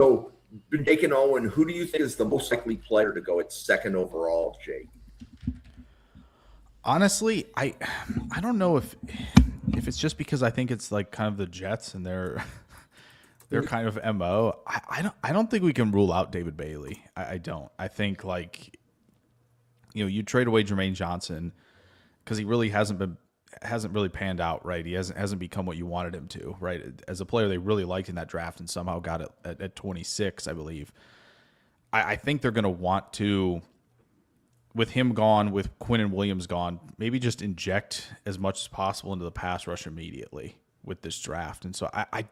So, Jake and Owen, who do you think is the most likely player to go at second overall, Jake? Honestly, I don't know if it's just because I think it's like kind of the Jets and their kind of MO. I don't think we can rule out David Bailey. I don't. I think like you trade away Jermaine Johnson because he really hasn't really panned out, right? He hasn't become what you wanted him to, right? As a player they really liked in that draft and somehow got it at 26, I believe. I think they're going to want to, with him gone, with Quinnen Williams gone, maybe just inject as much as possible into the pass rush immediately with this draft. And so I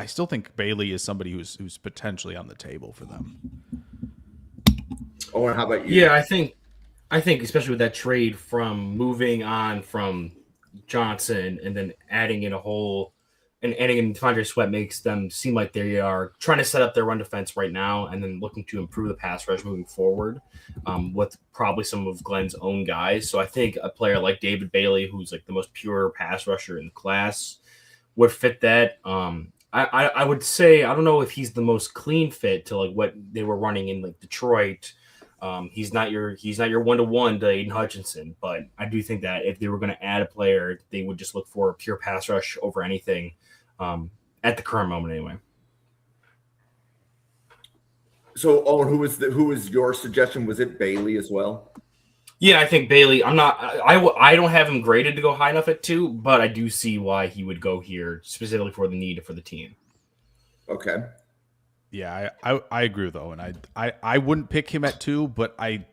still think Bailey is somebody who's potentially on the table for them. Owen, how about you? Yeah, I think especially with that trade from moving on from Johnson and then adding in a whole and adding in DeAndre Sweat makes them seem like they are trying to set up their run defense right now and then looking to improve the pass rush moving forward with probably some of Glenn's own guys. So I think a player like David Bailey, who's like the most pure pass rusher in the class, would fit that. I would say I don't know if he's the most clean fit to like what they were running in like Detroit. He's not your 1-to-1 to Aiden Hutchinson, but I do think that if they were going to add a player, they would just look for a pure pass rush over anything at the current moment, anyway. So, Owen, who was your suggestion? Was it Bailey as well? Yeah, I think Bailey. I don't have him graded to go high enough at 2, but I do see why he would go here specifically for the need for the team. Okay. Yeah, I agree with Owen. I wouldn't pick him at 2, but I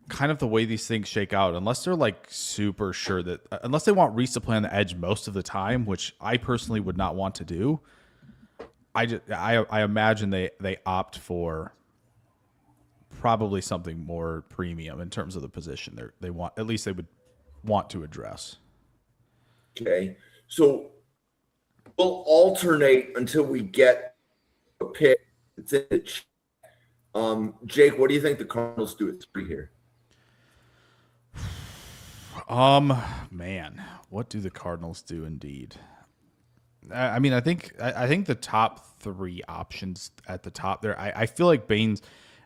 kind of the way these things shake out, unless they're like super sure that unless they want Reese to play on the edge most of the time, which I personally would not want to do. I imagine they opt for probably something more premium in terms of the position they want, at least they would want to address. Okay. So we'll alternate until we get a pick. It's in the chat. Jake, what do you think the Cardinals do at 3 here? Man, what do the Cardinals do indeed? I mean, I think the top 3 options at the top there. I feel like Baines.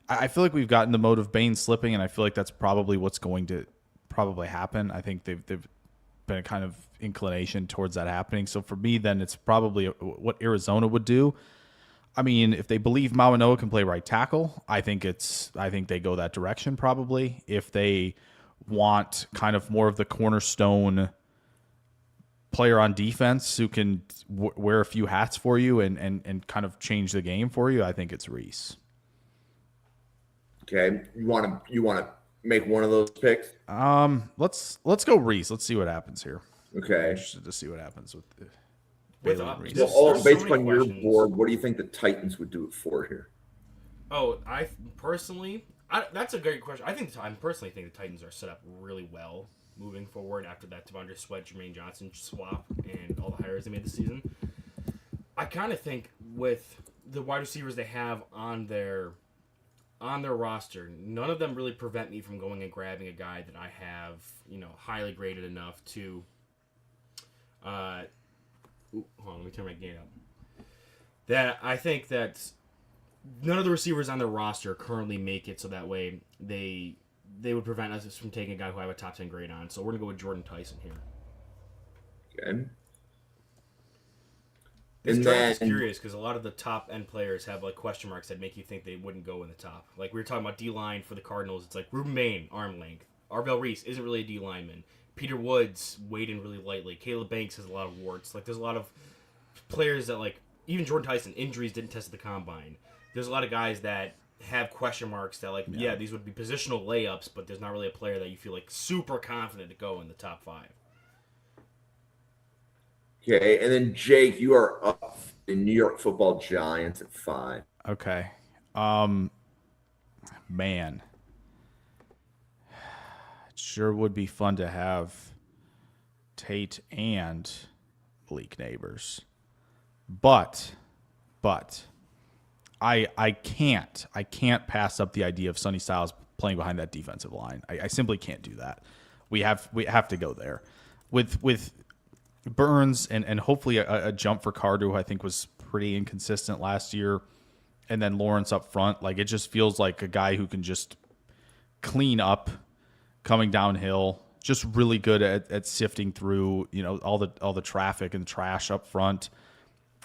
I feel like we've gotten the mode of Baines slipping, and I feel like that's probably what's going to probably happen. I think they've been a kind of inclination towards that happening. So for me, then it's probably what Arizona would do. I mean, if they believe Mauanoa can play right tackle, I think they go that direction probably. If they want kind of more of the cornerstone player on defense who can wear a few hats for you and kind of change the game for you, I think it's Reese. Okay, you want to make one of those picks? Let's go Reese. Let's see what happens here. Okay, I'm interested to see what happens with With Reese. Well, based on your board, what do you think the Titans would do it for here? Oh, that's a great question. I personally think the Titans are set up really well moving forward after that DeAndre Sweat, Jermaine Johnson swap and all the hires they made this season. I kind of think with the wide receivers they have on their roster, none of them really prevent me from going and grabbing a guy that I have, highly graded enough to. Hold on, let me turn my gain up. That I think that none of the receivers on their roster currently make it, so that way they would prevent us from taking a guy who I have a top 10 grade on. So we're gonna go with Jordan Tyson here. Okay. This draft is curious because a lot of the top end players have like question marks that make you think they wouldn't go in the top. Like we were talking about D line for the Cardinals, it's like Ruben Bain, arm length. Arvell Reese isn't really a D lineman. Peter Woods weighed in really lightly. Caleb Banks has a lot of warts. Like there's a lot of players that like even Jordan Tyson injuries didn't test at the combine. There's a lot of guys that have question marks that like yeah these would be positional layups, but there's not really a player that you feel like super confident to go in the top 5. Okay, and then Jake, you are up in New York Football Giants at 5. Okay. Man. It sure would be fun to have Tate and Malik Neighbors. But I can't pass up the idea of Sonny Styles playing behind that defensive line. I simply can't do that. We have to go there. With Burns and hopefully a jump for Carter, who I think was pretty inconsistent last year. and then Lawrence up front. Like, it just feels like a guy who can just clean up coming downhill. Just really good at sifting through, all the traffic and traffic up front.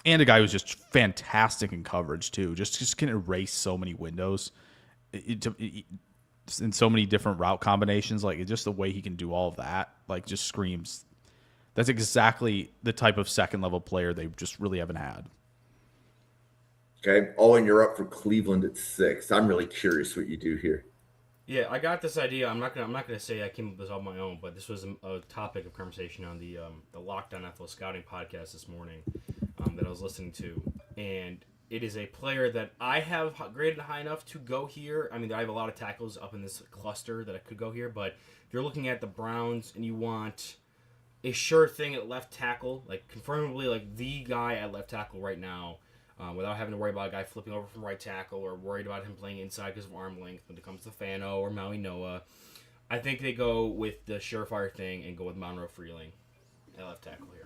And a guy who's just fantastic in coverage too. Just can erase so many windows in so many different route combinations. Like, it's just the way he can do all of that, like, just screams. That's exactly the type of second level player they just really haven't had. Okay. Oh, and you're up for Cleveland at 6. I'm really curious what you do here. Yeah, I got this idea. I'm not gonna say I came up with this on my own, but this was a topic of conversation on the Lockdown Athletic Scouting podcast this morning that I was listening to, and it is a player that I have graded high enough to go here. I mean, I have a lot of tackles up in this cluster that I could go here, but if you're looking at the Browns and you want a sure thing at left tackle, like confirmably like the guy at left tackle right now, without having to worry about a guy flipping over from right tackle or worried about him playing inside because of arm length when it comes to Fano or Maui Noah, I think they go with the surefire thing and go with Monroe Freeling at left tackle here.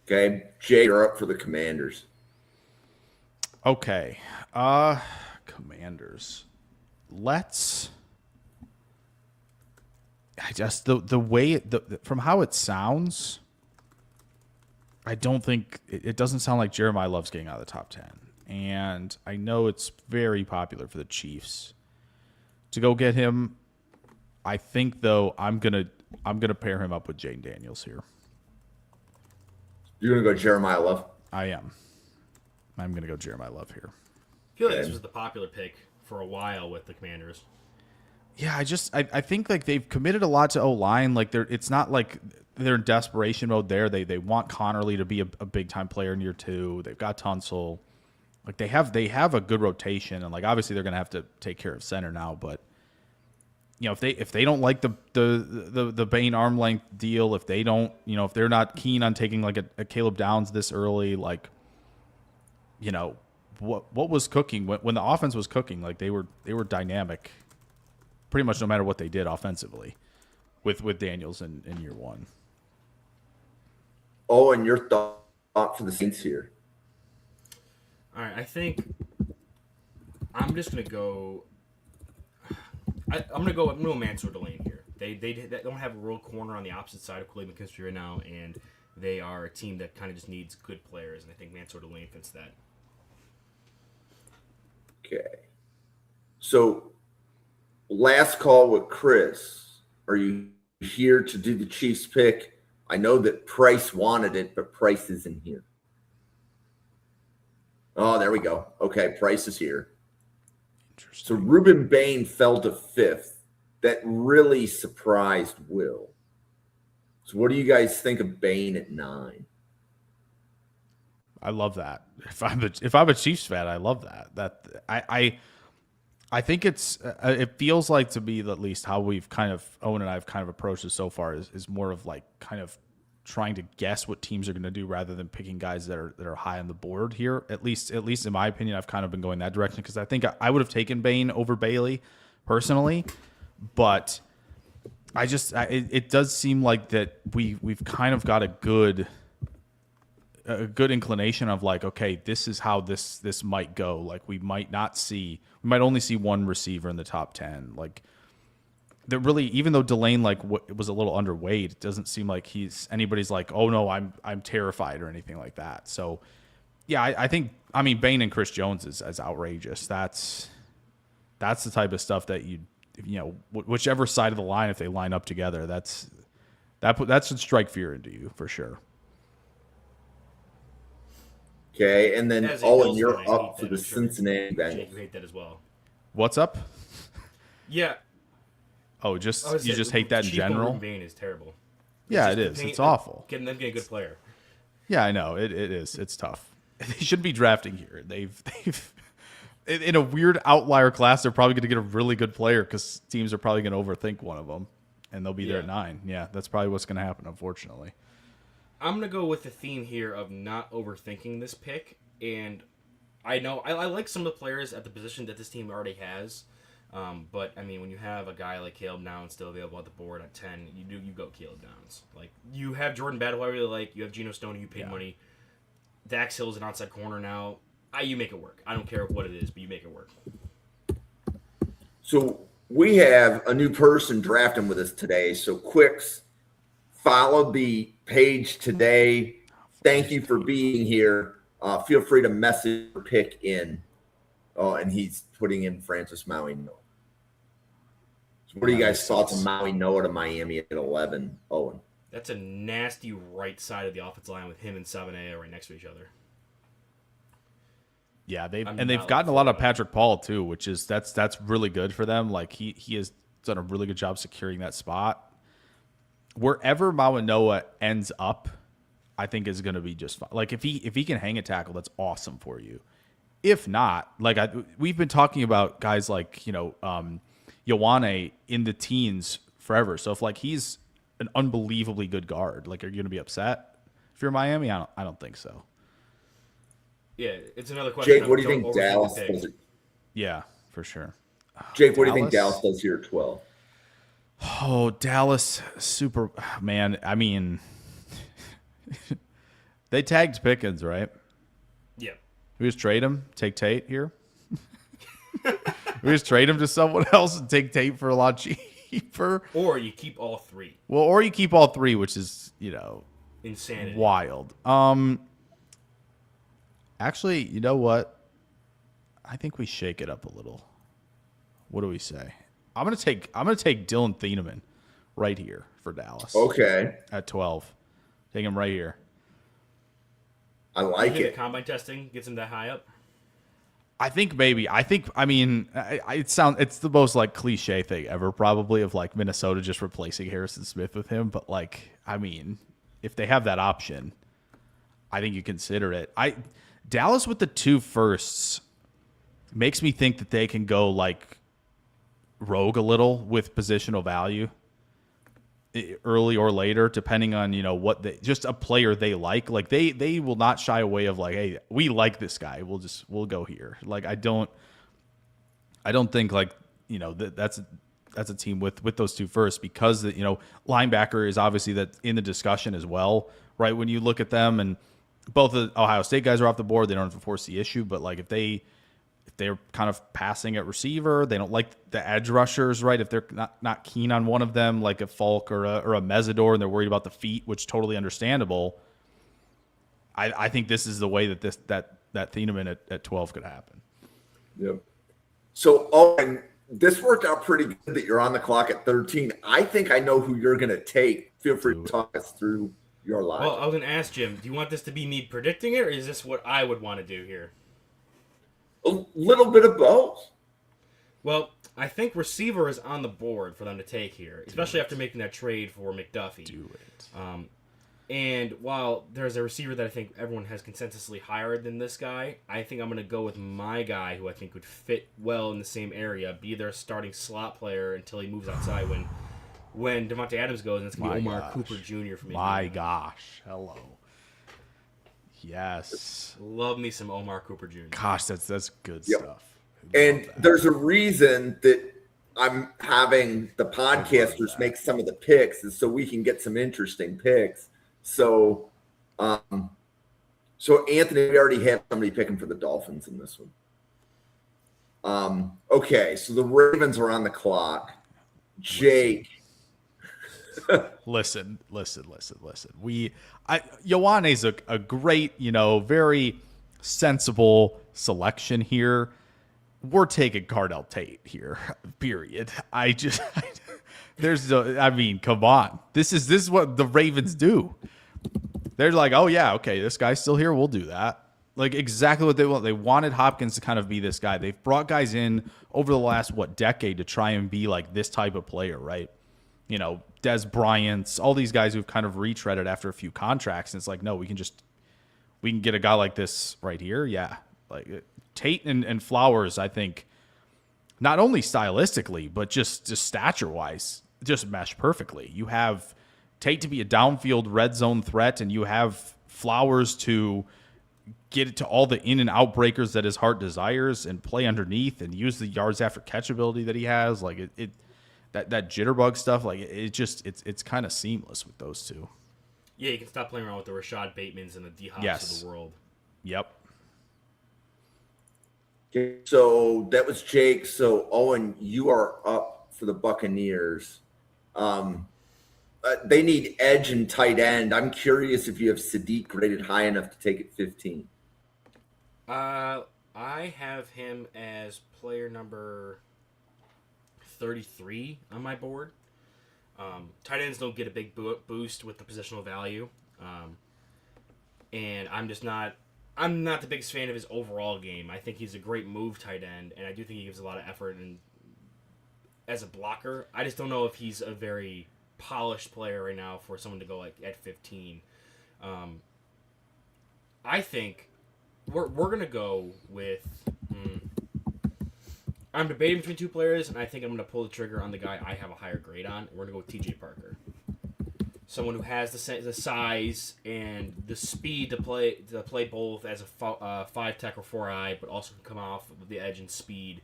Okay. Jay, you're up for the Commanders. Okay. Commanders. I just the way from how it sounds, I don't think it doesn't sound like Jeremiah Love's getting out of the top 10. And I know it's very popular for the Chiefs to go get him. I think though I'm gonna pair him up with Jane Daniels here. You're gonna go Jeremiah Love? I am. I'm gonna go Jeremiah Love here. I feel like this was the popular pick for a while with the Commanders. Yeah, I think like they've committed a lot to O-line. Like it's not like they're in desperation mode there. They want Connerly to be a big time player in year 2. They've got Tunsil. Like they have a good rotation, and like obviously they're gonna have to take care of center now. But if they don't like the Bain arm length deal, if they don't, if they're not keen on taking like a Caleb Downs this early, like what was cooking when the offense was cooking, like they were dynamic pretty much no matter what they did offensively with Daniels in year 1. Oh, and your thought for the Saints here? All right, I think I'm just gonna go. I'm gonna go Mansour Delane here. They don't have a real corner on the opposite side of Cleveland McKinstry right now, and they are a team that kind of just needs good players, and I think Mansour Delane fits that. Okay. So, last call with Chris. Are you here to do the Chiefs pick? I know that Price wanted it, but Price isn't here. Oh, there we go. Okay, Price is here. So Ruben Bain fell to 5th. That really surprised Will. So what do you guys think of Bain at 9? I love that. If I'm a Chiefs fan, I love that. I think it feels like to me at least how we've kind of Owen and I've kind of approached this so far is more of like kind of trying to guess what teams are going to do rather than picking guys that are high on the board here. At least in my opinion, I've kind of been going that direction because I think I would have taken Bain over Bailey personally, but it does seem like that we've kind of got a good inclination of like, okay, this is how this might go. Like we might only see one receiver in the top 10. Like that really, even though Delane was a little underweight, it doesn't seem like anybody's like, oh no, I'm terrified or anything like that. So yeah, I think Bain and Chris Jones is as outrageous. That's the type of stuff that whichever side of the line, if they line up together, that should strike fear into you for sure. Okay, and then Owen, you're up for the Cincinnati Bengals. Jake, you hate that as well. What's up? Yeah. Oh, you just hate that in general? Bain is terrible. Yeah, it is. It's awful. Getting a good player. Yeah, I know. It is. It's tough. They should be drafting here. They've in a weird outlier class, they're probably going to get a really good player because teams are probably going to overthink one of them, and they'll be there at 9. Yeah, that's probably what's going to happen, unfortunately. I'm going to go with the theme here of not overthinking this pick, and I know I like some of the players at the position that this team already has, but I mean, when you have a guy like Caleb Downs still available at the board at 10, you go Caleb Downs. Like you have Jordan Battle, who I really like. You have Geno Stone, who you paid money. Dax Hill's an outside corner now. You make it work. I don't care what it is, but you make it work. So we have a new person drafting with us today. So Quicks, follow the page today. Thank you for being here. Feel free to message or pick in. Oh, and he's putting in Francis Maui Noah. So what are you guys' thoughts on Maui Noah to Miami at 11, Owen? That's a nasty right side of the offensive line with him and Sabanea right next to each other. Yeah, they've I'm gotten not a lot of Patrick Paul too, which is that's really good for them. Like he has done a really good job securing that spot. Wherever Mawanoa ends up, I think is going to be just fine. Like if he can hang a tackle, that's awesome for you. If not, like we've been talking about guys like Ioane in the teens forever. So if like he's an unbelievably good guard, like are you going to be upset if you're Miami? I don't think so. Yeah, it's another question. Jake, what do you think Dallas does? Yeah, for sure. Jake, what do you think Dallas does here at 12? Oh, Dallas, super man. I mean, they tagged Pickens, right? Yeah. We just trade him, take Tate here. We just trade him to someone else and take Tate for a lot cheaper. Or you keep all three. Well, or you keep all three, which is Insanity. wild. Actually, you know what? I think we shake it up a little. What do we say? I'm gonna take Dylan Thieneman right here for Dallas. Okay. At 12. Take him right here. I like The it. combine testing gets him that high up. I think maybe. I mean, it's the most like cliche thing ever, probably, of like Minnesota just replacing Harrison Smith with him. But like, I mean, if they have that option, I think you consider it. Dallas with the 2 firsts makes me think that they can go like rogue a little with positional value early or later, depending on what just a player they like. Like they will not shy away of like, hey, we like this guy, we'll go here. Like I don't think like that's a team with those 2 firsts, because linebacker is obviously that in the discussion as well, right? When you look at them, and both the Ohio State guys are off the board, they don't have to force the issue, but like if they're kind of passing at receiver, they don't like the edge rushers, right? If they're not keen on one of them, like a Falk or a Mesidor, and they're worried about the feet, which totally understandable. I think this is the way that that Thieneman at 12 could happen. Yep. So, Owen, this worked out pretty good that you're on the clock at 13. I think I know who you're going to take. Feel free to talk us through your logic. Well, I was going to ask Jim, do you want this to be me predicting it, or is this what I would want to do here? A little bit of both. Well, I think receiver is on the board for them to take here, especially after making that trade for McDuffie. Do it. And while there's a receiver that I think everyone has consensusly higher than this guy, I think I'm going to go with my guy who I think would fit well in the same area, be their starting slot player until he moves outside when Devontae Adams goes, and it's going to be Omar Cooper Jr. for me. My gosh. Hello. Yes. Love me some Omar Cooper Jr. Gosh, that's good Yep. stuff. And there's a reason that I'm having the podcasters make some of the picks, is so we can get some interesting picks. So, Anthony, we already have somebody picking for the Dolphins in this one. Okay, so the Ravens are on the clock. Jake. Listen. Ioane's a great, very sensible selection here. We're taking Cardell Tate here, period. Come on. This is what the Ravens do. They're like, oh yeah, okay, this guy's still here, we'll do that. Like exactly what they want. They wanted Hopkins to kind of be this guy. They've brought guys in over the last decade to try and be like this type of player, right? Des Bryant's, all these guys who've kind of retreaded after a few contracts, and it's like, no, we can get a guy like this right here. Yeah. Like Tate and Flowers, I think, not only stylistically, but just stature-wise, just mesh perfectly. You have Tate to be a downfield red zone threat, and you have Flowers to get it to all the in and out breakers that his heart desires and play underneath and use the yards after catch ability that he has. Like that jitterbug stuff, like it's kind of seamless with those two. Yeah, you can stop playing around with the Rashad Batemans and the D Hops of the world. Yep. Okay, so that was Jake. So Owen, you are up for the Buccaneers. They need edge and tight end. I'm curious if you have Sadiq rated high enough to take it 15. I have him as player number 33 on my board. Tight ends don't get a big boost with the positional value, and I'm not the biggest fan of his overall game. I think he's a great move tight end, and I do think he gives a lot of effort and as a blocker. I just don't know if he's a very polished player right now for someone to go like at 15. I think we're gonna go with. I'm debating between two players, and I think I'm gonna pull the trigger on the guy I have a higher grade on. We're gonna go with T.J. Parker, someone who has the size and the speed to play both as a 5 tech or 4-eye, but also can come off of the edge and speed.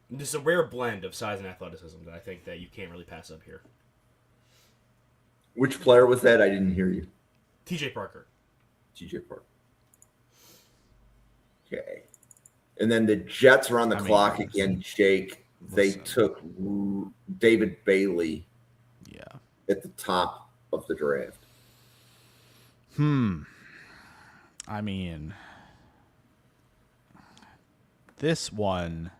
This is a rare blend of size and athleticism that I think that you can't really pass up here. Which player was that? I didn't hear you. T.J. Parker. T.J. Parker. Okay. And then the Jets are on the clock again, Jake. They took David Bailey at the top of the draft. I mean, this one,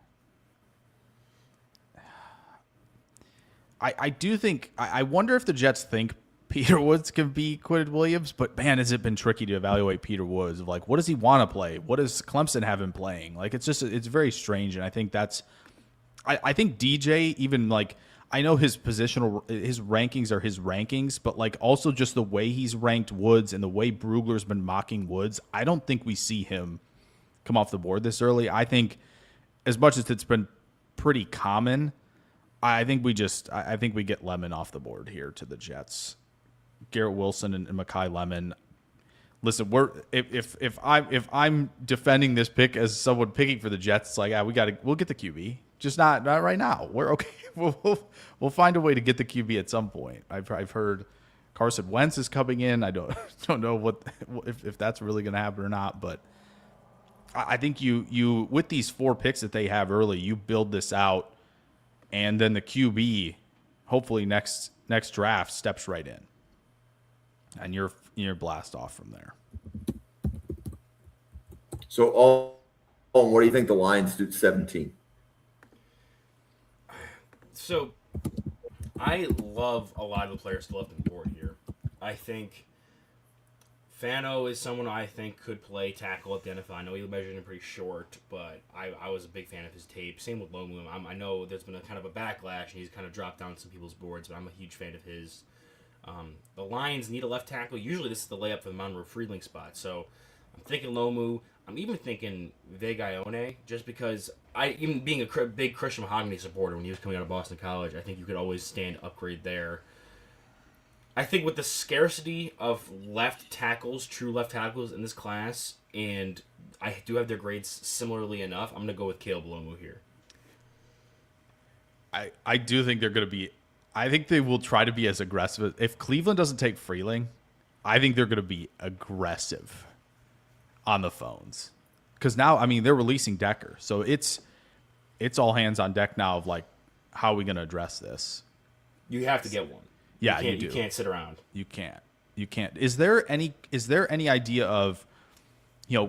I do think, I wonder if the Jets think Peter Woods can be Quinn Williams, but man, has it been tricky to evaluate Peter Woods of like, what does he want to play? What does Clemson have him playing? Like, it's very strange. And I think I think DJ, even like, I know his rankings are his rankings, but like also just the way he's ranked Woods and the way Brugler's been mocking Woods, I don't think we see him come off the board this early. I think as much as it's been pretty common, I think we get Lemon off the board here to the Jets. Garrett Wilson and Mekhi Lemon. Listen, if I'm defending this pick as someone picking for the Jets, it's like, we'll get the QB, just not right now. We're okay. We'll find a way to get the QB at some point. I've heard Carson Wentz is coming in. I don't know if that's really going to happen or not, but I think you with these 4 picks that they have early, you build this out, and then the QB, hopefully next draft, steps right in. And you're blast off from there. So, what do you think the Lions do at 17? So, I love a lot of the players still left on the board here. I think Fano is someone I think could play tackle at the NFL. I know he measured him pretty short, but I was a big fan of his tape. Same with Lomu. I know there's been a kind of a backlash, and he's kind of dropped down some people's boards, but I'm a huge fan of his. The Lions need a left tackle. Usually this is the layup for the Monroe Friedling spot. So I'm thinking Lomu. I'm even thinking Vegaione, just because even being a big Christian Mahogany supporter when he was coming out of Boston College, I think you could always stand upgrade there. I think with the scarcity of true left tackles in this class, and I do have their grades similarly enough, I'm going to go with Caleb Lomu here. I do think they're going to be. I think they will try to be as aggressive. If Cleveland doesn't take Freeling, I think they're going to be aggressive on the phones. Because now, I mean, they're releasing Decker. So it's all hands on deck now of like, how are we going to address this? You have to get one. Yeah, you do. You can't sit around. You can't. Is there any idea of,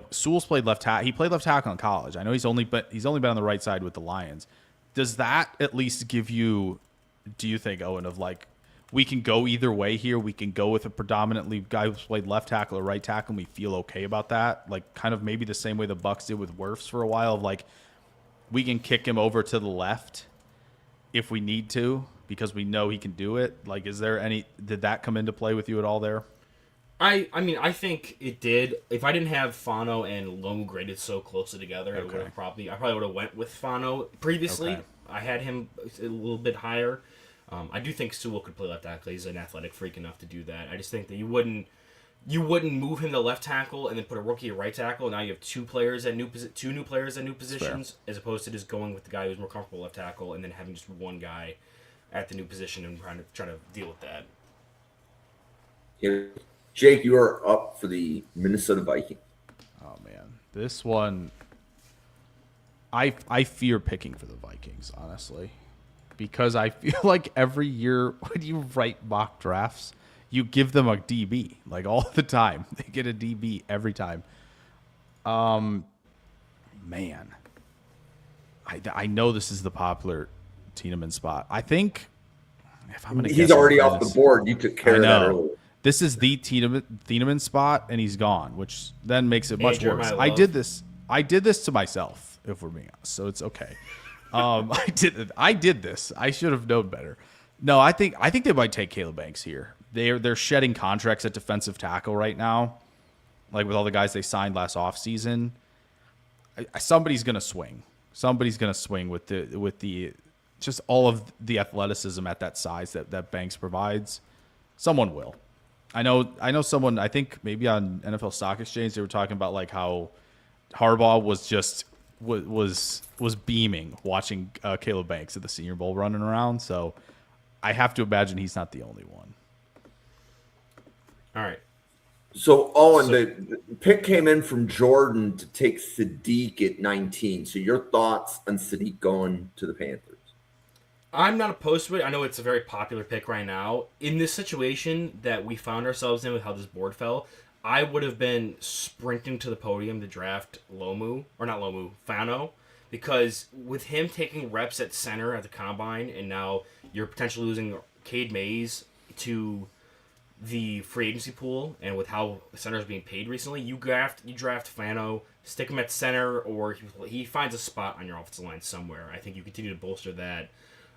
Sewell's played left tackle. He played left tackle in college. I know he's only been on the right side with the Lions. Does that at least give you, do you think, Owen, of like, we can go either way here? We can go with a predominantly guy who's played left tackle or right tackle, and we feel okay about that? Like, kind of maybe the same way the Bucs did with Wirfs for a while, of like, we can kick him over to the left if we need to because we know he can do it. Like, did that come into play with you at all there? I mean, I think it did. If I didn't have Fano and Lomu graded so closely together, I probably would have went with Fano previously. Okay. I had him a little bit higher. I do think Sewell could play left tackle. He's an athletic freak enough to do that. I just think that you wouldn't move him to left tackle and then put a rookie at right tackle. Now you have two new players at new positions, as opposed to just going with the guy who's more comfortable left tackle and then having just one guy at the new position and trying to deal with that. Yeah. Jake, you are up for the Minnesota Vikings. Oh man, this one. I fear picking for the Vikings, honestly, because I feel like every year when you write mock drafts, you give them a DB like all the time. They get a DB every time. Man, I know this is the popular Tiedemann spot. I think if I'm gonna He's guess already on off the this- board. You took care I of that know. earlier. This is the Tiedemann spot, and he's gone, which then makes it much worse. Jeremiah I Love. did this to myself, if we're being honest, so it's okay. I did this. I should have known better. No, I think they might take Caleb Banks here. They're shedding contracts at defensive tackle right now, like with all the guys they signed last offseason. Somebody's gonna swing. Somebody's gonna swing with the just all of the athleticism at that size that Banks provides. Someone will. I know someone, I think maybe on NFL Stock Exchange, they were talking about like how Harbaugh was just was beaming watching Caleb Banks at the Senior Bowl running around. So I have to imagine he's not the only one. All right. So, Owen, the pick came in from Jordan to take Sadiq at 19. So, your thoughts on Sadiq going to the Panthers? I'm not opposed to it. I know it's a very popular pick right now. In this situation that we found ourselves in with how this board fell, I would have been sprinting to the podium to draft Fano, because with him taking reps at center at the combine, and now you're potentially losing Cade Mays to the free agency pool, and with how center is being paid recently, you draft Fano, stick him at center, or he finds a spot on your offensive line somewhere. I think you continue to bolster that.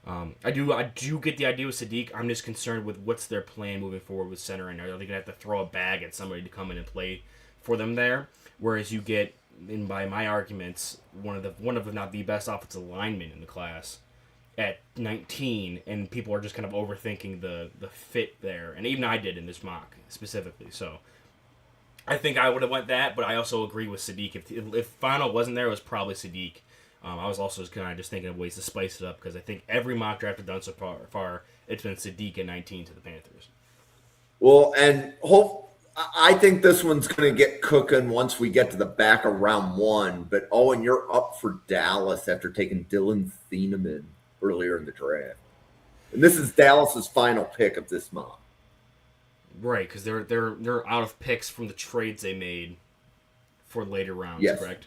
I do get the idea with Sadiq. I'm just concerned with what's their plan moving forward with center, and are they gonna have to throw a bag at somebody to come in and play for them there? Whereas you get, in by my arguments, one of the not the best offensive linemen in the class at 19, and people are just kind of overthinking the fit there, and even I did in this mock specifically. So I think I would have went that, but I also agree with Sadiq. If Final wasn't there, it was probably Sadiq. I was also just thinking of ways to spice it up, because I think every mock draft I've done so far, it's been Sadiq at 19 to the Panthers. Well, and I think this one's going to get cooking once we get to the back of round one. But, Owen, you're up for Dallas after taking Dylan Thieneman earlier in the draft. And this is Dallas's final pick of this mock. Right, because they're out of picks from the trades they made for later rounds, Yes. correct?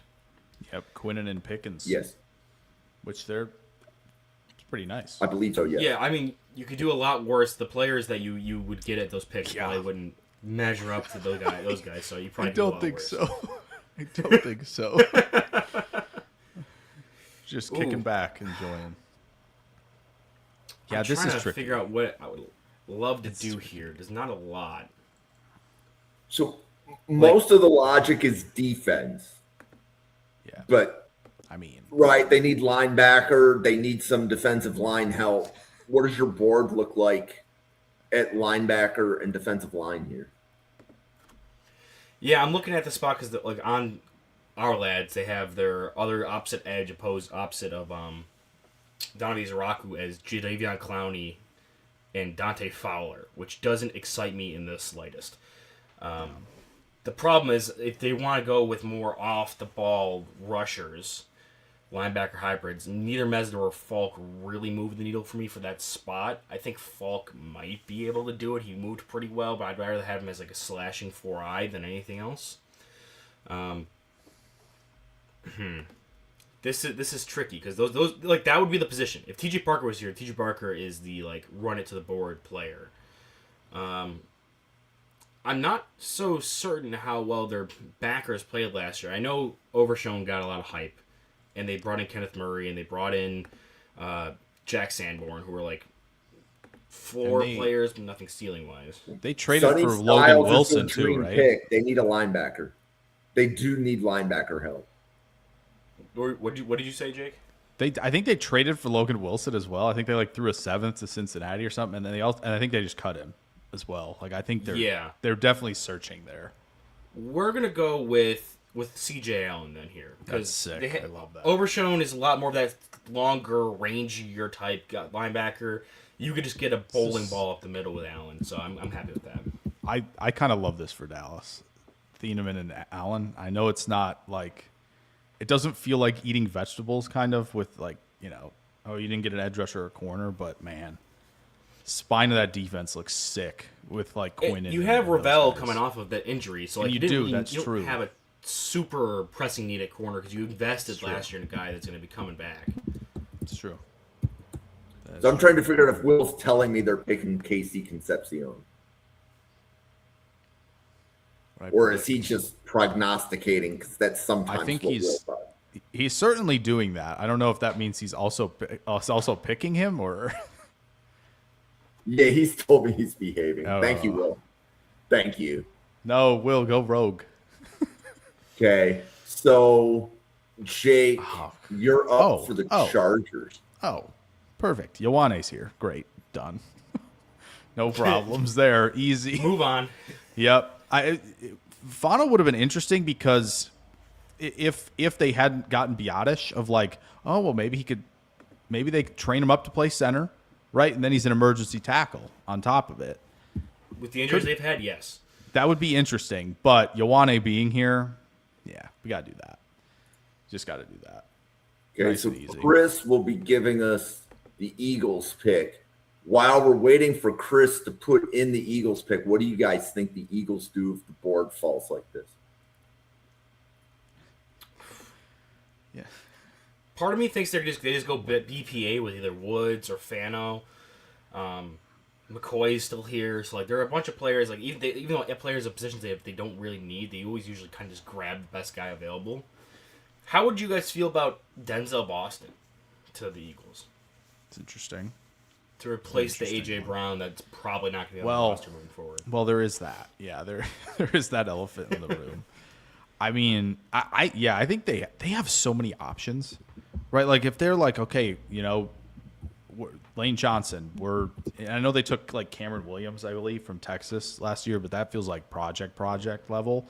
Yep, Quinnen and Pickens. Yes, Which it's pretty nice. I believe so, yes. Yeah, I mean, you could do a lot worse. The players that you would get at those picks probably wouldn't measure up to those guys. So you probably I do a don't lot think worse. so. I don't think so. Just kicking back, enjoying. Yeah, I'm this trying is to tricky. figure out what I would love to do here. There's not a lot. So most of the logic is defense. Yeah, But, I mean, right, they need linebacker. They need some defensive line help. What does your board look like at linebacker and defensive line here? Yeah, I'm looking at the spot because like on our lads, they have their other opposite of Donovan Zaraku as Jadeveon Clowney and Dante Fowler, which doesn't excite me in the slightest. The problem is if they want to go with more off-the-ball rushers, linebacker hybrids, neither Mesner or Falk really moved the needle for me for that spot. I think Falk might be able to do it. He moved pretty well, but I'd rather have him as like a slashing 4-eye than anything else. This is tricky because those like that would be the position. If TJ Parker was here, TJ Parker is the like run it to the board player. I'm not so certain how well their backers played last year. I know Overshown got a lot of hype, and they brought in Kenneth Murray, and they brought in Jack Sanborn, who were like floor players, but nothing ceiling wise. they traded Sonny for Styles Logan is Wilson their too, dream right? pick. They need a linebacker. They do need linebacker help. What did you say, Jake? I think they traded for Logan Wilson as well. I think they like threw a 7th to Cincinnati or something, and then I think they just cut him as well. Like I think they're definitely searching there. We're gonna go with CJ Allen then here. That's sick. I love that. Overshown is a lot more of that longer, rangier type linebacker. You could just get a bowling ball up the middle with Allen, so I'm happy with that. I kind of love this for Dallas. Thieneman and Allen. I know it's not like, it doesn't feel like eating vegetables kind of with like, oh, you didn't get an edge rusher or a corner, but man, spine of that defense looks sick with like Quinn. You have Ravel coming off of that injury, so like you don't true. have a super pressing need at corner because you invested last year in a guy that's going to be coming back. It's true. So I'm trying to figure out if Will's telling me they're picking Casey Concepcion. Right. Or is he just prognosticating? Because that's sometimes I think what Will does. he's certainly doing that. I don't know if that means he's also picking him or. Yeah, he's told me he's behaving. Oh. Thank you, Will. Thank you. No, Will, go rogue. Okay, so Jake, you're up for the Chargers. Oh, perfect. Ioane's here. Great. Done. No problems there. Easy. Move on. Yep. Fano would have been interesting because if they hadn't gotten Biotish of like, oh, well, maybe they could train him up to play center, right? And then he's an emergency tackle on top of it. With the injuries they've had, yes. That would be interesting. But Ioane being here, yeah, we got to do that. Just got to do that. Okay, Nice so and easy. Chris will be giving us the Eagles pick. While we're waiting for Chris to put in the Eagles pick, what do you guys think the Eagles do if the board falls like this? Yeah. Part of me thinks they just go BPA with either Woods or Fano. McCoy's still here, so like there are a bunch of players. Like even though players of positions they don't really need, they always usually kind of just grab the best guy available. How would you guys feel about Denzel Boston to the Eagles It's interesting. to replace the Interesting AJ Brown that's probably not going to be on Well, the roster moving forward? Well, there is that. Yeah, there is that elephant in the room. I mean, I think they have so many options, right? Like if they're like, okay, Lane Johnson, I know they took like Cameron Williams, I believe, from Texas last year, but that feels like project level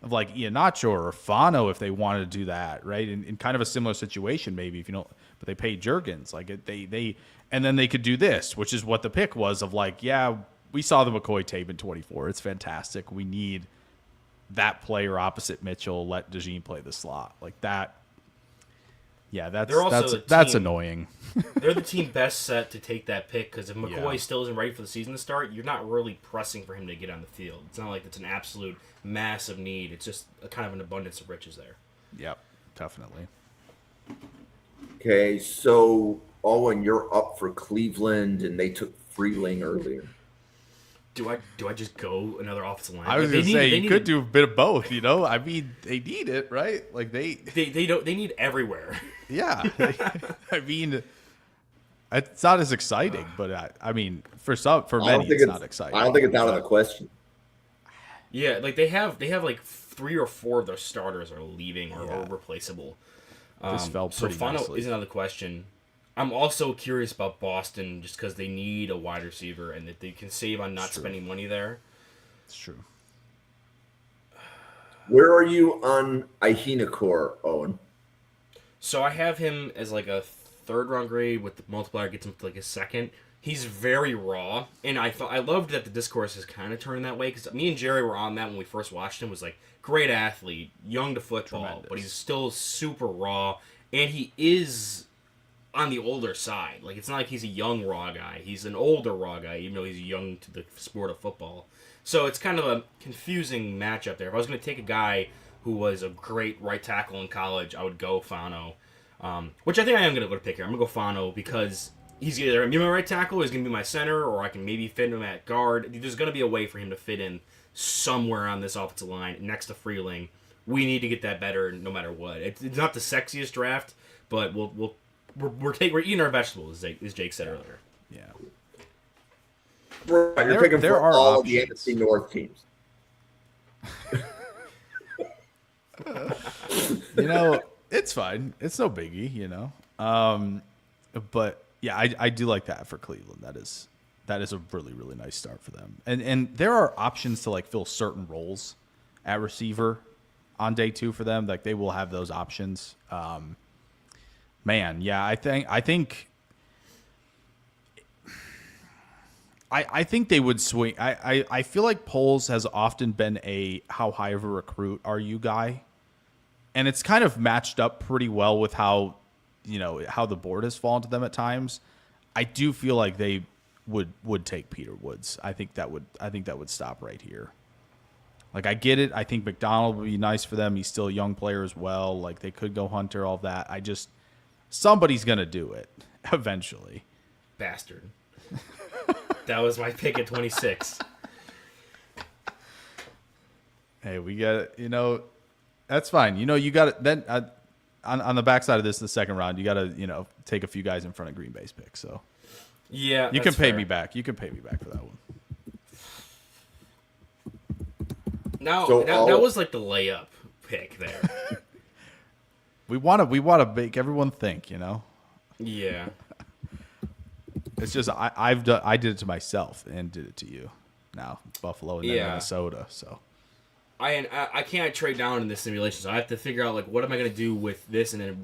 of like Iheanacho or Fano if they wanted to do that, right? In kind of a similar situation, maybe if you don't, but they paid Juergens, like they and then they could do this, which is what the pick was of like, yeah, we saw the McCoy tape in 24. It's fantastic. We need that player opposite Mitchell. Let DeJean play the slot like that. Yeah, that's annoying. They're the team best set to take that pick because if McCoy Yeah. still isn't ready for the season to start, you're not really pressing for him to get on the field. It's not like it's an absolute massive need. It's just a kind of an abundance of riches there. Yep, definitely. Okay, so Owen, you're up for Cleveland, and they took Freeling earlier. Do I just go another offensive line? I was Like, gonna say you could do a bit of both. I mean, they need it, right? Like they need everywhere. yeah. I mean, it's not as exciting, but I mean, for many, it's not exciting. I don't think it's out of the question. Yeah, like they have like 3 or 4 of their starters are leaving or are replaceable. This fell So pretty Fano nicely. is another question. I'm also curious about Boston just because they need a wide receiver and that they can save on not spending money there. It's true. Where are you on Iheanacho, Owen? So I have him as like a 3rd round grade with the multiplier gets him to like a 2nd. He's very raw, and I loved that the discourse is kind of turning that way because me and Jerry were on that when we first watched him. Was like great athlete, young to football, Tremendous. but he's still super raw, and he is on the older side. Like it's not like he's a young raw guy; he's an older raw guy, even though he's young to the sport of football. So it's kind of a confusing matchup there. If I was going to take a guy who was a great right tackle in college, I would go Fano, which I think I am going to go to pick here. I'm going to go Fano because he's either going to be my right tackle, or he's going to be my center, or I can maybe fit him at guard. There's going to be a way for him to fit in somewhere on this offensive line next to Freeling. We need to get that better no matter what. It's not the sexiest draft, but we're eating our vegetables, as Jake said earlier. Yeah. Right, you're picking there for are all of the options. NFC North teams. It's fine. It's no biggie, But yeah, I do like that for Cleveland. That is a really, really nice start for them. And there are options to like fill certain roles at receiver on day 2 for them. Like they will have those options. Man, yeah, I think I think they would swing. I feel like Poles has often been a how high of a recruit are you guy, and it's kind of matched up pretty well with how how the board has fallen to them at times. I do feel like they would take Peter Woods. I think that would stop right here. Like, I get it. I think McDonald would be nice for them. He's still a young player as well. Like, they could go Hunter, all that. Somebody's gonna do it eventually. Bastard. That was my pick at 26. Hey, we got that's fine. You got it. Then on the backside of this, in the second round, you got to take a few guys in front of Green Bay's pick. So Yeah, you can pay fair. me back. You can pay me back for that one. Now So that was like the layup pick there. We want to make everyone think. Yeah. It's just I did it to myself and did it to you. Now Buffalo and then Yeah. Minnesota. So I can't trade down in this simulation, so I have to figure out like what am I gonna do with this, and then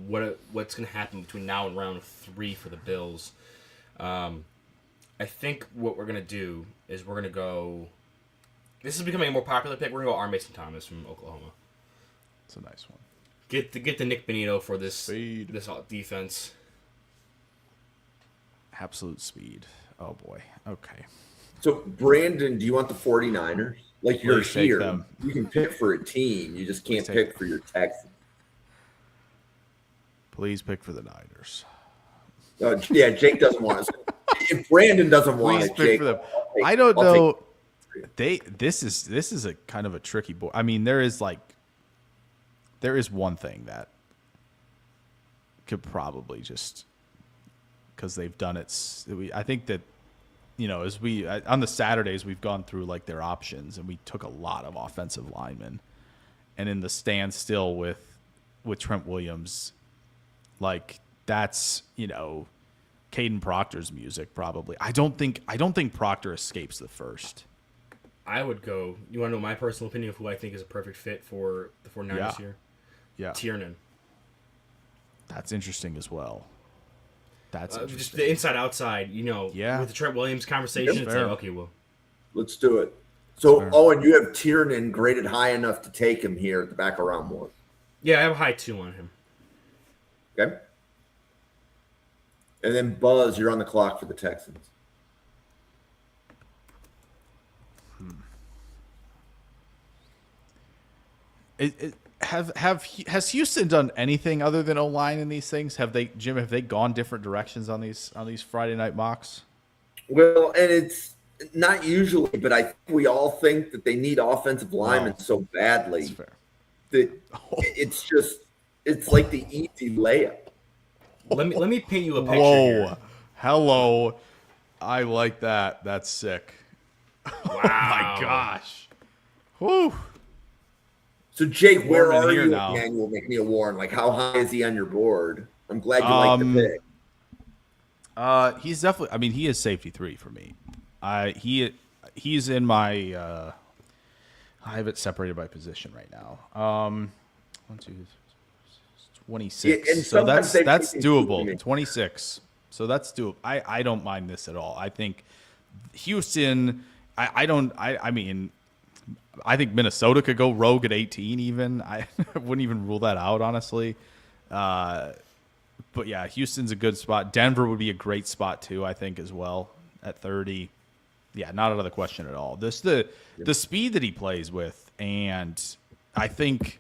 what's gonna happen between now and round 3 for the Bills. I think what we're gonna do is we're gonna go. This is becoming a more popular pick. We're gonna go R. Mason Thomas from Oklahoma. it's a nice one. Get the Nick Benito for this Speed. this defense. Absolute speed. Oh boy. Okay. So, Brandon, do you want the 49ers? Like, you're Please take here. them. You can pick for a team. You just can't Please take pick them. for your Texans. Please pick for the Niners. Yeah, Jake doesn't want it. If Brandon doesn't want Please it, pick Jake, for them. I'll take- I don't I'll take- know. This is a kind of a tricky board. I mean, there is one thing that could probably just because they've done it. I think that as on the Saturdays we've gone through like their options and we took a lot of offensive linemen, and in the standstill with Trent Williams, like that's Caden Proctor's music probably. I don't think Proctor escapes the first. I would go. You want to know my personal opinion of who I think is a perfect fit for the 49ers Yeah. here? Yeah, Tiernan. that's interesting as well. That's Just interesting. the inside outside, Yeah. with the Trent Williams conversation, That's it's fair. like, okay, well, Let's do it. So, Sure. Owen, you have Tiernan graded high enough to take him here at the back of round 1. yeah, I have a high 2 on him. Okay. And then Buzz, you're on the clock for the Texans. Has Houston done anything other than O-line in these things? Have they gone different directions on these Friday night mocks? Well, and it's not usually, but I think we all think that they need offensive linemen Oh. so badly That's fair. that it's like the easy layup. Let me paint you a picture Whoa. here. Hello. I like that. That's sick. Wow. Oh my gosh. Whew. So, Jake, where Warren are here you now. at Daniel McNeil Warren? Like, how high is he on your board? I'm glad you like the pick. He's definitely. I mean, he is safety 3 for me. He's in my. I have it separated by position right now. 1, 2, 26. Yeah, and so sometimes that's they pick and doable. choose. 26. So that's doable. I don't mind this at all. I think Houston. I mean, I think Minnesota could go rogue at 18. Even I wouldn't even rule that out, honestly. But yeah, Houston's a good spot. Denver would be a great spot too, I think, as well at 30. Yeah, not out of the question at all. The speed that he plays with, and I think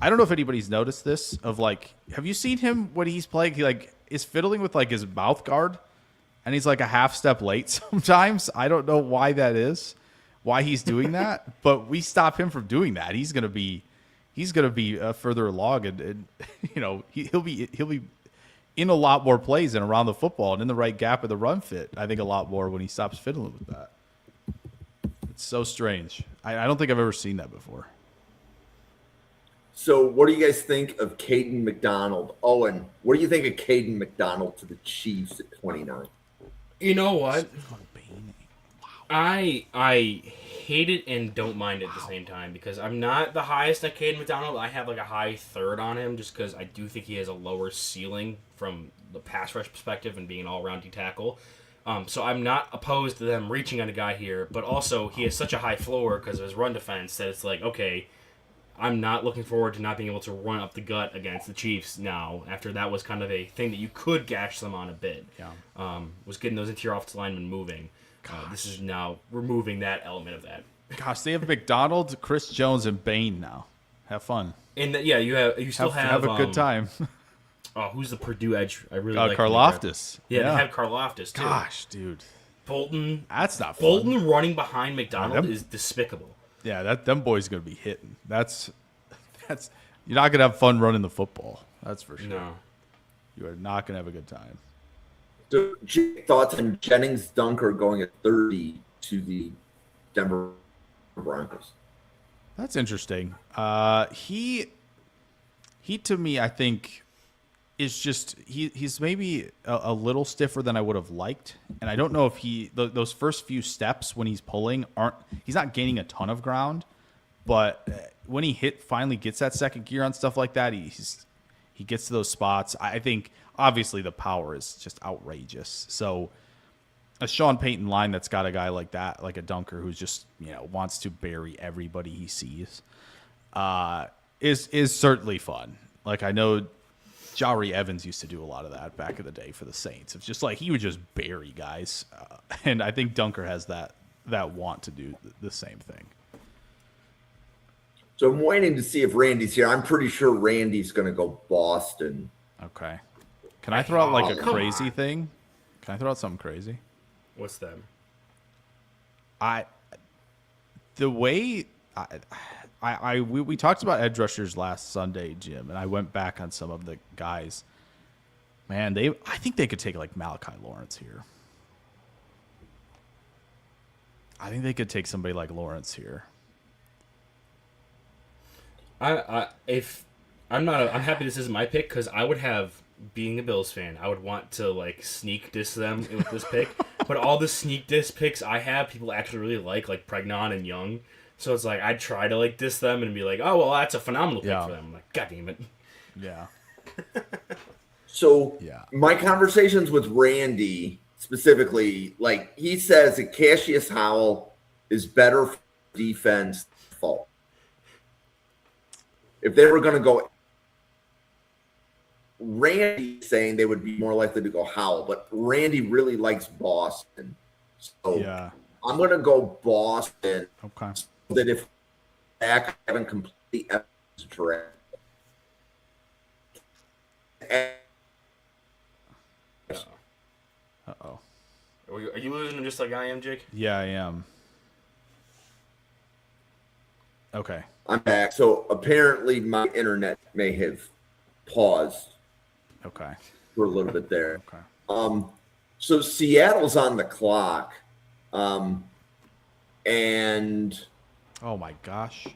I don't know if anybody's noticed this. Of like, have you seen him when he's playing? He like is fiddling with like his mouth guard, and he's like a half step late sometimes. I don't know why that is, why he's doing that, but we stop him from doing that. He's gonna be further along, and he'll be in a lot more plays and around the football and in the right gap of the run fit. I think a lot more when he stops fiddling with that. It's so strange. I don't think I've ever seen that before. So, what do you guys think of Caden McDonald? Owen, what do you think of Caden McDonald to the Chiefs at 29? You know what? I hate it and don't mind it at the same time because I'm not the highest at Caden McDonald. I have like a high 3rd on him just because I do think he has a lower ceiling from the pass rush perspective and being an all-around D tackle. So I'm not opposed to them reaching on a guy here, but also he has such a high floor because of his run defense that it's like, okay, I'm not looking forward to not being able to run up the gut against the Chiefs now. After that was kind of a thing that you could gash them on a bit. Yeah. Was getting those interior offensive linemen moving. This is now removing that element of that. Gosh, they have McDonald, Chris Jones, and Bain now. Have fun. And you still have a good time. Oh, who's the Purdue edge? I really like Karlaftis. Yeah, they have Karlaftis too. Gosh, dude. Bolton. That's not fun. Bolton running behind McDonald them- is despicable. Yeah, them boys gonna be hitting. That's you're not gonna have fun running the football. That's for sure. No. You are not gonna have a good time. So, Jake, thoughts on Jennings Dunker going at 30 to the Denver Broncos? That's interesting. He to me, I think, is just he's maybe a little stiffer than I would have liked, and I don't know if those first few steps when he's pulling he's not gaining a ton of ground, but when he finally gets that second gear on stuff like that, he gets to those spots. I think obviously the power is just outrageous. So a Sean Payton line that's got a guy like that, like a Dunker who's just wants to bury everybody he sees, is certainly fun. Like I know Jari Evans used to do a lot of that back in the day for the Saints. It's just like he would just bury guys, and I think Dunker has that want to do the same thing. So I'm waiting to see if Randy's here. I'm pretty sure Randy's going to go Boston. Okay. Can I throw out like a come crazy thing? Can I throw out something crazy? What's that? We talked about edge rushers last Sunday, Jim, and I went back on some of the guys. Man, I think they could take like Malachi Lawrence here. I think they could take somebody like Lawrence here. I'm happy this isn't my pick because I would have, being a Bills fan, I would want to like sneak diss them with this pick. But all the sneak diss picks I have, people actually really like Pregnon and Young. So it's like I'd try to like diss them and be like, oh well, that's a phenomenal pick for them. I'm like, God damn it. Yeah. So Yeah. my conversations with Randy specifically, like he says that Cassius Howell is better for defense fault. If they were going to go, Randy saying they would be more likely to go Howell, but Randy really likes Boston. So Yeah. I'm going to go Boston. Okay. So that if back haven't completely draft. Uh-oh. Are you losing them just like I am, Jake? Yeah, I am. Okay. I'm back. So apparently my internet may have paused Okay. for a little bit there. Okay. So Seattle's on the clock. And Oh my gosh.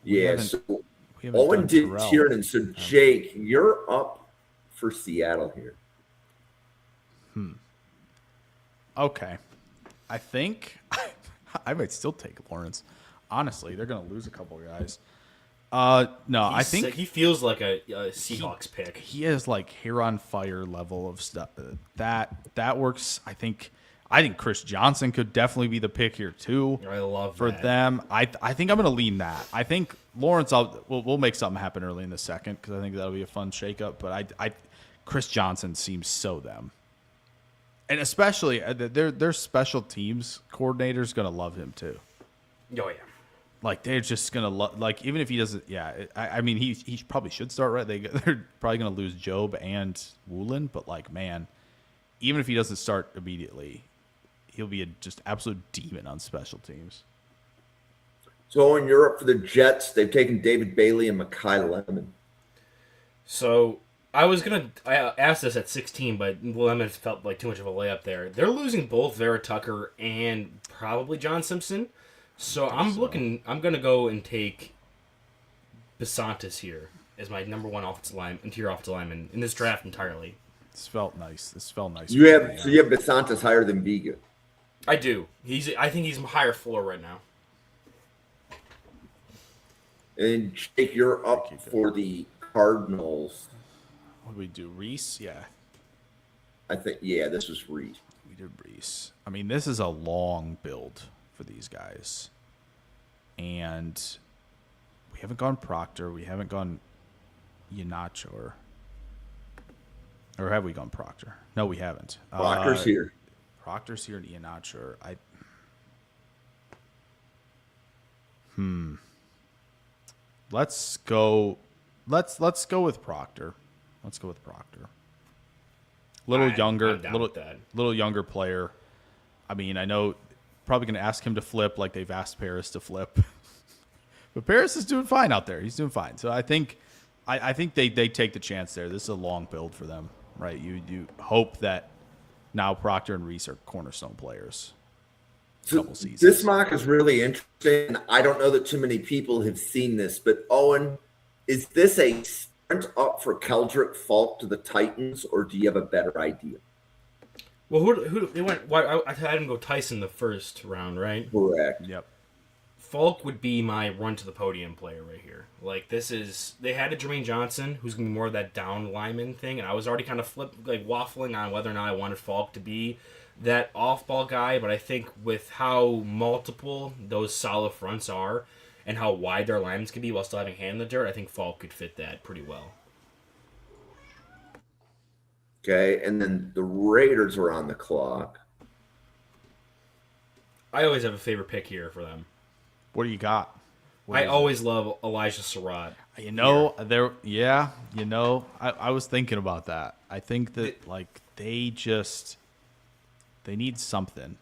yeah, haven't- so We haven't Owen done did Terrell. Tiernan. So Jake, you're up for Seattle here. Okay. I think I might still take Lawrence. Honestly, they're going to lose a couple guys. No, I think he feels like a Seahawks pick. he has like hair on fire level of stuff. That works. I think Chris Johnson could definitely be the pick here too. I love for that. them. I think I'm going to lean that. I think Lawrence. We'll make something happen early in the second because I think that'll be a fun shakeup. But Chris Johnson seems so them, and especially their special teams coordinator's going to love him too. Oh yeah. Like they're just gonna like even if he doesn't, yeah. I mean he probably should start right. They're probably gonna lose Job and Woolen, but like man, even if he doesn't start immediately, he'll be a just absolute demon on special teams. So in Europe for the Jets, they've taken David Bailey and Mekhi Lemon. So I asked this at 16, but Lemon felt like too much of a layup there. They're losing both Vera Tucker and probably John Simpson. So I'm gonna go and take Besantis here as my number one interior offensive lineman in this draft entirely. This felt nice. You have Besantis higher than Vega. I do. I think he's higher floor right now. And Jake, you're up for the Cardinals. What do we do? Reese? Yeah. I think, yeah, this was Reed. We did Reese. I mean, this is a long build for these guys. And we haven't gone Proctor. We haven't gone Iheanacho. Or have we gone Proctor? No, we haven't. Proctor's here. Proctor's here and Iheanacho. Let's go with Proctor. Let's go with Proctor. Little younger, I'm down with that. little younger player. I mean, I know probably going to ask him to flip like they've asked Paris to flip, but Paris is doing fine out there. He's doing fine. So I think they take the chance there. This is a long build for them, right? You hope that now Proctor and Reese are cornerstone players. So Couple seasons. this mock is really interesting. I don't know that too many people have seen this, but Owen, is this a sprint up for Keldrick Falk to the Titans, or do you have a better idea? Well, who they went? Why I had him go Tyson the first round, right? Correct. Yep. Falk would be my run to the podium player right here. Like they had a Jermaine Johnson who's gonna be more of that down lineman thing, and I was already kind of waffling on whether or not I wanted Falk to be that off ball guy, but I think with how multiple those solid fronts are and how wide their linemen can be while still having hand in the dirt, I think Falk could fit that pretty well. Okay, and then the Raiders are on the clock. I always have a favorite pick here for them. What do you got? What I is it? always love Elijah Surratt. You know, I was thinking about that. I think that they need something.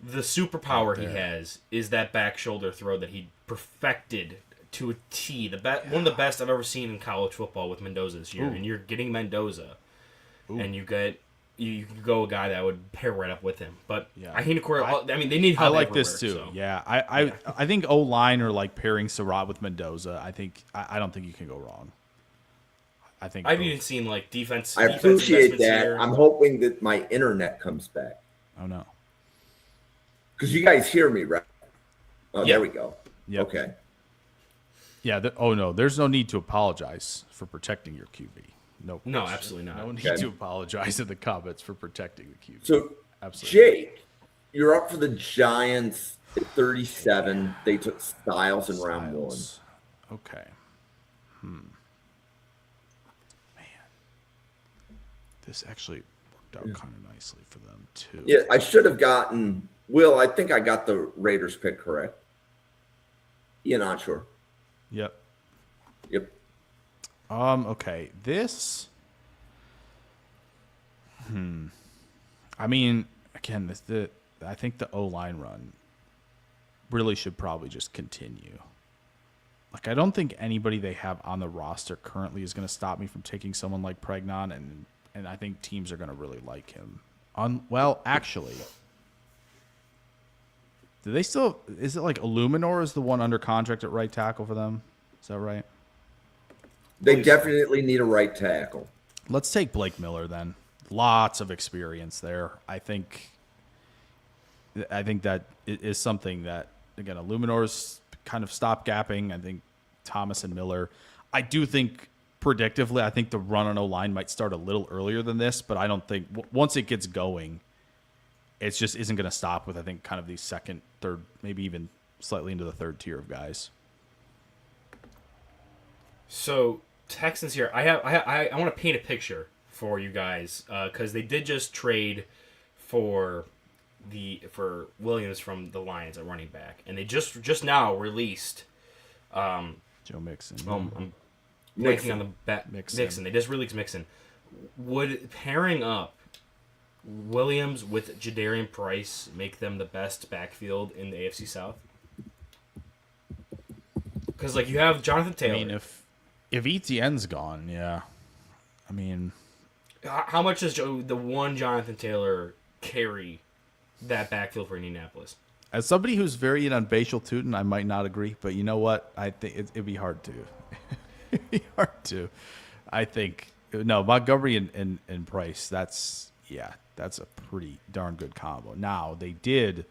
The superpower he there. has is that back shoulder throw that he perfected to a T. One of the best I've ever seen in college football with Mendoza this year. Ooh. And you're getting Mendoza, Ooh. and you can go a guy that would pair right up with him. But Yeah. I mean, they need I help. like this too. everywhere, so. Yeah, I think O line or like pairing Surratt with Mendoza. I don't think you can go wrong. I think I've both- even seen like defense. I defense appreciate investments that. here. I'm hoping that my internet comes back. Oh no. Because you guys hear me, right? Oh, Yeah. there we go. Yep. Okay. Yeah. Oh no. There's no need to apologize for protecting your QB. No. No, question. absolutely not. No need Okay. to apologize in the comments for protecting the QB. So, Absolutely. Jake, you're up for the Giants at 37. They took Styles in round one. Styles. Okay. Man. This actually worked out kind of nicely for them too. Yeah, I should have gotten Will. I think I got the Raiders pick correct. Yeah, not sure. Yep. Yep. Okay. This. I mean, again, I think the O-line run really should probably just continue. Like, I don't think anybody they have on the roster currently is going to stop me from taking someone like Pregnon, and I think teams are going to really like him. Well, actually, do they still? Is it like Illuminor is the one under contract at right tackle for them? Is that right? They definitely need a right tackle. Let's take Blake Miller then. Lots of experience there. I think that it is something that, again, Illuminor's kind of stop gapping. I think Thomas and Miller. I do think predictively, I think the run on O-line might start a little earlier than this, but I don't think once it gets going, it just isn't going to stop with, I think, kind of the second, third, maybe even slightly into the third tier of guys. So Texans here. I want to paint a picture for you guys because they did just trade for Williams from the Lions at running back, and they just now released. Joe Mixon. I'm blanking Mixon. on the Mixon. Mixon. They just released Mixon. Would pairing up Williams with Jadarian Price make them the best backfield in the AFC South? Because like you have Jonathan Taylor. I mean, if Etienne's gone, yeah. I mean, How much does the one Jonathan Taylor carry that backfield for Indianapolis? as somebody who's very in on Bashal Tootin, I might not agree, but you know what? I think it'd be hard to. It'd be hard to. I think no Montgomery and Price. That's a pretty darn good combo. Now they did.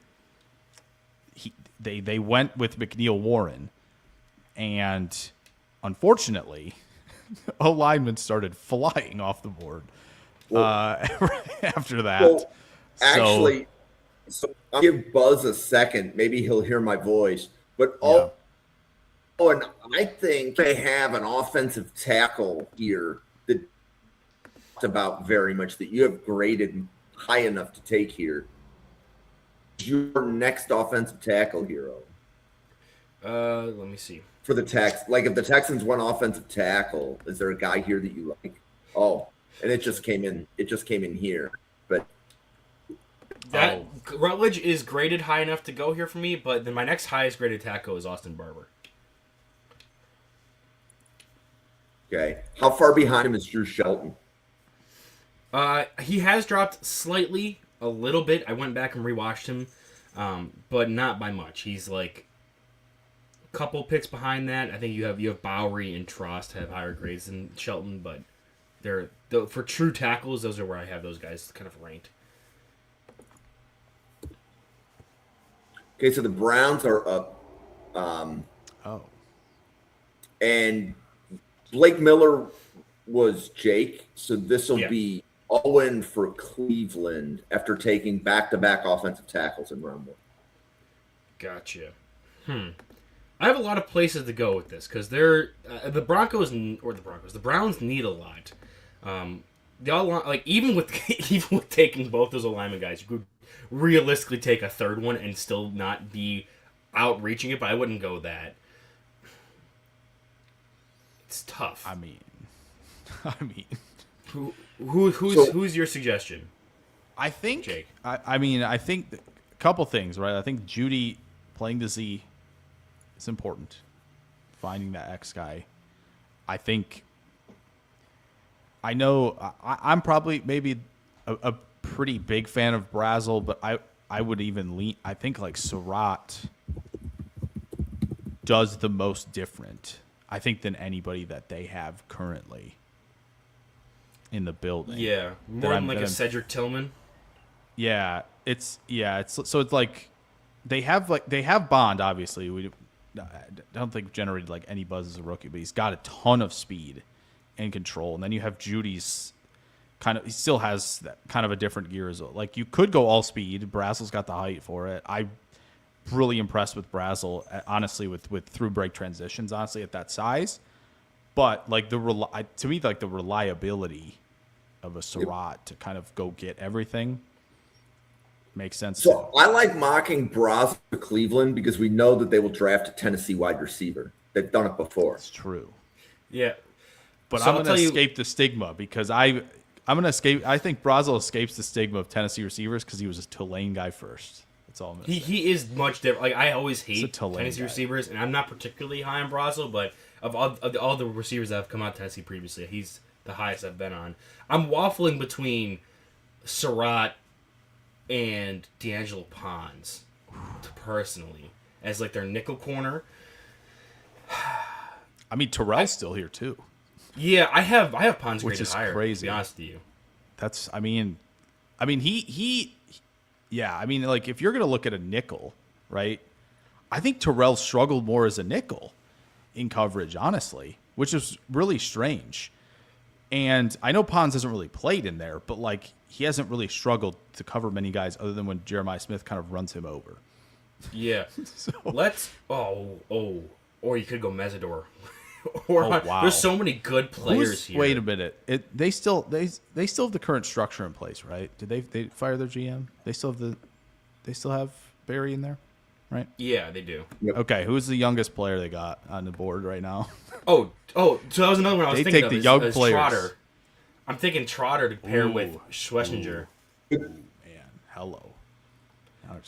They went with McNeil Warren, and unfortunately, O linemen started flying off the board after that. Well, actually, so I'll give Buzz a second. Maybe he'll hear my voice. But Yeah. and I think they have an offensive tackle here that about very much that you have graded high enough to take here. Your next offensive tackle hero Let me see. for the Tex. Like if the Texans want offensive tackle, is there a guy here that you like? Oh, and it just came in. It just came in here. But That Rutledge is graded high enough to go here for me, but then my next highest graded tackle is Austin Barber. okay, how far behind him is Drew Shelton? He has dropped slightly, a little bit. I went back and rewatched him, but not by much. He's like a couple picks behind that. I think you have Bowery and Trost have higher grades than Shelton, but for true tackles, those are where I have those guys kind of ranked. Okay, so the Browns are up, and Blake Miller was Jake. So this will be Owen for Cleveland after taking back-to-back offensive tackles in round one. Gotcha. I have a lot of places to go with this because they're the Browns need a lot. They all like even with taking both those alignment guys, you could realistically take a third one and still not be outreaching it. But I wouldn't go that. It's tough. I mean, who's your suggestion? I think Jake. I mean, I think a couple things, right? I think Judy playing the Z is important. Finding that X guy. I know I'm probably maybe a pretty big fan of Brazel, but I would even lean. I think like Surratt does the most different, I think, than anybody that they have currently in the building. Yeah, more than like a Cedric Tillman. Yeah, it's so it's like they have Bond. Obviously, I don't think generated like any buzz as a rookie, but he's got a ton of speed and control. And then you have Judy's he still has that kind of a different gear as well. Like you could go all speed. Brazel's got the height for it. I'm really impressed with Brazel, honestly, with through break transitions, honestly, at that size. But like to me, like the reliability of a Surratt to kind of go get everything makes sense. So I like mocking Brazel to Cleveland because we know that they will draft a Tennessee wide receiver. They've done it before. It's true. Yeah. But I'm going to escape the stigma because I'm going to escape. I think Brazel escapes the stigma of Tennessee receivers because he was a Tulane guy first. That's all I'm going to say. He is much different. Like I always hate Tennessee guy. Receivers, and I'm not particularly high on Brazel, but of all the receivers that have come out of Tennessee previously, he's the highest I've been on. I'm waffling between Surratt and D'Angelo Pons, personally, as like their nickel corner. I mean, Terrell's still here too. Yeah, I have Pons which graded is higher. crazy. To be honest with you, that's. I mean, he. Yeah, I mean, like if you're gonna look at a nickel, right? I think Terrell struggled more as a nickel in coverage, honestly, which is really strange. And I know Pons hasn't really played in there, but like he hasn't really struggled to cover many guys other than when Jeremiah Smith kind of runs him over. Yeah. So, or you could go Mesidor. Wow. There's so many good players here. Wait a minute. They still have the current structure in place, right? Did they fire their GM? They still have Barry in there, right? Yeah, they do. Yep. Okay, who's the youngest player they got on the board right now? So that was another one I was thinking of. They take the young players. Trotter. I'm thinking Trotter to pair with Schlesinger. Man, hello.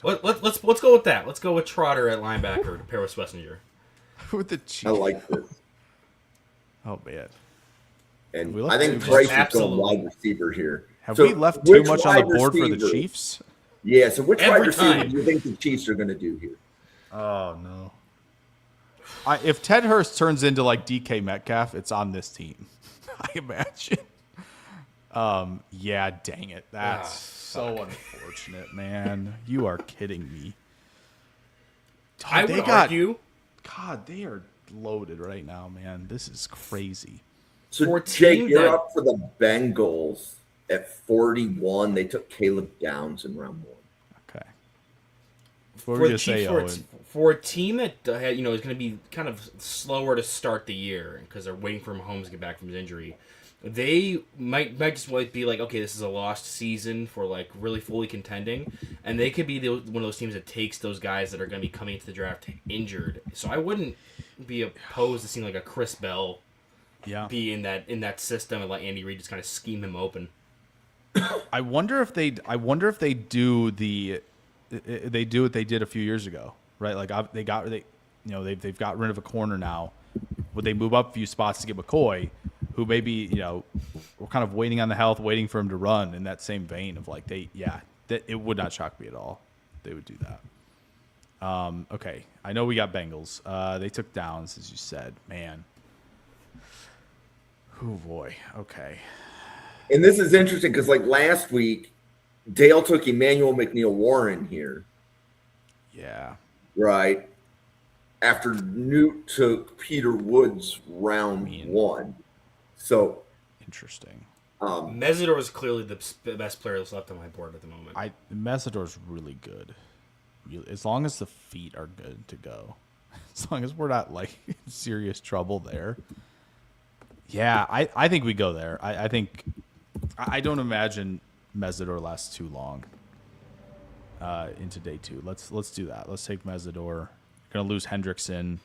Let's go with that. Let's go with Trotter at linebacker to pair with Schlesinger. With the Chiefs. I like this. Oh man. And I think Price is going wide receiver here. Have we left too much on the board for the Chiefs? Yeah, so which wide receiver time. do you think the Chiefs are going to do here? Oh, no. If Ted Hurst turns into like DK Metcalf, it's on this team, I imagine. Yeah, dang it. That's so unfortunate, man. You are kidding me. I would argue. God, they are loaded right now, man. This is crazy. So, Jake, you're up for the Bengals, at 41. They took Caleb Downs in round 1. Okay. What were For you the gonna say, Chiefs, Owen? for a team that is going to be kind of slower to start the year because they're waiting for Mahomes to get back from his injury, they might just be like, okay, this is a lost season for like really fully contending, and they could be one of those teams that takes those guys that are going to be coming into the draft injured. So I wouldn't be opposed to seeing like a Chris Bell Yeah. be in that system and let Andy Reid just kind of scheme him open. I wonder if they do they do what they did a few years ago, right? Like they've got rid of a corner now. Would they move up a few spots to get McCoy, who maybe, we're kind of waiting on the health, waiting for him to run in that same vein of like that it would not shock me at all. They would do that. Okay. I know we got Bengals. They took Downs, as you said, man. Oh boy. Okay. And this is interesting because, like last week, Dale took Emmanuel McNeil-Warren here, Yeah. right? After Newt took Peter Woods round 1. So, Interesting. Mesidor is clearly the best player that's left on my board at the moment. Messidor's really good. As long as the feet are good to go. As long as we're not like in serious trouble there. Yeah, I think we go there. I think I don't imagine Mesidor lasts too long into day 2. Let's do that. Let's take Mesidor. Gonna lose Hendrickson.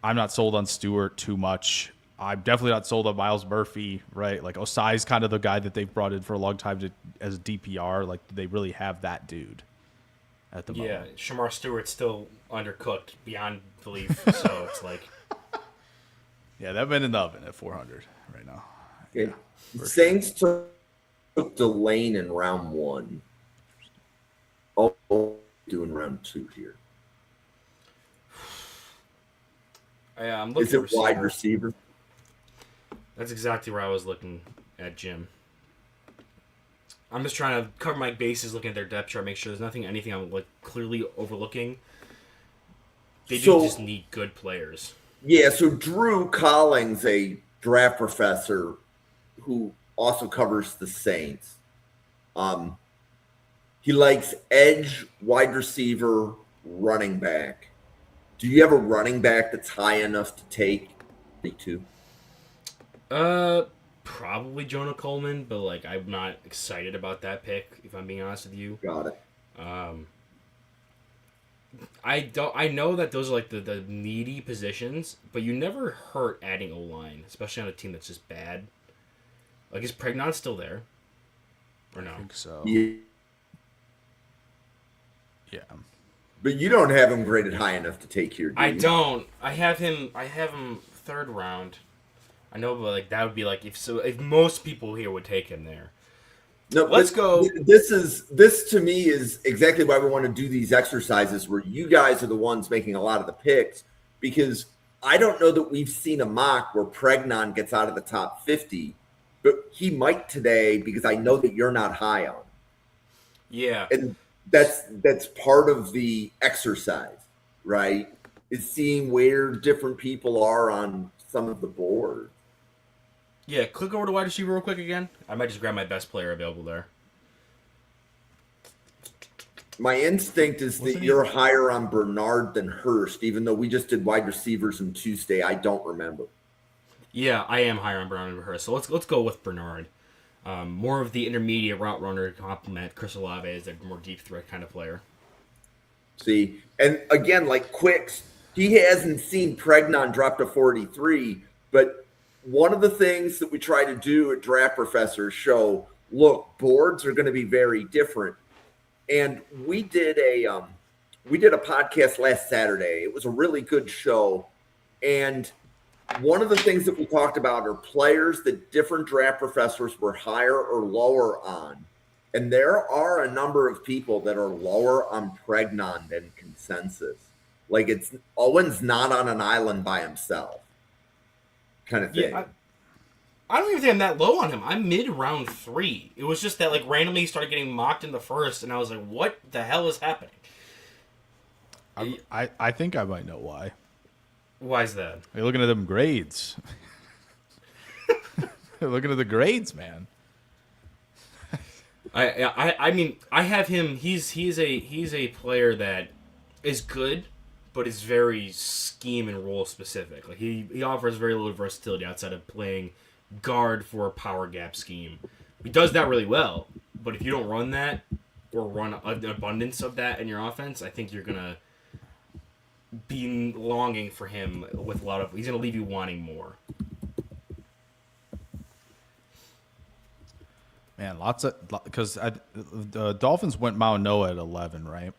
I'm not sold on Stewart too much. I'm definitely not sold on Miles Murphy, right? Like Osai's kind of the guy that they've brought in for a long time as DPR. Like, do they really have that dude at the moment? Yeah, Shamar Stewart's still undercooked beyond belief. So it's like, Yeah, they've been in the oven at 400 right now. okay. Saints took Delane in round 1. Oh, doing round 2 here. yeah, I'm looking Is it for wide receiver? That's exactly where I was looking at Jim. I'm just trying to cover my bases, looking at their depth chart, make sure there's anything I'm like clearly overlooking. They do just need good players. Yeah, so Drew Collins, a draft professor who also covers the Saints, he likes edge, wide receiver, running back. Do you have a running back that's high enough to take 22? Probably Jonah Coleman, but like I'm not excited about that pick, if I'm being honest with you. Got it. I know that those are like the needy positions, but you never hurt adding O-line, especially on a team that's just bad. Like, is Pregnon still there? Or no? I think so. Yeah. Yeah. But you don't have him graded high enough to take here, do I you? don't. I have him 3rd round. I know, but like that would be like if most people here would take him there. No, Let's go. This to me is exactly why we want to do these exercises where you guys are the ones making a lot of the picks, because I don't know that we've seen a mock where Pregnon gets out of the top 50, but he might today because I know that you're not high on him. Yeah. And that's part of the exercise, right? Is seeing where different people are on some of the boards. Yeah, click over to wide receiver real quick again. I might just grab my best player available there. My instinct is that you're higher on Bernard than Hurst, even though we just did wide receivers on Tuesday. I don't remember. Yeah, I am higher on Bernard than Hurst, so let's go with Bernard. More of the intermediate route runner to complement Chris Olave as a more deep threat kind of player. See, and again, like Quicks, he hasn't seen Pregnon drop to 43, but one of the things that we try to do at Draft Professor show, look, boards are going to be very different. And we did a podcast last Saturday. It was a really good show. And one of the things that we talked about are players that different draft professors were higher or lower on. And there are a number of people that are lower on Pregnon than consensus. Like Owen's not on an island by himself. Kind of thing. Yeah, I don't even think I'm that low on him. I'm mid round 3. It was just that like randomly he started getting mocked in the first, and I was like, "What the hell is happening?" I think I might know why. Why is that? You're looking at them grades. You're looking at the grades, man. I mean, I have him. He's a player that is good, but is very scheme and role specific. Like he offers very little versatility outside of playing guard for a power gap scheme. He does that really well, but if you don't run that or run an abundance of that in your offense, I think you're gonna be longing for him with a lot of. He's gonna leave you wanting more. Man, lots of because the Dolphins went Maunoa at 11, right?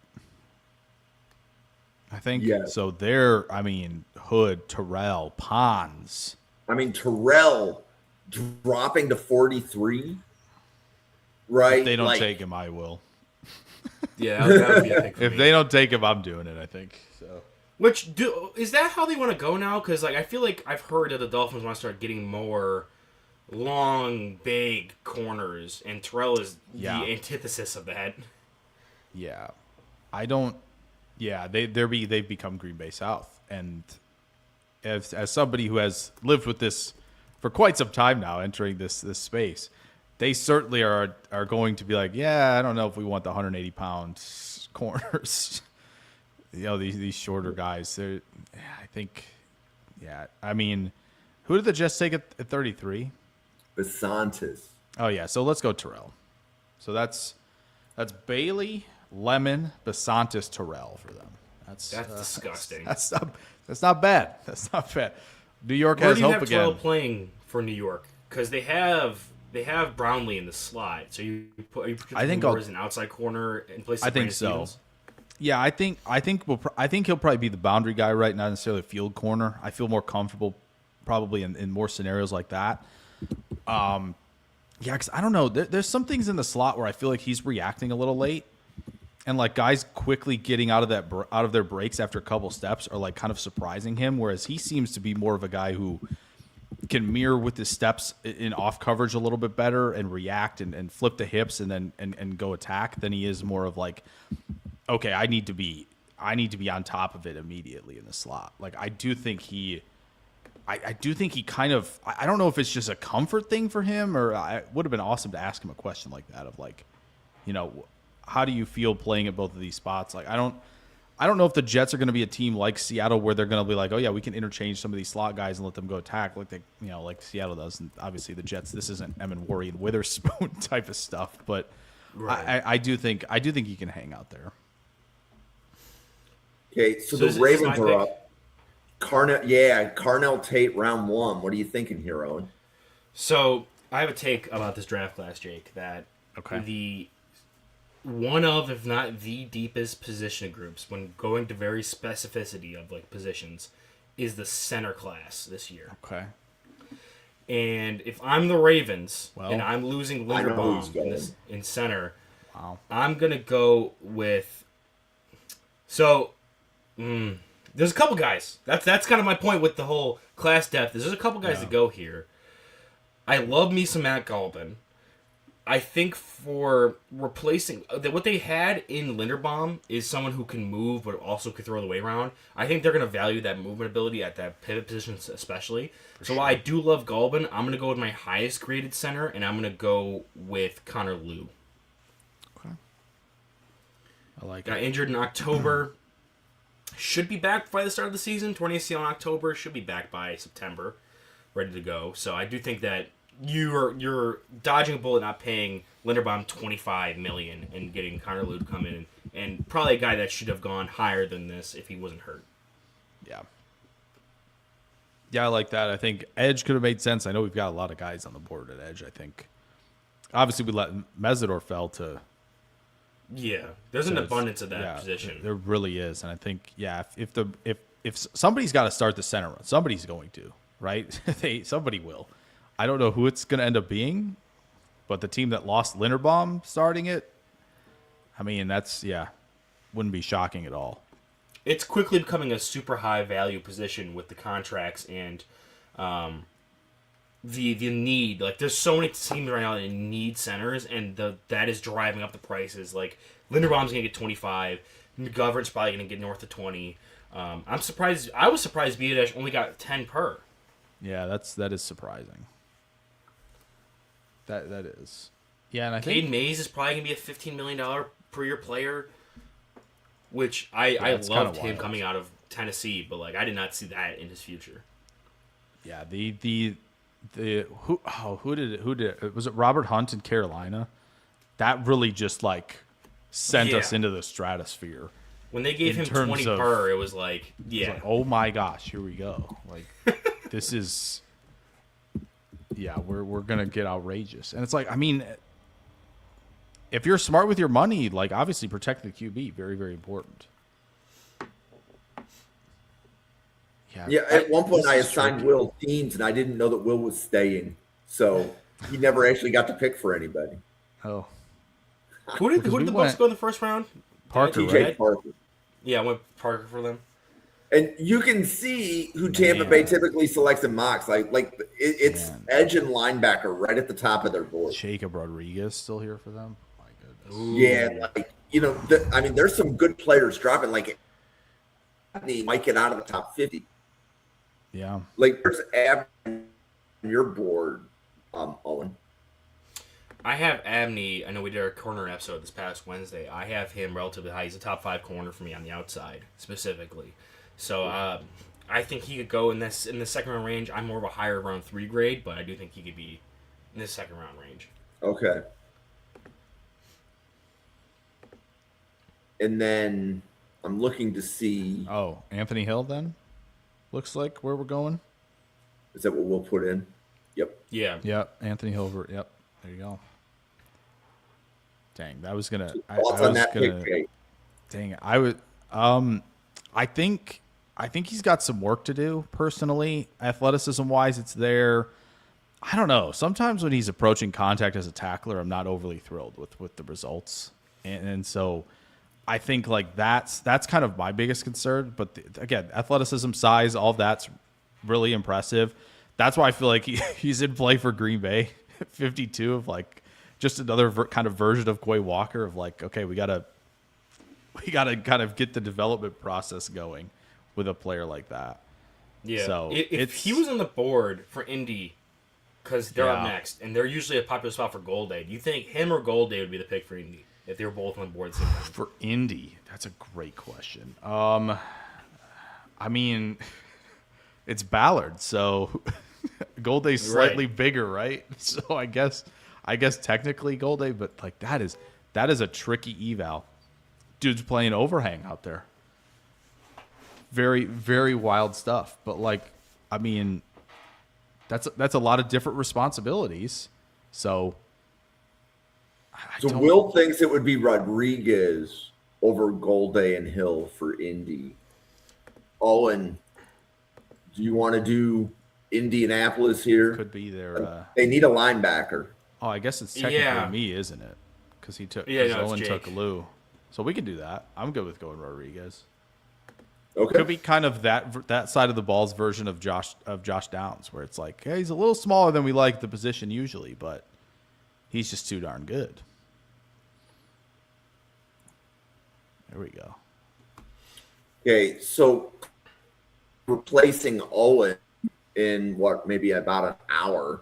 I think Yeah. so. They're, I mean, Hood, Terrell, Pons. I mean, Terrell dropping to 43, right? If they don't Like, take him, I will. Yeah, that would be a pick for If me. they don't take him, I'm doing it. I think so. Is that how they want to go now? Because like I feel like I've heard that the Dolphins want to start getting more long, big corners, and Terrell is Yeah. the antithesis of that. Yeah, I don't. Yeah, they've become Green Bay South, and as somebody who has lived with this for quite some time now, entering this space, they certainly are going to be like, yeah, I don't know if we want the 180-pound corners. You know, these shorter guys. I think, yeah. I mean, who did the Jets take at 33? Besantis. Oh yeah, so let's go Terrell. So that's Bailey, Lemon, Besantis, Terrell for them. That's disgusting. That's not bad. That's not bad. New York Where has do you hope have Terrell again. playing for New York? Because they have Brownlee in the slot. So you put I think more I'll- as an outside corner in place of I think Brandon so. Stevens? Yeah, I think he'll probably be the boundary guy, right? Not necessarily a field corner. I feel more comfortable probably in more scenarios like that. Yeah, because I don't know. There's some things in the slot where I feel like he's reacting a little late, and like guys quickly getting out of their breaks after a couple steps are like kind of surprising him. Whereas he seems to be more of a guy who can mirror with his steps in off coverage a little bit better and react and flip the hips and then and go attack than he is more of like, okay, I need to be on top of it immediately in the slot. Like I do think he kind of, I don't know if it's just a comfort thing for him, or it would have been awesome to ask him a question like that of like, you know, how do you feel playing at both of these spots? Like I don't know if the Jets are going to be a team like Seattle where they're going to be like, oh yeah, we can interchange some of these slot guys and let them go attack like they, you know, like Seattle does. And obviously the Jets, this isn't Emin Worry and Witherspoon type of stuff, but Right. I do think he can hang out there. Okay, so So is the this Ravens my are pick? up. Carnell Tate, round 1. What are you thinking here, Owen? So I have a take about this draft class, Jake. That Okay. the one of, if not the deepest position groups when going to very specificity of like positions is the center class this year. Okay. And if I'm the Ravens Well, and I'm losing I know who he's Linderbaum going. in center, Wow. I'm gonna go with. So, there's a couple guys. That's kind of my point with the whole class depth. There's a couple guys to go here. I love me some Matt Galvin. I think for replacing what they had in Linderbaum is someone who can move but also can throw the way around. I think they're going to value that movement ability at that pivot position especially. So while I do love Galvin, I'm going to go with my highest graded center, and I'm going to go with Connor Liu. Okay. I like Got it. injured in October. Should be back by the start of the season. Torn ACL in October. Should be back by September, ready to go. So I do think that you're dodging a bullet, not paying Linderbaum $25 million and getting Connor Liu to come in and probably a guy that should have gone higher than this if he wasn't hurt. Yeah. Yeah, I like that. I think edge could have made sense. I know we've got a lot of guys on the board at edge. I think obviously we let Mesidor fell to. Yeah, there's an to- abundance of that yeah, position. There really is, and I think if somebody's got to start the center run, somebody's going to, right? Somebody will. I don't know who it's going to end up being, but the team that lost Linderbaum starting it, I mean, wouldn't be shocking at all. It's quickly becoming a super high value position with the contracts and the need. Like there's so many teams right now that need centers, and that is driving up the prices. Like Linderbaum's gonna get 25, McGovern's probably gonna get north of 20. I'm surprised. I was surprised Biodesh only got 10 per. Yeah, that is surprising. That is. Yeah, and I Cade think Mays is probably gonna be a $15 million per year player, which I it's kinda loved him wild. coming out of Tennessee, but like I did not see that in his future. yeah, the who did it was it Robert Hunt in Carolina? That really just like sent us Yeah. into the stratosphere. When they gave In him terms 20 of- per, it was like, It's yeah, like, oh my gosh, here we go. Like this is yeah, we're gonna get outrageous. And it's like, I mean, if you're smart with your money, like obviously protect the QB, very, very important. Yeah, at one point this I is assigned tricky. Will teams, and I didn't know that Will was staying, so he never actually got to pick for anybody. Oh, who did we the Bucks went- go in the first round? Parker, TJ? right? TJ Parker. Yeah, I went Parker for them. And you can see who Tampa Man. Bay typically selects in mocks. It's Man. edge and linebacker right at the top of their board. Jacob Rodriguez still here for them. My goodness. Ooh. Yeah, I mean, there's some good players dropping. Like, he might get out of the top 50. Yeah. Like, there's Ab on your board, Owen. I have Abney. I know we did our corner episode this past Wednesday. I have him relatively high. He's a top 5 corner for me on the outside, specifically. So I think he could go in the second round range. I'm more of a higher round 3 grade, but I do think he could be in the second round range. Okay. And then I'm looking to see, Oh, Anthony Hill then? Looks like where we're going. is that what we'll put in? Yep. Yeah. Yep, Anthony Hill. Yep, there you go. Dang, that was gonna. I Thoughts was on that gonna. pick, Jake? Dang, I would. I think he's got some work to do personally, athleticism wise. It's there. I don't know. Sometimes when he's approaching contact as a tackler, I'm not overly thrilled with the results, and so I think like that's kind of my biggest concern. But again, athleticism, size, all of that's really impressive. That's why I feel like he's in play for Green Bay. 52 of like just another kind of version of Quay Walker of like, okay, we gotta kind of get the development process going with a player like that. Yeah. So if he was on the board for Indy, because they're up Yeah. next, and they're usually a popular spot for Gold Day, do you think him or Gold Day would be the pick for Indy if they were both on the board at the same time? For Indy, that's a great question. I mean, it's Ballard, so Gold Day's slightly bigger, right? So I guess technically Gold Day, but like that is a tricky eval. Dude's playing overhang out there. Very, very wild stuff. But like, I mean, that's a lot of different responsibilities. So So Will thinks it would be Rodriguez over Golday and Hill for Indy. Owen, do you want to do Indianapolis here? could be their. They need a linebacker. Oh, I guess it's technically Yeah. me, isn't it? Because he took. Yeah, 'cause no, it's Owen took Jake. Lou, so we can do that. I'm good with going Rodriguez. Okay. Could be kind of that side of the ball's version of Josh Downs, where it's like, hey, he's a little smaller than we like the position usually, but he's just too darn good. There we go. Okay, so replacing Owen in what, maybe about an hour.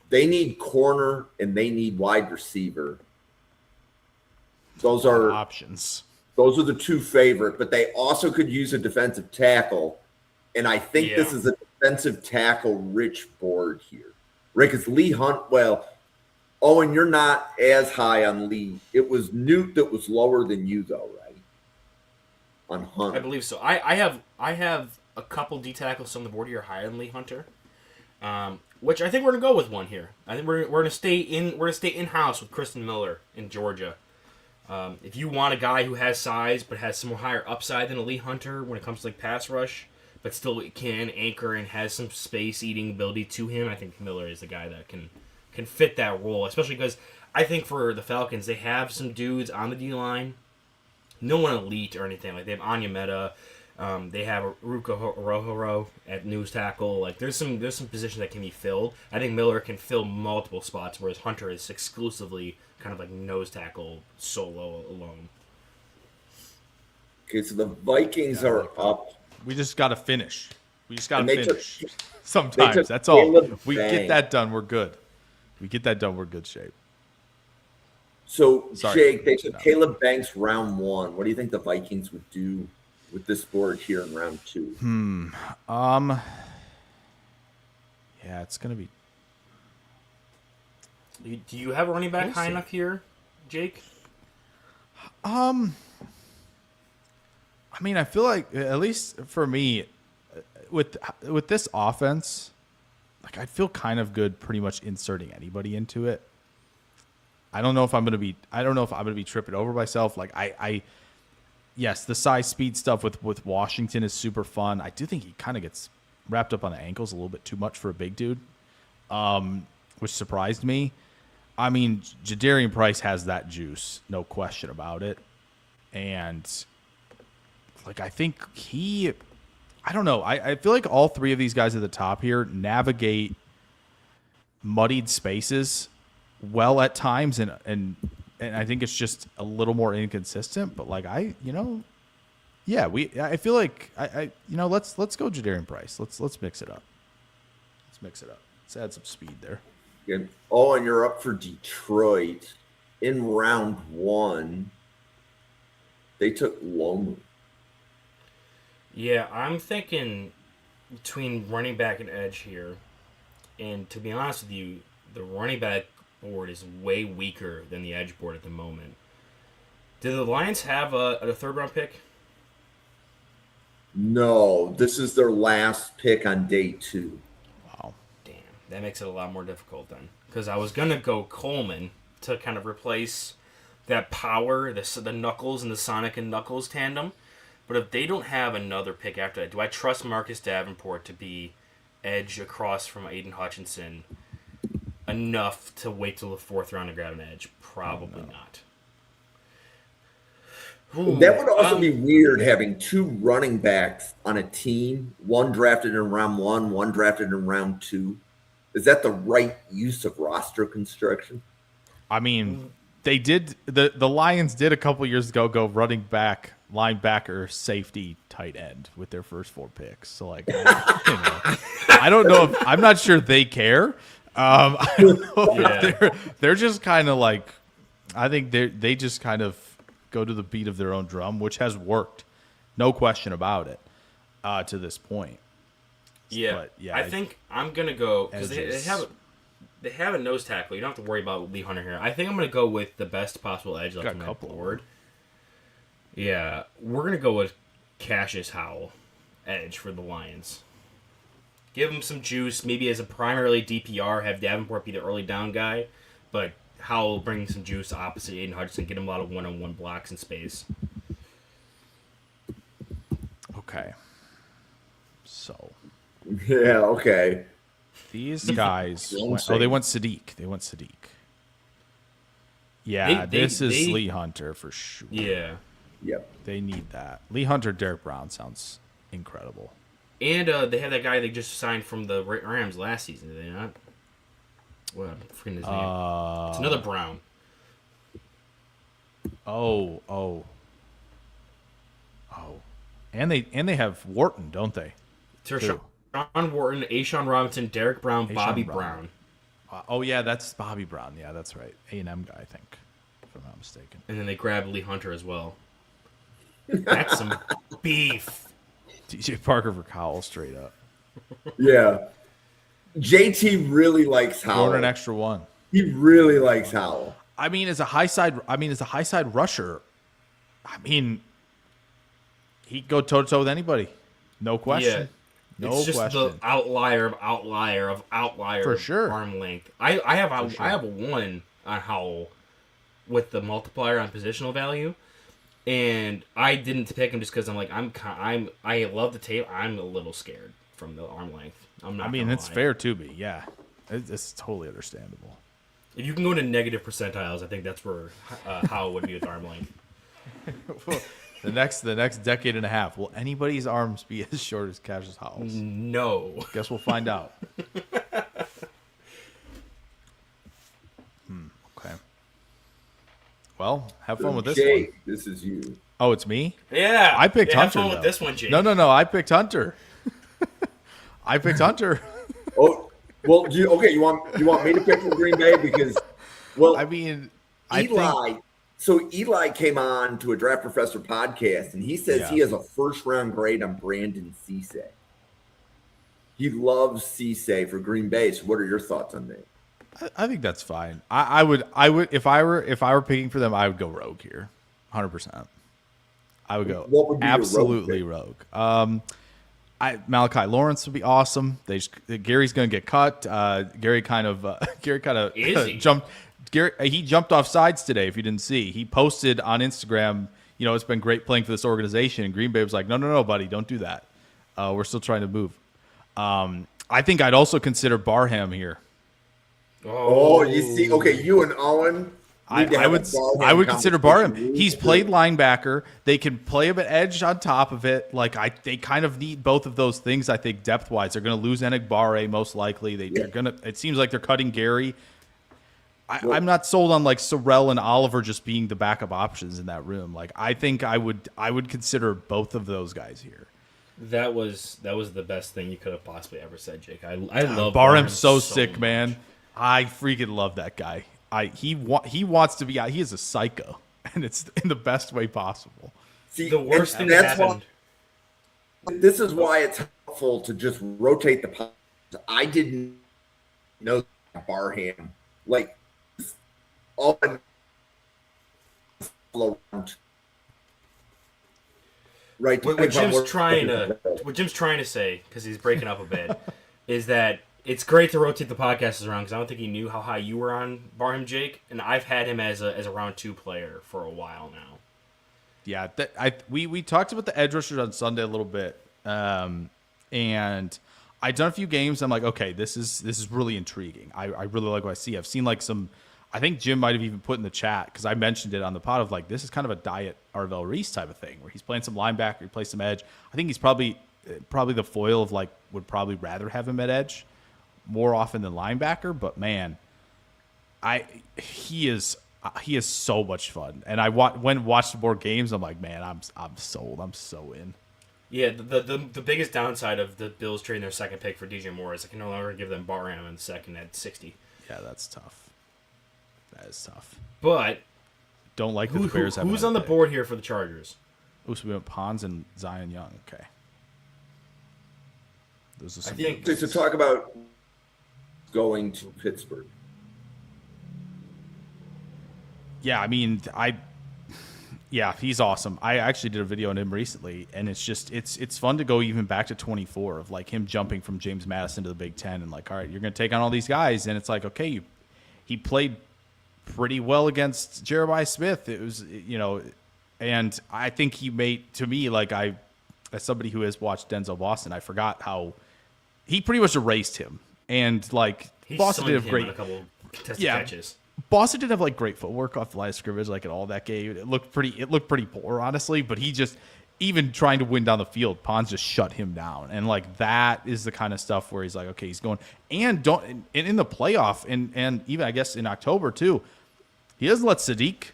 They need corner and they need wide receiver. Those are Options. the two favorite, but they also could use a defensive tackle. And I think this Yeah. is a defensive tackle rich board here. Right? Because Lee Hunt, well, Owen, you're not as high on Lee. It was Newt that was lower than you, though, right? On Hunt. I believe so. I have a couple D tackles on the board here higher than Lee Hunter, which I think we're gonna go with one here. I think we're gonna stay in house with Kristen Miller in Georgia. If you want a guy who has size but has some more higher upside than a Lee Hunter when it comes to like pass rush, but still can anchor and has some space eating ability to him, I think Miller is the guy that can fit that role. Especially because I think for the Falcons they have some dudes on the D line. No one elite or anything. Like they have Anya Meta, they have Ruka Rohoro at nose tackle. Like there's some positions that can be filled. I think Miller can fill multiple spots, whereas Hunter is exclusively kind of like nose tackle solo alone. Okay, so the Vikings are up. We just got to finish. We just got to And they took- finish. Sometimes took that's all. Caleb We Bang. get that done. We're good. We get that done, we're good shape. So, Sorry. Jake, they took Caleb Banks round 1. What do you think the Vikings would do with this board here in round 2? Yeah, it's gonna be. Do you have a running back We'll high see. enough here, Jake? I mean, I feel like at least for me, with this offense, like I feel kind of good, pretty much inserting anybody into it. I don't know if I'm gonna be tripping over myself. Like yes, the size speed stuff with Washington is super fun. I do think he kind of gets wrapped up on the ankles a little bit too much for a big dude, which surprised me. I mean, Jadarian Price has that juice, no question about it. And like, I think I don't know. I feel like all three of these guys at the top here navigate muddied spaces well at times. And I think it's just a little more inconsistent, but like I feel like let's go Jadarian Price. Let's mix it up. Let's add some speed there. Good. Oh, and you're up for Detroit in round 1. They took Lomu. Yeah, I'm thinking between running back and edge here. And to be honest with you, the running back board is way weaker than the edge board at the moment. Do the Lions have a third-round pick? No, this is their last pick on day 2. Wow. Damn, that makes it a lot more difficult then. Because I was going to go Coleman to kind of replace that power, the Knuckles and the Sonic and Knuckles tandem. But if they don't have another pick after that, do I trust Marcus Davenport to be edge across from Aiden Hutchinson enough to wait till the 4th round to grab an edge? Probably not. Ooh, That would also be weird having 2 running backs on a team, one drafted in round 1, one drafted in round 2. Is that the right use of roster construction? I mean, they did the Lions did a couple years ago go running back, linebacker, safety, tight end with their first 4 picks. So like, I don't know if I'm not sure they care. I don't know if they're just kind of like, I think they just kind of go to the beat of their own drum, which has worked, no question about it, to this point. Yeah, But, yeah, I think I'm gonna go because they edges. have a nose tackle. You don't have to worry about Lee Hunter here. I think I'm gonna go with the best possible edge left Got on a that couple of board. Yeah, we're gonna go with Cassius Howell, edge for the Lions. Give him some juice, maybe as a primarily DPR. Have Davenport be the early down guy, but Howell bring some juice opposite Aiden Hutchinson. Get him a lot of one-on-one blocks in space. Okay. So Yeah, okay. these guys, Don't went, say. they went Sadiq. Yeah, They- this is they- Lee Hunter for sure. Yeah, Yep. They need that. Lee Hunter, Derek Brown sounds incredible. and they have that guy they just signed from the Rams last season. Did they not? What? I'm forgetting his name. It's another Brown. Oh. And they have Wharton, don't they? Sean Wharton, Ashawn Robinson, Derek Brown, Ashawn Bobby Brown. Brown. Oh yeah, that's Bobby Brown. Yeah, that's right. A&M guy, I think, if I'm not mistaken. And then they grabbed Lee Hunter as well. That's some beef. DJ Parker for Cowell, straight up. Yeah. JT really likes Going Howell. an extra one. He really likes Howell. I mean, as a high side rusher, I mean, he'd go toe to toe with anybody, no question. Yeah. No It's just question. the outlier For of sure. arm length. I have a 1 on Howell with the multiplier on positional value, and I didn't pick him just because I'm like I love the tape. I'm a little scared from the arm length. I'm not. I mean, gonna it's lie. fair to be. Yeah, it's totally understandable. If you can go into negative percentiles, I think that's where Howell would be with arm length. The next decade and a half, will anybody's arms be as short as Cassius Howell's? No. Guess we'll find out. Okay. Well, have fun with this one. Jake, this is you. Oh, it's me? Yeah. I picked have Hunter. fun though. with this one, Jake. No. I picked Hunter. I picked Hunter. Oh, Well, you want me to pick for Green Bay because, well, I mean, I Eli. think So Eli came on to a Draft Professor podcast, and he says he has a first-round grade on Brandon Cisse. He loves Cisse for Green Bay. So, what are your thoughts on that? I think that's fine. I would if I were picking for them, I would go rogue here, 100%. I would go What would be your rogue absolutely pick? rogue. Malachi Lawrence would be awesome. Gary's going to get cut. Gary kind of Is he? jumped. He jumped off sides today. If you didn't see, he posted on Instagram. It's been great playing for this organization. And Green Bay was like, no, buddy, don't do that. We're still trying to move. I think I'd also consider Barham here. Oh, you see, okay, you and Owen. I would consider Barham. He's played linebacker. They can play him at edge on top of it. They kind of need both of those things. I think depth wise, they're going to lose Enigbare most likely. They're going to. It seems like they're cutting Gary. I'm not sold on like Sorrell and Oliver just being the backup options in that room. I think I would consider both of those guys here. That was the best thing you could have possibly ever said, Jake. I love Barham's so sick, much. man. I freaking love that guy. He wants to be out. He is a psycho, and it's in the best way possible. See, The worst thing that happened. This is why it's helpful to just rotate the pod. I didn't know Barham all right. What Jim's trying to say, because he's breaking up a bit, is that it's great to rotate the podcasts around because I don't think he knew how high you were on Barham, Jake, and I've had him as a round 2 player for a while now. Yeah, we talked about the edge rushers on Sunday a little bit, and I've done a few games. I'm like, okay, this is really intriguing. I really like what I see. I've seen some. I think Jim might have even put in the chat because I mentioned it on the pod of this is kind of a diet Arvell Reese type of thing where he's playing some linebacker, he plays some edge. I think he's probably the foil of would probably rather have him at edge more often than linebacker. But man, he is so much fun. And I watched more games. I'm like, man, I'm sold. I'm so in. Yeah, the biggest downside of the Bills trading their second pick for DJ Moore is I can no longer give them Barham in the second at 60. Yeah, that's tough. That is tough. But don't like the Bears. Who's on the board here for the Chargers? So we went Pons and Zion Young. Okay. Those are some. I think to talk about going to Pittsburgh. Yeah, I mean, he's awesome. I actually did a video on him recently, and it's fun to go even back to 24 of him jumping from James Madison to the Big Ten and all right, you're going to take on all these guys, and it's okay, he played pretty well against Jeremiah Smith. It was, and I think he made, to me, as somebody who has watched Denzel Boston, I forgot how he pretty much erased him, and Boston did have great a couple contested catches. Boston did have great footwork off the line of scrimmage, in all that game. It looked pretty poor, honestly. But he just, even trying to win down the field, Pons just shut him down. And that is the kind of stuff where he's okay, he's going and in the playoff and even I guess in October too, he doesn't let Sadiq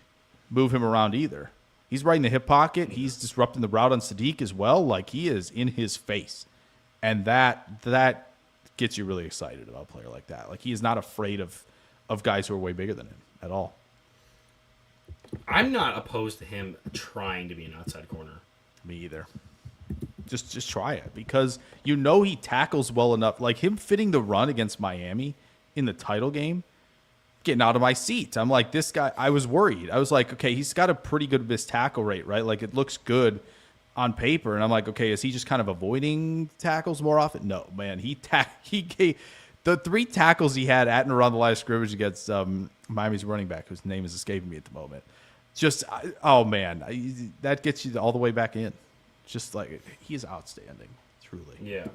move him around either. He's right in the hip pocket. He's disrupting the route on Sadiq as well. He is in his face, and that gets you really excited about a player like that. He is not afraid of guys who are way bigger than him at all. I'm not opposed to him trying to be an outside corner. Me either. Just try it because he tackles well enough. Him fitting the run against Miami in the title game, getting out of my seat. I'm this guy. I was worried. I was okay, he's got a pretty good missed tackle rate, right? It looks good on paper, and I'm okay, is he just kind of avoiding tackles more often? No, man. He gave. The 3 tackles he had at and around the line of scrimmage against Miami's running back, whose name is escaping me at the moment. That gets you all the way back in. Just he's outstanding, truly. Yeah.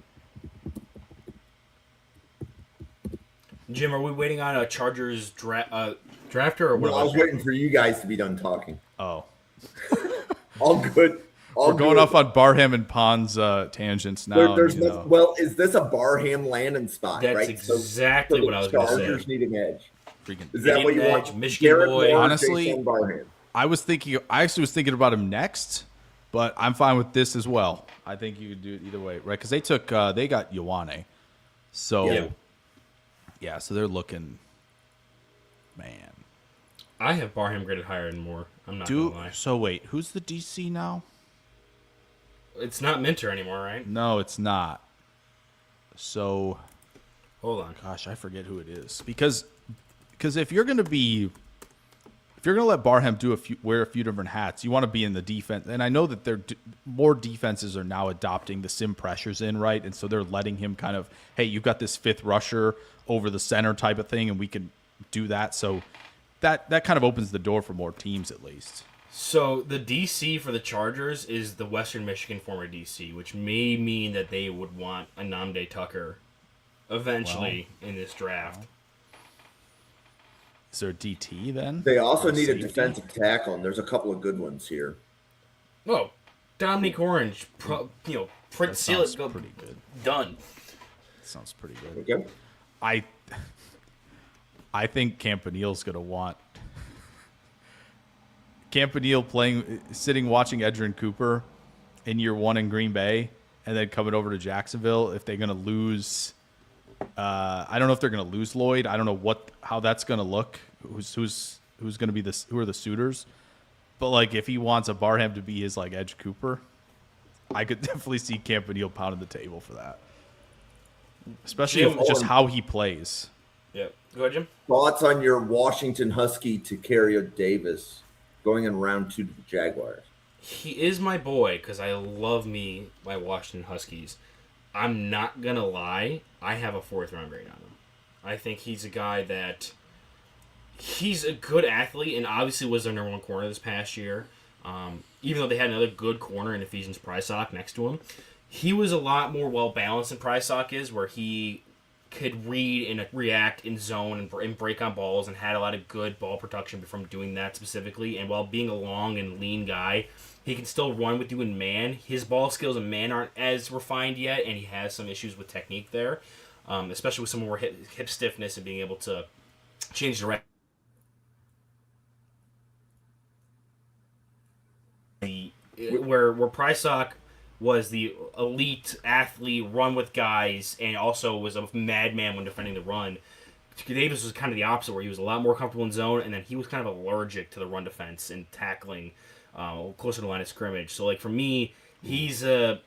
Jim, are we waiting on a Chargers drafter or what? No, I was waiting for you guys to be done talking. Oh. All good. We're going off on Barham and Pons tangents now. Well, is this a Barham landing spot? That's right? exactly what I was going to say. Chargers need an edge. Is They that need what you an want? edge. Michigan Garrett boy. Moore, Honestly, Jason Barham. I actually was thinking about him next, but I'm fine with this as well. I think you could do it either way, right? Because they got Ioane. So Yeah, so they're looking, man. I have Barham graded higher than Moore. I'm not gonna lie. So wait, who's the DC now? It's not Minter anymore, right? No, it's not. So, Hold on. gosh, I forget who it is because if you're gonna let Barham wear a few different hats, you want to be in the defense. And I know that more defenses are now adopting the sim pressures in, right? And so they're letting him kind of, hey, you've got this fifth rusher over the center type of thing, and we can do that. So that kind of opens the door for more teams at least. So the DC for the Chargers is the Western Michigan former DC, which may mean that they would want a Namde Tucker eventually in this draft. Is there a DT then? They also Or need a safety? defensive tackle, and there's a couple of good ones here. Oh, Dominique Orange, print That seal it, sounds go pretty good. done. Sounds pretty good. Okay. I think Campaneel's going to want Campanile sitting watching Edgerrin Cooper in year one in Green Bay, and then coming over to Jacksonville. If they're going to lose, I don't know if they're going to lose Lloyd. I don't know how that's going to look. Who's going to be who are the suitors? But like, if he wants a Barham to be his like Edge Cooper, I could definitely see Campanile pounding the table for that. Especially Jim, just how he plays. Yeah, go ahead, Jim. Thoughts on your Washington Husky to Carrio Davis going in round 2 to the Jaguars? He is my boy because I love my Washington Huskies. I'm not gonna lie, I have a 4th round grade on him. I think he's a guy that he's a good athlete and obviously was their number 1 corner this past year. Even though they had another good corner in Ephesians Prysock next to him, he was a lot more well balanced than Prysock is, where he could read and react in zone and break on balls and had a lot of good ball production from doing that specifically. And while being a long and lean guy, he can still run with you in man. His ball skills in man aren't as refined yet, and he has some issues with technique there, especially with some more hip stiffness and being able to change direction. Where Prysock was the elite athlete, run with guys, and also was a madman when defending the run. Davis was kind of the opposite, where he was a lot more comfortable in zone, and then he was kind of allergic to the run defense and tackling closer to the line of scrimmage. So, like, for me, he's a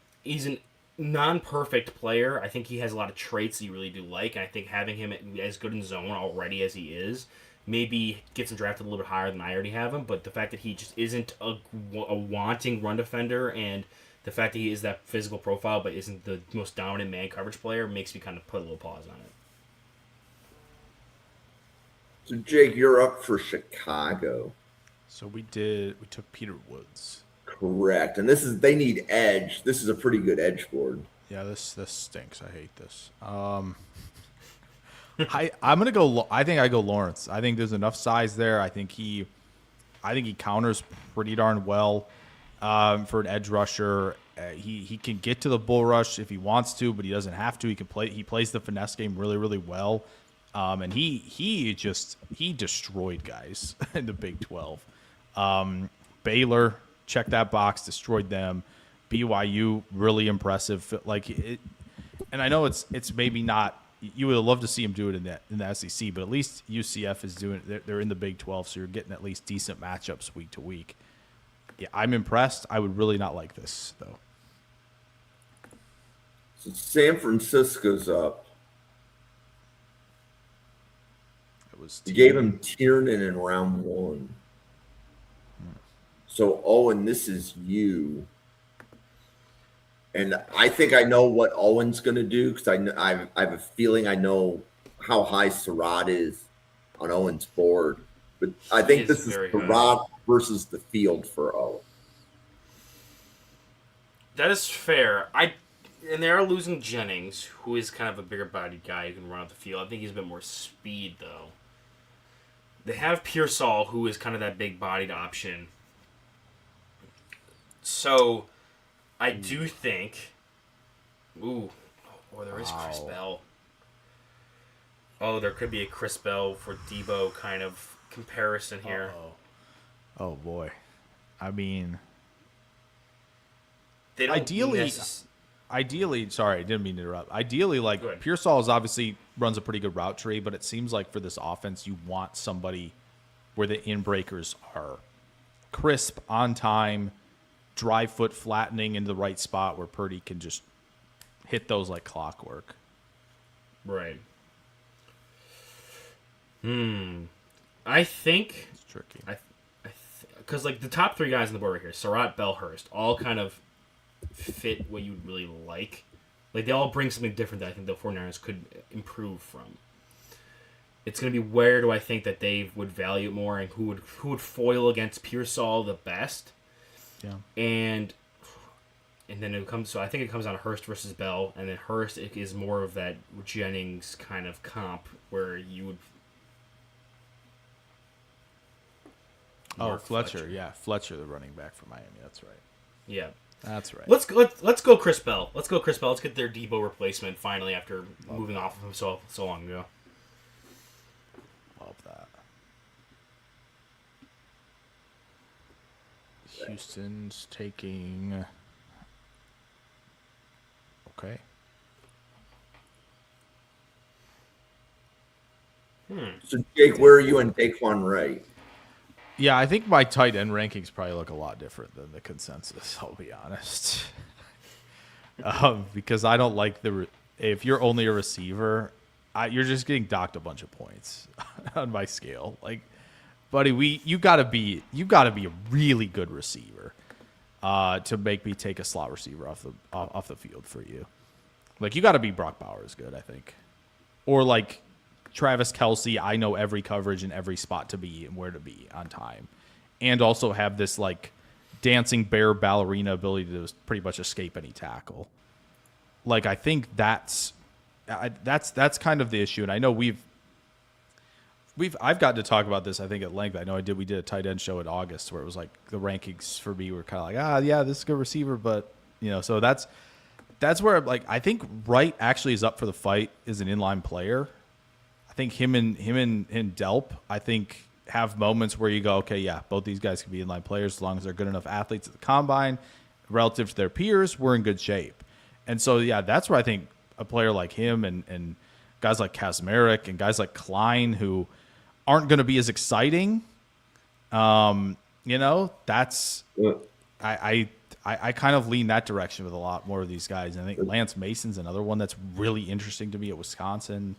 non-perfect player. I think he has a lot of traits that you really do like, and I think having him as good in zone already as he is maybe gets him drafted a little bit higher than I already have him. But the fact that he just isn't a wanting run defender, and the fact that he is that physical profile but isn't the most dominant man coverage player makes me kind of put a little pause on it. So, Jake, you're up for Chicago. So we took Peter Woods. Correct. And they need edge. This is a pretty good edge board. Yeah, this stinks. I hate this. I'm gonna go. I think I go Lawrence. I think there's enough size there. I think he counters pretty darn well for an edge rusher. He can get to the bull rush if he wants to, but he doesn't have to. He can play. He plays the finesse game really, really well. And he destroyed guys in the Big 12. Baylor, check that box, destroyed them. BYU, really impressive. And I know it's maybe not. You would love to see him do it in the SEC, but at least UCF is doing it. They're in the Big 12, so you're getting at least decent matchups week to week. Yeah, I'm impressed. I would really not like this though. So San Francisco's up. You gave him Tiernan in round 1. So, Owen, this is you. And I think I know what Owen's going to do because I have a feeling I know how high Surratt is on Owen's board. But I think this is Surratt versus the field for Owen. That is fair. And they are losing Jennings, who is kind of a bigger bodied guy who can run off the field. I think he's a bit more speed, though. They have Pearsall, who is kind of that big-bodied option. So, I do think... Ooh. Oh, there is Chris Bell. Oh, there could be a Chris Bell for Debo kind of comparison here. Uh-oh. Oh, boy. I mean... They don't ideally, sorry, I didn't mean to interrupt. Ideally, like, Pearsall is obviously runs a pretty good route tree, but it seems like for this offense, you want somebody where the in-breakers are crisp, on time, dry foot flattening into the right spot where Purdy can just hit those like clockwork. Right. I think It's tricky. because like the top three guys on the board right here, Surratt, Bell, Hurst, all kind of fit what you really like. Like they all bring something different that I think the 49ers could improve from. It's going to be where do I think that they would value it more and who would foil against Pearsall the best. Yeah. And then it comes, so I think it comes down to Hurst versus Bell, and then Hurst is more of that Jennings kind of comp where you would. Oh, Fletcher. Yeah, Fletcher, the running back for Miami. That's right. Yeah. That's right. Let's go Chris Bell. Let's go Chris Bell. Let's get their Debo replacement finally after moving off of him so long ago. Love that. Houston's taking. Okay. So, Jake, where are you on Daquan Wright? Yeah, I think my tight end rankings probably look a lot different than the consensus. I'll be honest, because I don't like if you're only a receiver, you're just getting docked a bunch of points on my scale. Like, buddy, you gotta be a really good receiver to make me take a slot receiver off the field for you. Like, you gotta be Brock Bowers good, I think, or like Travis Kelce. I know every coverage and every spot to be and where to be on time, and also have this like dancing bear ballerina ability to pretty much escape any tackle. Like, I think that's kind of the issue. And I know I've gotten to talk about this, I think, at length. I know we did a tight end show in August where it was like the rankings for me were kind of like, yeah, this is a good receiver, but so that's where like I think Wright actually is up for the fight as an inline player. I think him and Delp, I think, have moments where you go, okay, yeah, both these guys can be inline players as long as they're good enough athletes at the combine relative to their peers. We're in good shape. And so, yeah, that's where I think a player like him and guys like Kazmarek and guys like Klein who aren't going to be as exciting, that's I kind of lean that direction with a lot more of these guys. And I think Lance Mason's another one that's really interesting to me at Wisconsin.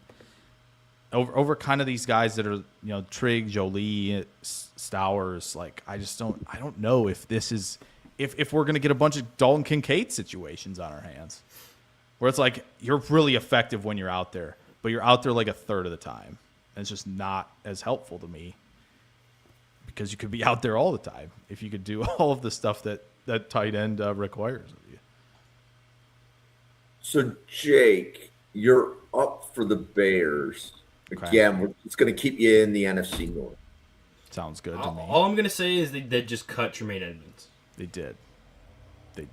Over kind of these guys that are, Trigg, Jolie, Stowers, like I don't know if this is if we're going to get a bunch of Dalton Kincaid situations on our hands where it's like you're really effective when you're out there, but you're out there like a third of the time. And it's just not as helpful to me because you could be out there all the time if you could do all of the stuff that tight end requires of you. So, Jake, you're up for the Bears. Okay. Again, it's going to keep you in the NFC North. Sounds good to me. All I'm going to say is they did just cut Tremaine Edmonds. They did. There's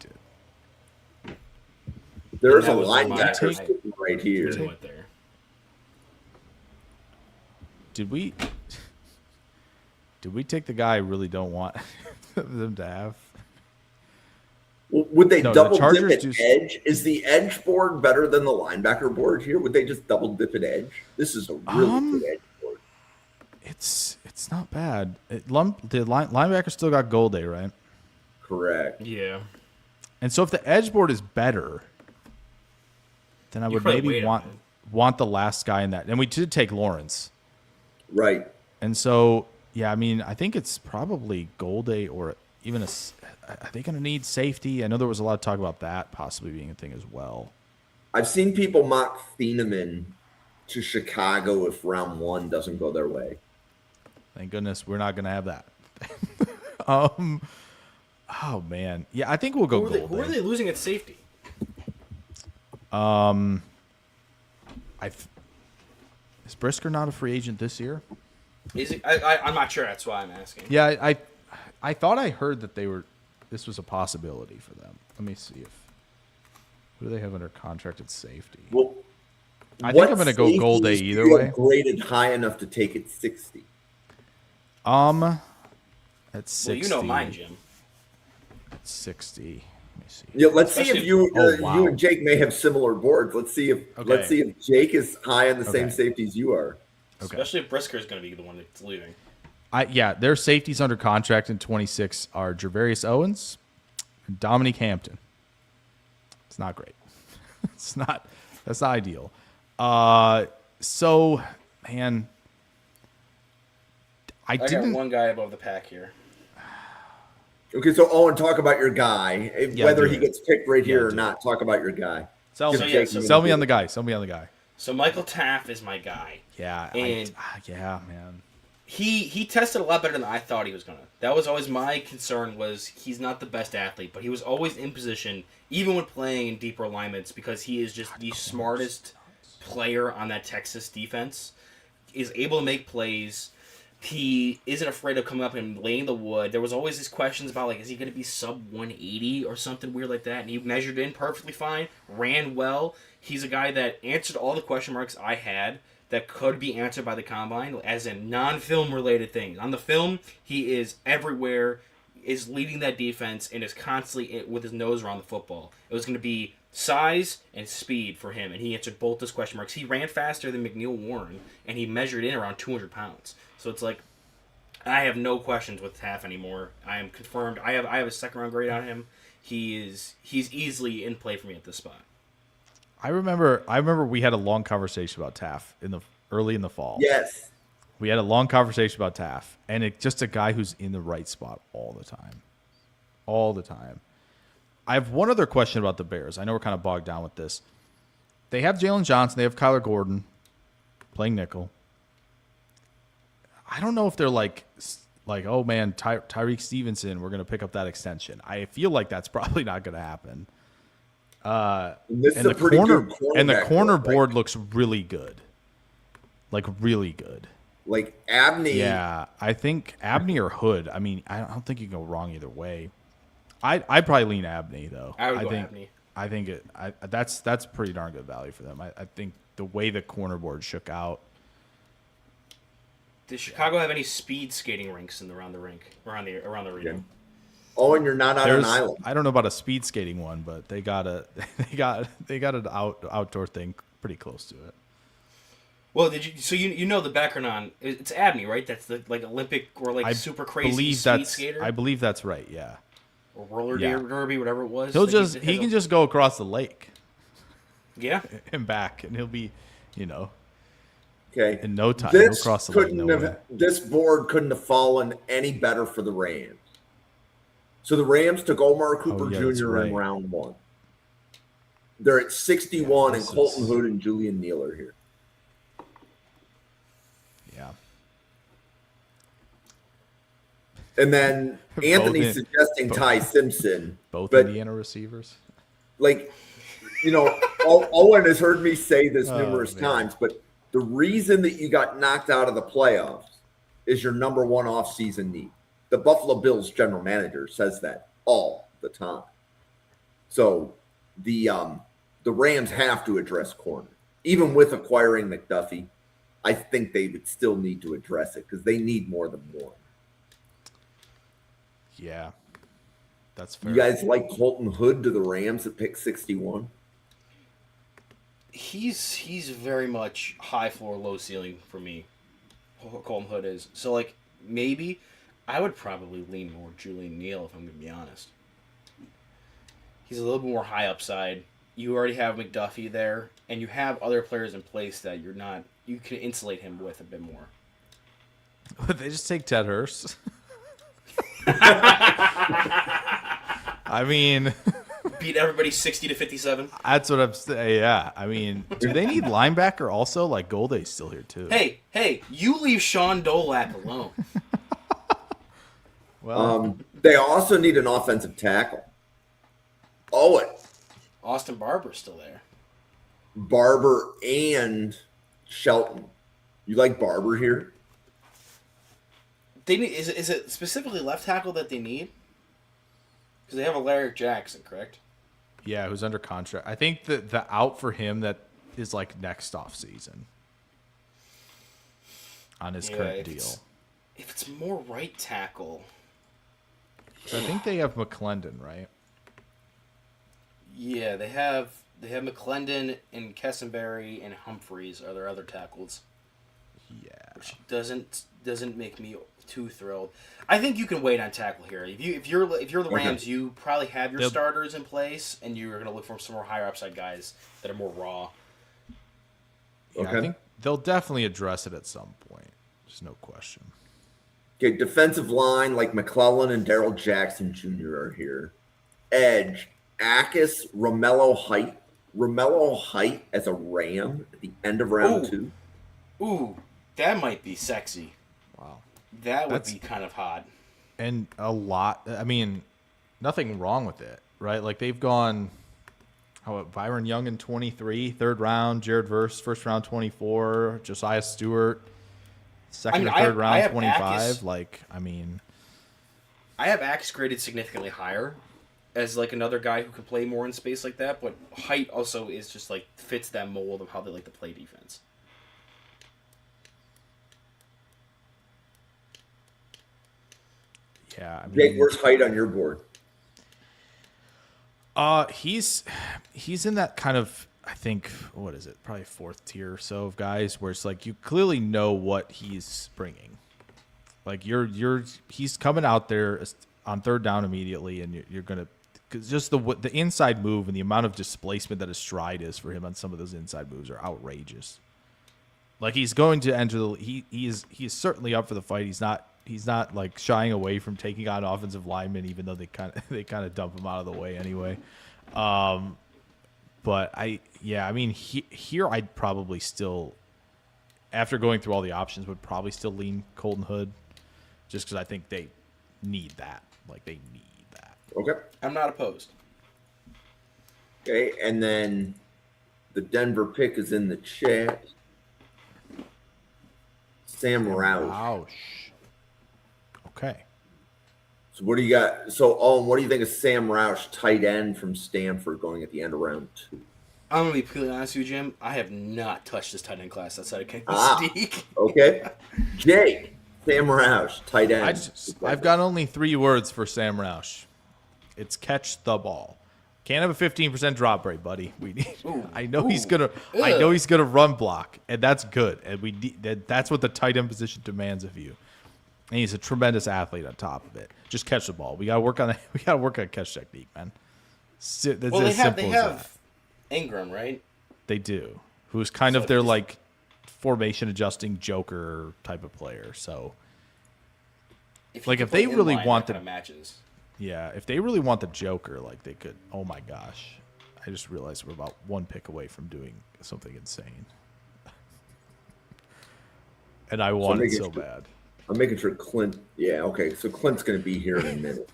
a That was my linebacker take. sitting right here. Really went there. Did we take the guy I really don't want them to have? Well, would they No, the double Chargers dip at do- edge? Is the edge board better than the linebacker board here? Would they just double dip at edge? This is a really good edge board. It's not bad. The linebacker still got Golday, right? Correct. Yeah. And so if the edge board is better, then I would probably maybe wait on want the last guy in that. And we did take Lawrence. Right. And so, yeah, I mean, I think it's probably Golday or even are they going to need safety? I know there was a lot of talk about that possibly being a thing as well. I've seen people mock Thieneman to Chicago if round one doesn't go their way. Thank goodness we're not going to have that. Oh, man. Yeah, I think we'll go Golday. Who are they losing at safety? Is Brisker not a free agent this year? Is he? I'm not sure. That's why I'm asking. Yeah, I thought I heard that this was a possibility for them. Let me see who do they have under contract at safety. Well, I think I'm going to go Golday either way. Graded high enough to take it 60. At 60. Well, you know mine, Jim. At 60. Let me see. Yeah, let's see if Especially- you Oh, wow. you and Jake may have similar boards. Let's see if Jake is high on the same Okay. safeties you are. Okay. Especially if Brisker is going to be the one that's leaving. Their safeties under contract in 26 are Gervarius Owens and Dominique Hampton. It's not great. That's not ideal. So, man, I got didn't. one guy above the pack here. Okay, so Owen, talk about your guy. Yeah, Whether do he it. gets picked right here Yeah, or do not, talk about your guy. Sell Give me, Jake a so- minute sell me to- on the guy. Sell me on the guy. So Michael Taft is my guy. Yeah, And- yeah, man. He tested a lot better than I thought he was gonna. That was always my concern. Was he's not the best athlete, but he was always in position, even when playing in deeper alignments, because he is just the smartest player on that Texas defense. Is able to make plays. He isn't afraid of coming up and laying the wood. There was always these questions about, like, is he going to be sub 180 or something weird like that? And he measured in perfectly fine, ran well. He's a guy that answered all the question marks I had that could be answered by the combine, as in non-film related things. On the film, he is everywhere, is leading that defense, and is constantly with his nose around the football. It was going to be size and speed for him, and he answered both those question marks. He ran faster than McNeil Warren, and he measured in around 200 pounds. So it's like, I have no questions with Taft anymore. I am confirmed. I have a second round grade on him. He's easily in play for me at this spot. I remember we had a long conversation about Taft early in the fall. Yes. We had a long conversation about Taft, and it's just a guy who's in the right spot all the time. All the time. I have one other question about the Bears. I know we're kind of bogged down with this. They have Jalen Johnson. They have Kyler Gordon playing nickel. I don't know if they're like oh man, Tyreek Stevenson, we're going to pick up that extension. I feel like that's probably not going to happen. This is And a pretty good the cornerback corner group, right? board looks really good. Like really good. Like Abney. Yeah, I think Abney or Hood. I mean, I don't think you can go wrong either way. I'd probably lean Abney though. I would go think Abney. I think that's pretty darn good value for them. I think the way the corner board shook out. Does Chicago have any speed skating rinks around the arena? Owen, you're not on an island. I don't know about a speed skating one, but they got an outdoor thing pretty close to it. Well, you know the background on it's Abney, right? That's the like Olympic or like I super crazy believe speed skater I believe that's right. Yeah, or roller Yeah. derby, whatever it was. he'll Like, he can just go across the lake yeah. and back, and he'll be, Okay. in no time. He'll This cross the lake. couldn't No have way. this board couldn't have fallen any better for the Rams. So the Rams took Omar Cooper yeah, that's Jr. right. in round 1. They're at 61, Yeah, and this Colton is- Hood and Julian Neal are here. Yeah. And then Anthony's in- suggesting Ty Simpson. Both But- Indiana receivers. Like, Owen has heard me say this Oh, numerous man. times, but the reason that you got knocked out of the playoffs is your number one offseason need. The Buffalo Bills general manager says that all the time. So the Rams have to address corner. Even with acquiring McDuffie, I think they would still need to address it because they need more than one. Yeah, that's fair. You guys like Colton Hood to the Rams at pick 61? He's very much high floor, low ceiling for me. Colton Hood is so like maybe I would probably lean more Julian Neal if I'm gonna be honest. He's a little bit more high upside. You already have McDuffie there, and you have other players in place that you can insulate him with a bit more. They just take Ted Hurst. I mean, Beat everybody 60-57. that's what I'm saying. Yeah, I mean, do they need linebacker also? Like Golday's still here too. Hey, you leave Sean Dolak alone. Well, They also need an offensive tackle. Owen, Austin Barber's still there. Barber, and Shelton. You like Barber here? They need, is it specifically left tackle that they need? Because they have a Larry Jackson, correct? yeah, who's under contract? I think the out for him that is like next off season on his current if deal. If it's more right tackle, So I think they have McClendon, right? Yeah, they have McClendon and Kessenberry and Humphreys are their other tackles, Yeah. which doesn't make me too thrilled. I think you can wait on tackle here. If you're the Rams, you probably have your They'll- starters in place, and you're going to look for some more higher upside guys that are more raw. Yeah, Okay. I think they'll definitely address it at some point. There's no question. Okay, defensive line like McClellan and Daryl Jackson Jr. are here. Edge, Akis, Romello Height. Romello Height as a Ram at the end of round Ooh. 2. Ooh, that might be sexy. Wow. That would That's- be kind of hot. And a lot. I mean, nothing wrong with it, right? Like they've gone. Byron Young in 23, third round. Jared Verse, first round 24. Josiah Stewart, second or I third have round 25. Akis. Like, I mean, I have Axe graded significantly higher as like another guy who can play more in space like that, but height also is just like fits that mold of how they like to play defense. yeah. I Jake, mean, where's Height on your board? he's in that kind of, I think, what is it? Probably fourth tier or so of guys where it's like you clearly know what he's bringing. Like he's coming out there on third down immediately, and you're gonna, cause just the inside move and the amount of displacement that his stride is for him on some of those inside moves are outrageous. Like he's going to enter the he is certainly up for the fight. He's not like shying away from taking on offensive linemen, even though they kind of dump him out of the way anyway. But I mean here I'd probably still, after going through all the options, would probably still lean Colton Hood, just because I think they need that. Like they need that. Okay. I'm not opposed. Okay, and then the Denver pick is in the chat. Sam Roush. Ouch. Okay. So what do you got? So, Owen, what do you think of Sam Roush, tight end from Stanford, going at the end of round 2? I'm gonna be completely honest with you, Jim. I have not touched this tight end class outside of Ken Ah. Mystique. Okay. Jake, Sam Roush, tight end. I've got only 3 words for Sam Roush. It's catch the ball. Can't have a 15% drop rate, buddy. We need. I know he's gonna run block, and that's good. And that's what the tight end position demands of you. And he's a tremendous athlete on top of it. Just catch the ball. We gotta work on catch technique, man. That's Well, as they simple as that. have Ingram, right? They do. Who's kind So of their he's- like formation adjusting joker type of player. So If Like, you if can they play really inline, want that the- kinda matches. yeah, if they really want the joker, like they could. Oh my gosh, I just realized we're about 1 pick away from doing something insane, and I want it making so sure- bad. I'm making sure Clint. Yeah, okay. So Clint's going to be here in a minute.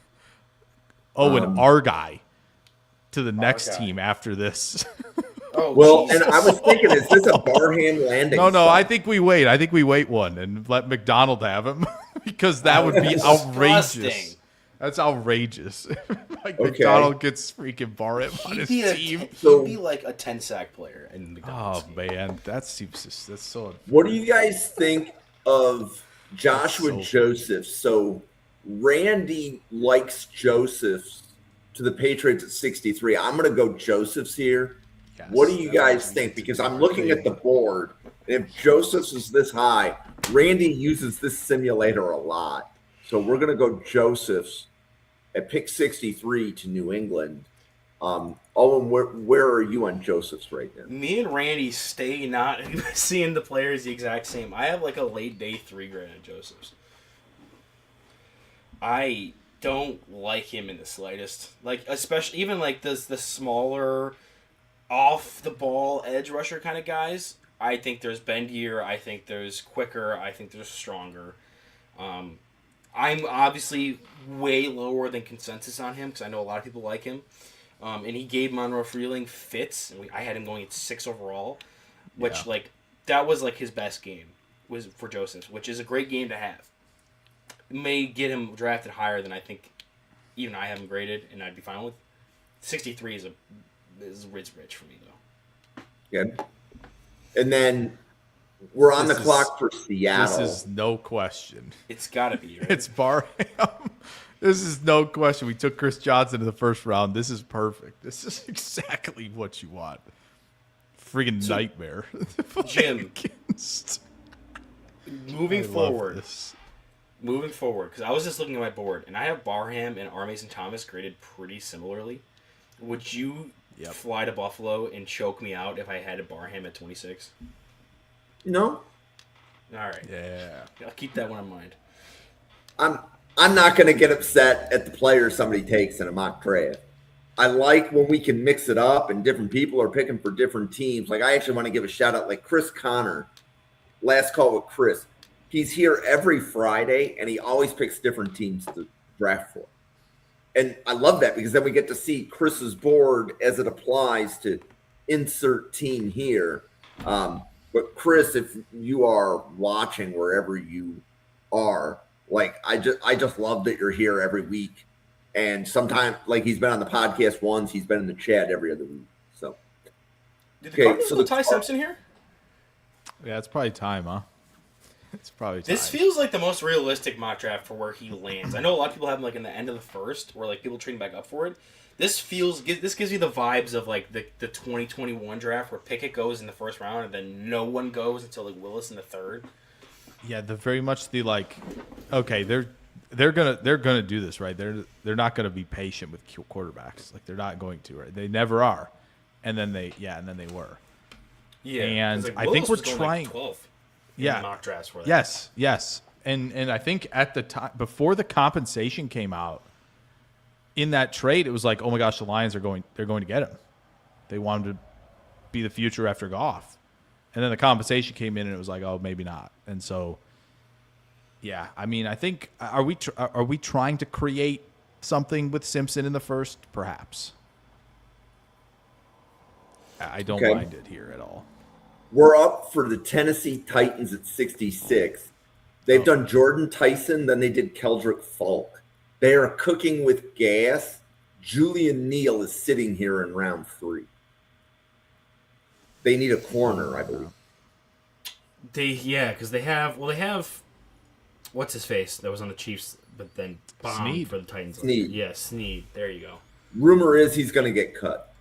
Oh, and our guy to the next guy. team after this. Oh, Well, Jesus. and I was thinking, is this a Barham landing? No, spot? I think we wait. I think we wait one and let McDonald have him because that would be outrageous. Disgusting. That's outrageous. Like Okay. McDonald gets freaking Barham on He'd his be, team. So- he'd be like a 10-sack player in McDonald's. Oh man, that's so. What do you guys think of Joshua So- Josephs? So Randy likes Josephs to the Patriots at 63. I'm going to go Josephs here. Yes, What do you that guys would be think? Because I'm super looking at the big. board, and if Josephs is this high, Randy uses this simulator a lot. So we're going to go Josephs at pick 63 to New England. Owen, where are you on Josephs right now? Me and Randy stay not seeing the players the exact same. I have like a late day 3 grade on Josephs. I don't like him in the slightest. Like, especially even like the smaller off the ball edge rusher kind of guys. I think there's bendier. I think there's quicker. I think there's stronger. I'm obviously way lower than consensus on him because I know a lot of people like him. And he gave Monroe Freeling fits. And I had him going at 6 overall, which Yeah. like that was like his best game was for Joseph, which is a great game to have. It may get him drafted higher than I think even I have him graded, and I'd be fine with. 63 is rich for me though. Good. And then we're on This the is- clock for Seattle. This is no question. It's got to be right. It's Barham. This is no question. We took Chris Johnson in the first round. This is perfect. This is exactly what you want. Friggin' nightmare. Jim, Against- moving I love forward, this. because I was just looking at my board, and I have Barham and R. Mason Thomas graded pretty similarly. Would you Yep. fly to Buffalo and choke me out if I had a Barham at 26? No, All right. Yeah. I'll keep that one in mind. I'm not going to get upset at the player somebody takes in a mock draft. I like when we can mix it up and different people are picking for different teams. Like I actually want to give a shout out, like Chris Connor, last call with Chris. He's here every Friday and he always picks different teams to draft for. And I love that because then we get to see Chris's board as it applies to insert team here. But Chris, if you are watching wherever you are, like I just love that you're here every week. And sometimes, like he's been on the podcast once, he's been in the chat every other week. So, Did the Okay, Cardinals so put the Ty Simpson here? Yeah, it's probably time, huh? It's probably time. This feels like the most realistic mock draft for where he lands. I know a lot of people have him like in the end of the first, where like people trading back up for it. This gives me the vibes of like the 2021 draft where Pickett goes in the first round and then no one goes until like Willis in the third. Yeah, the very much the like. Okay, they're gonna do this, right? They're not gonna be patient with quarterbacks. Like they're not going to, right? They never are, and then they were. Yeah, And 'cause, like, I think Willis we're was going, trying- Like 12th in Yeah. mock drafts for that. Yes, and I think at the time before the compensation came out, in that trade, it was like, oh my gosh, the Lions they're going to get him. They want him to be the future after Goff, and then the compensation came in, and it was like, oh, maybe not. And so, yeah, I mean, I think are we trying to create something with Simpson in the first? Perhaps. I don't Okay. mind it here at all. we're up for the Tennessee Titans at 66. They've done Jordan Tyson, then they did Keldrick Falk. They are cooking with gas. Julian Neal is sitting here in round 3. They need a corner, I believe. Because they have what's his face that was on the Chiefs, but then bombed Snead. for the Titans. Snead. Yeah, Snead. There you go. Rumor is he's going to get cut.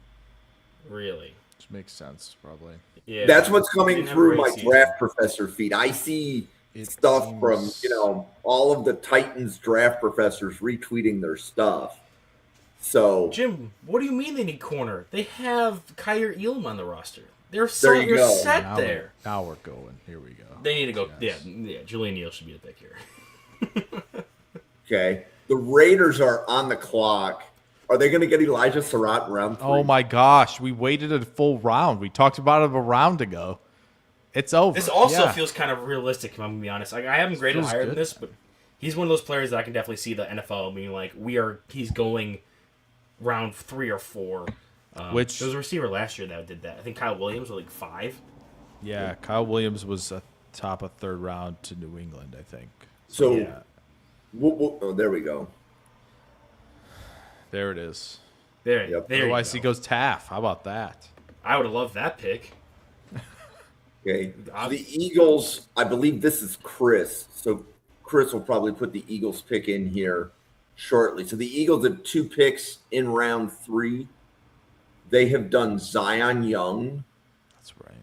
Really. Which makes sense, probably. Yeah. That's what's coming Didn't have a through great my season. draft professor feed. I see It stuff seems- from, all of the Titans draft professors retweeting their stuff. So Jim, what do you mean they need corner? They have Kyrie Elam on the roster. They're There you go. set Now there. Now we're going. Here we go. They need to go. Yes. Yeah. Julian Neal should be the pick here. okay, the Raiders are on the clock. Are they going to get Elijah Surratt in round 3? Oh my gosh, we waited a full round. We talked about it a round ago. It's over. This also Yeah. feels kind of realistic, if I'm gonna be honest. Like, I haven't graded Feels higher good. than this, but he's one of those players that I can definitely see the NFL being like, he's going round 3 or 4. Which- there was a receiver last year that did that. I think Kyle Williams was like 5. Yeah, Kyle Williams was a top of third round to New England, I think. So, Yeah. oh, there we go. There it is. There, Yep. there. Otherwise, You he go. goes Taff. How about that? I would have loved that pick. Okay. So the Eagles, I believe this is Chris. So Chris will probably put the Eagles pick in here shortly. So the Eagles have 2 picks in round 3. They have done Zion Young That's right.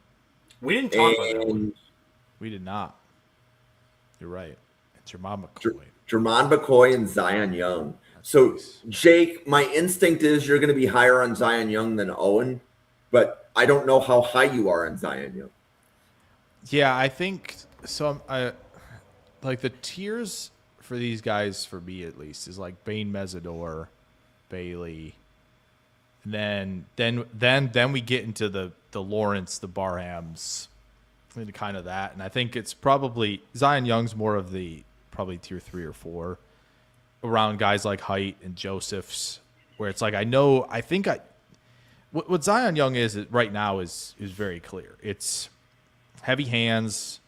We didn't talk about that one. and We did not. You're right. It's your mama McCoy. Jermon McCoy and Zion Young. So nice. Jake, my instinct is you're going to be higher on Zion Young than Owen, but I don't know how high you are on Zion Young. Yeah, I think so. I like the tiers for these guys, for me at least, is like Bane Mesidor, Bailey, and then we get into the Lawrence, the Barhams, and kind of that. And I think it's probably Zion Young's more of the probably tier 3 or 4 around guys like Height and Josephs, where it's like what Zion Young is right now is very clear. It's heavy hands,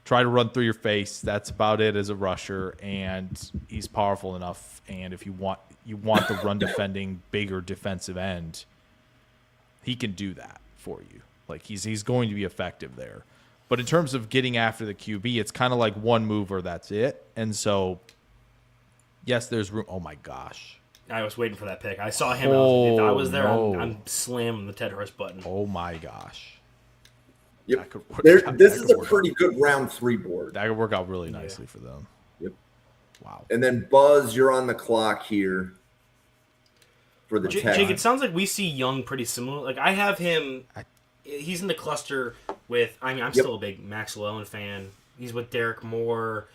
try to run through your face. That's about it as a rusher, and he's powerful enough. And if you want the run defending, bigger defensive end, he can do that for you. Like he's going to be effective there. But in terms of getting after the QB, it's kind of like one move or that's it. And so Yes, there's room. Oh my gosh. I was waiting for that pick. I saw him. And I was like, if I was there, no. I'm slamming the Ted Hurst button. Oh my gosh. Yep. That This could is a work pretty good round 3 board. That could work out really nicely for them. Yep. Wow. And then Buzz, you're on the clock here for the Jake, Texans. it sounds like we see Young pretty similar. Like I have him. He's in the cluster with. I mean, I'm still a big Max Llewellyn fan. He's with Derek Moore,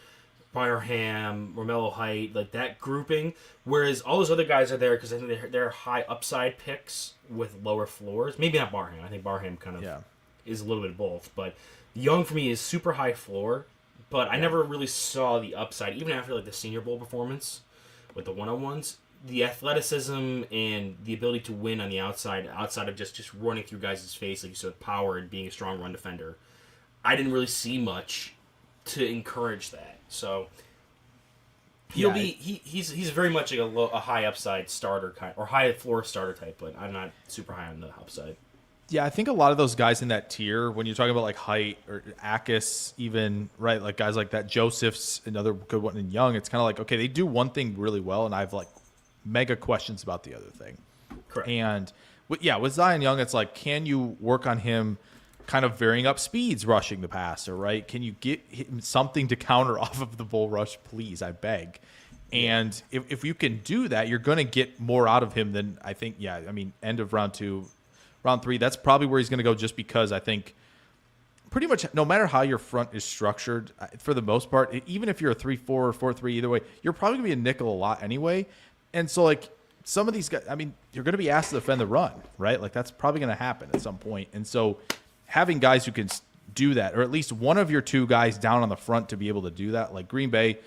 Barham, Romello Height, like that grouping. Whereas all those other guys are there because I think they're high upside picks with lower floors. Maybe not Barham. I think Barham kind of is a little bit of both. But Young for me is super high floor. But I never really saw the upside, even after like the Senior Bowl performance with the one-on-ones. The athleticism and the ability to win on the outside of just running through guys' face, like you said, power and being a strong run defender. I didn't really see much to encourage that. So he's very much like a high upside starter kind or high floor starter type, but I'm not super high on the upside. Yeah, I think a lot of those guys in that tier, when you're talking about like Height or Akis, even, right, like guys like that, Joseph's another good one, and Young, it's kind of like, okay, they do one thing really well, and I have like mega questions about the other thing. Correct. And with Zion Young, it's like, can you work on him kind of varying up speeds rushing the passer, right? Can you get him something to counter off of the bull rush, please? I beg. And if you can do that, you're going to get more out of him than I think, end of round 2. Round 3, that's probably where he's going to go, just because I think pretty much no matter how your front is structured, for the most part, even if you're a 3-4 or 4-3, either way, you're probably going to be a nickel a lot anyway. And so, like, some of these guys, I mean, you're going to be asked to defend the run, right? Like, that's probably going to happen at some point. And so having guys who can do that, or at least one of your 2 guys down on the front to be able to do that, like Green Bay,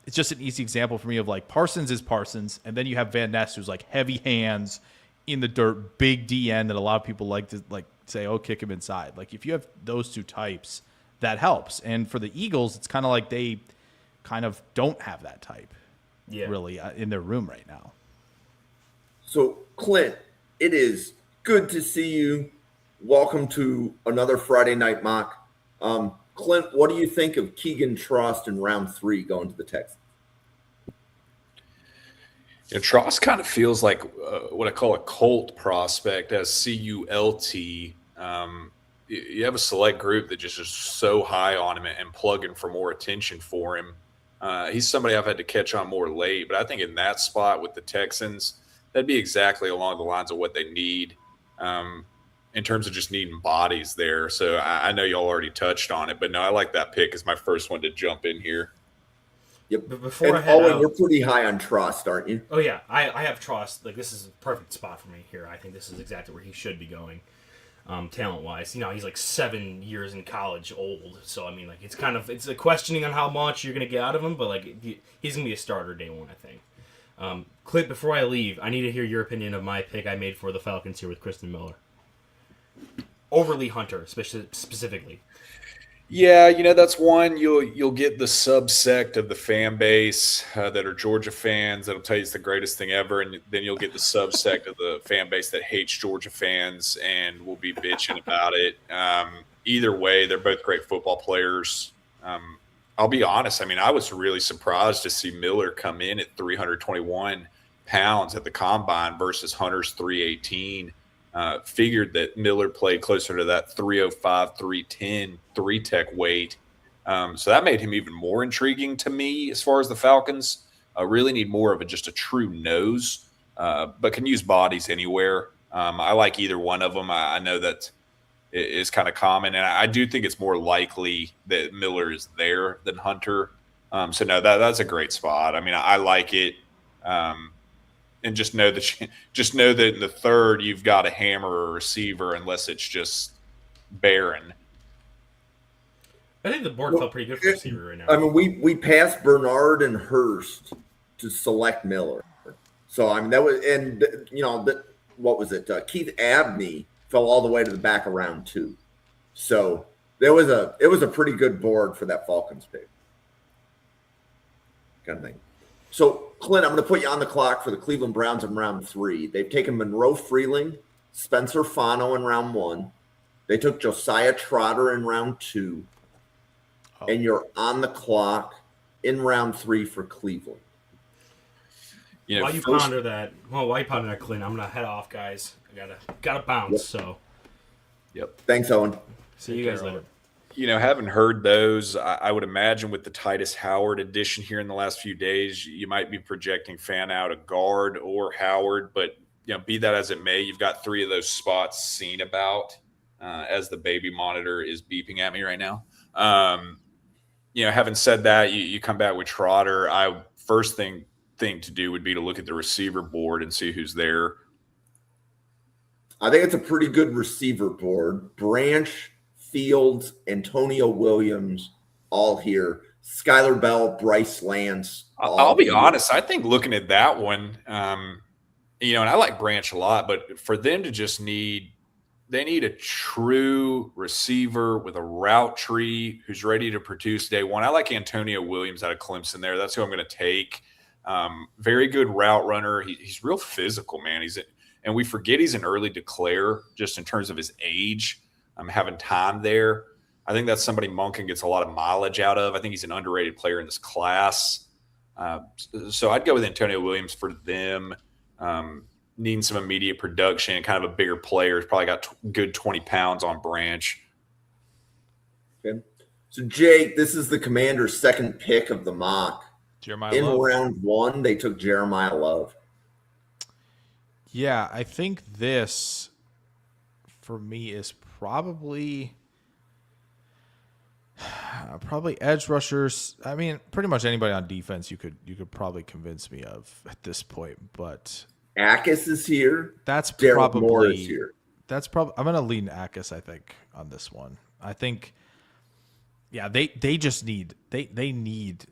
it's just an easy example for me of, like, Parsons is Parsons, and then you have Van Ness, who's, like, heavy hands, in the dirt, big DN that a lot of people like to say, oh, kick him inside. Like, if you have those 2 types, that helps. And for the Eagles, it's kind of like they kind of don't have that type really in their room right now. So, Clint, it is good to see you. Welcome to another Friday Night Mock. Clint, what do you think of Keegan Trost in round 3 going to the Texans? Yeah, Trost kind of feels like what I call a cult prospect, as CULT. You have a select group that just is so high on him and plugging for more attention for him. He's somebody I've had to catch on more late, but I think in that spot with the Texans, that'd be exactly along the lines of what they need in terms of just needing bodies there. So I know y'all already touched on it, but no, I like that pick as my first one to jump in here. Yep. But before and I head Owen, out, you're pretty high on Trost, aren't you? Oh yeah, I have Trost. Like, this is a perfect spot for me here. I think this is exactly where he should be going, talent wise. You know, he's like 7 years in college old, so I mean, like, it's a questioning on how much you're gonna get out of him, but like he's gonna be a starter day 1, I think. Clint, before I leave, I need to hear your opinion of my pick I made for the Falcons here with Kristen Miller. Overly Hunter, specifically. Yeah, that's one. You'll get the subsect of the fan base that are Georgia fans that'll tell you it's the greatest thing ever, and then you'll get the subsect of the fan base that hates Georgia fans and will be bitching about it. Either way, they're both great football players. I'll be honest. I mean, I was really surprised to see Miller come in at 321 pounds at the combine versus Hunter's 318. Figured that Miller played closer to that 305, 310, 3-tech weight. So that made him even more intriguing to me as far as the Falcons. Really need more of just a true nose, but can use bodies anywhere. I like either one of them. I know that it is kind of common, and I do think it's more likely that Miller is there than Hunter. So no, that's a great spot. I mean, I like it. And just know that in the third you've got a hammer or receiver, unless it's just barren. I think the board felt pretty good for receiver right now. I mean, we passed Bernard and Hurst to select Miller. So I mean, that was, and what was it? Keith Abney fell all the way to the back of round 2. So it was a pretty good board for that Falcons pick. Kind of thing. So, Clint, I'm going to put you on the clock for the Cleveland Browns in round 3. They've taken Monroe Freeling, Spencer Fano in round 1. They took Josiah Trotter in round 2. And you're on the clock in round 3 for Cleveland. You know, While you first, ponder that, Clint, I'm gonna head off, guys. I gotta bounce. Yep. So yep. Thanks, Owen. see you guys later. You know, having heard those, I would imagine with the Titus Howard addition here in the last few days, you might be projecting fan out a guard or Howard. But, you know, be that as it may, you've got 3 of those spots seen about as the baby monitor is beeping at me right now. You know, having said that, you come back with Trotter. First thing to do would be to look at the receiver board and see who's there. I think it's a pretty good receiver board. Branch, Fields, Antonio Williams, all here. Skylar Bell, Bryce Lance. I'll be here. honest. I think looking at that one, you know, and I like Branch a lot, but for them to just they need a true receiver with a route tree who's ready to produce day one. I like Antonio Williams out of Clemson there. That's who I'm going to take. Very good route runner. He's real physical, man. And we forget he's an early declare just in terms of his age. Having time there. I think that's somebody Monken gets a lot of mileage out of. I think he's an underrated player in this class. So I'd go with Antonio Williams for them. Needing some immediate production, kind of a bigger player. He's probably got good 20 pounds on Branch. Okay. So, Jake, this is the Commander's second pick of the mock. Jeremiah In Love. round 1, they took Jeremiah Love. Yeah, I think this for me is probably edge rushers. I mean, pretty much anybody on defense you could probably convince me of at this point, but Akis is here. that's Derek Moore is probably here. that's probably I'm gonna lean Akis, I think, on this one. I think they just need they need